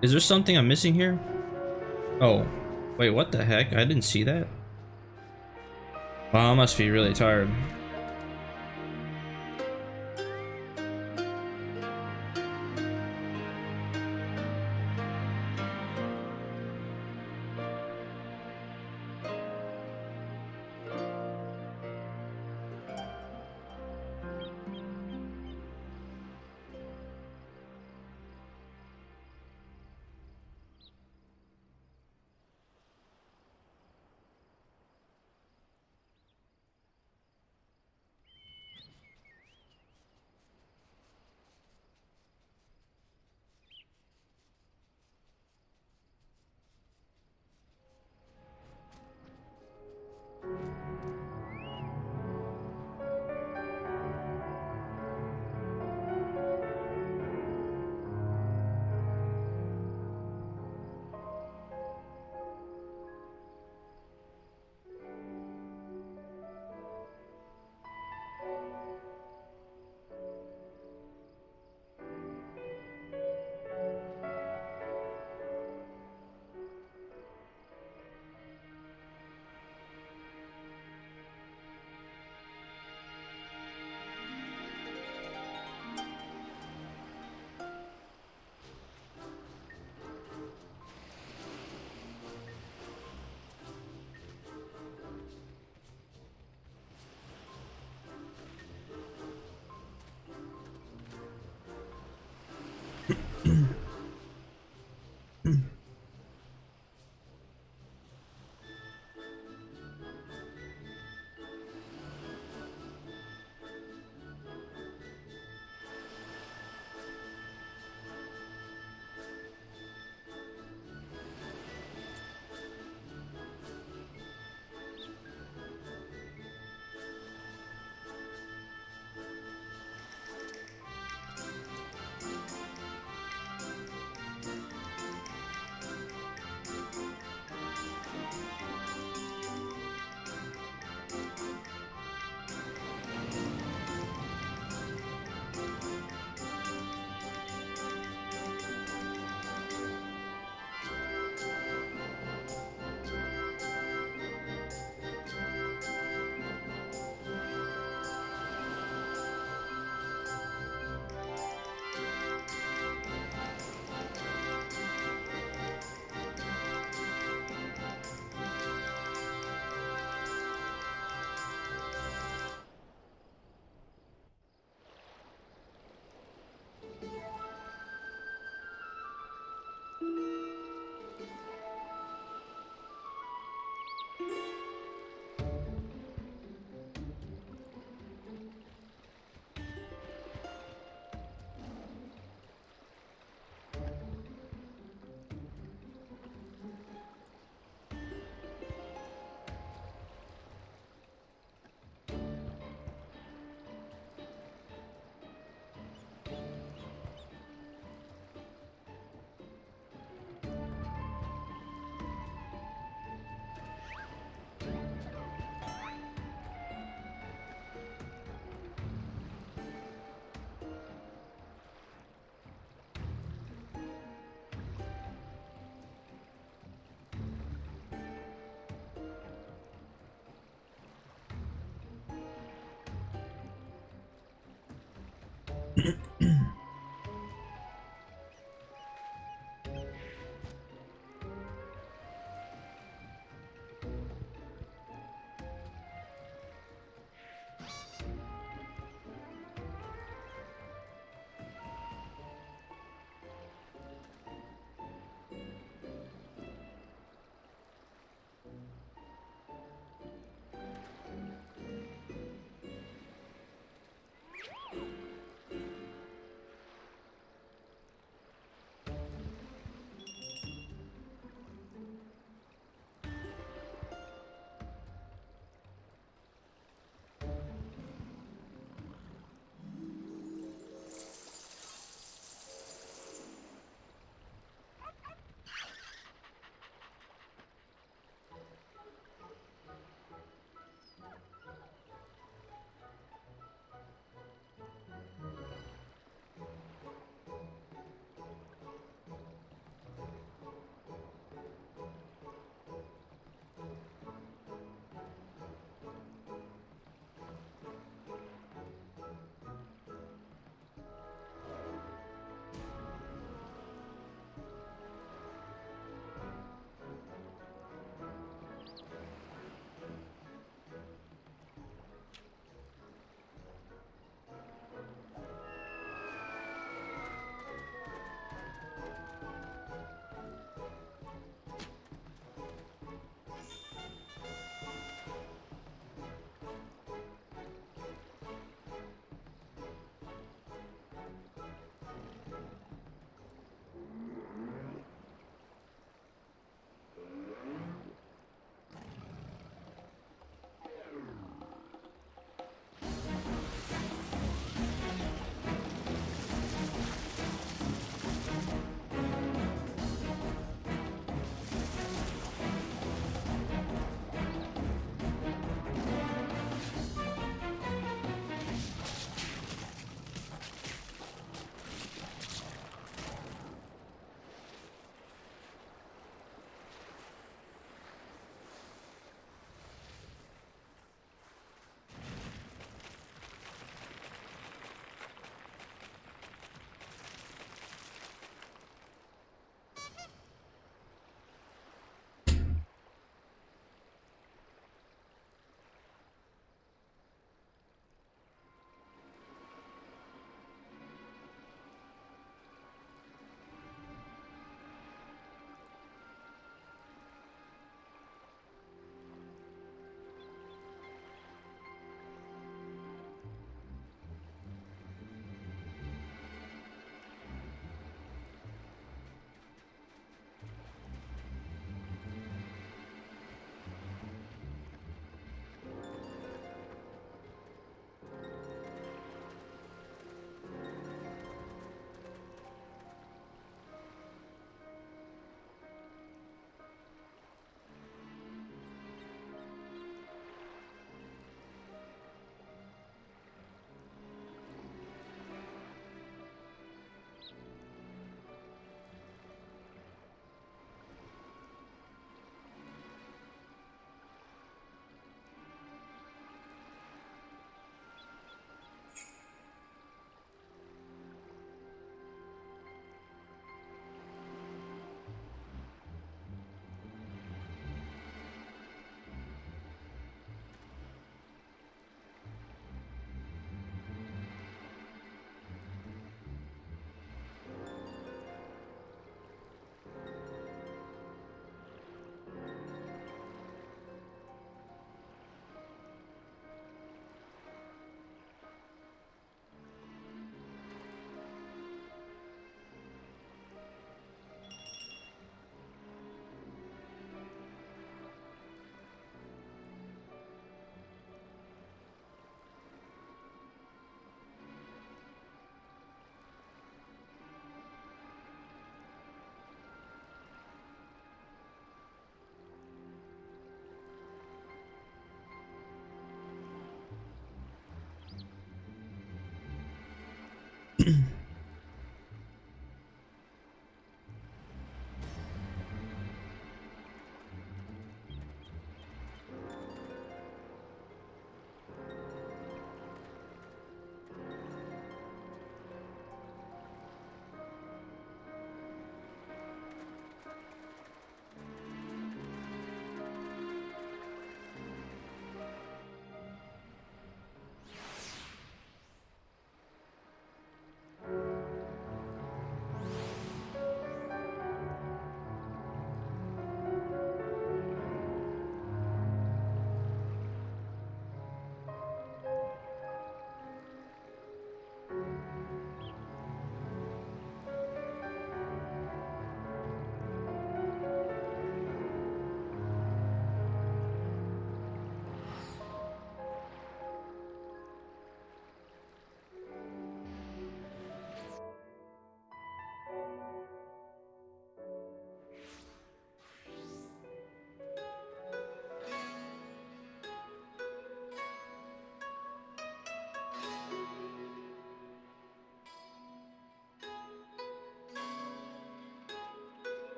is there something I'm missing here? Oh, wait, what the heck? I didn't see that. Wow, I must be really tired.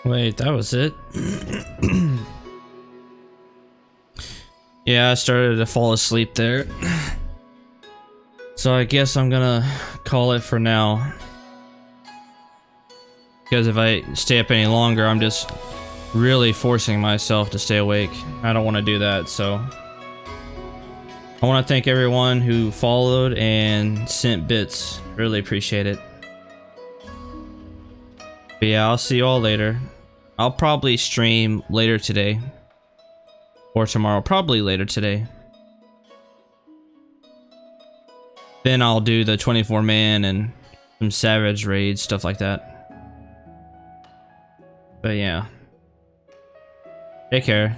Wait, that was it? Yeah, I started to fall asleep there. So I guess I'm gonna call it for now. Because if I stay up any longer, I'm just really forcing myself to stay awake. I don't want to do that, so... I want to thank everyone who followed and sent bits. Really appreciate it. But yeah, I'll see you all later. I'll probably stream later today. Or tomorrow. Probably later today. Then I'll do the 24-man and some Savage raids, stuff like that. But yeah. Take care.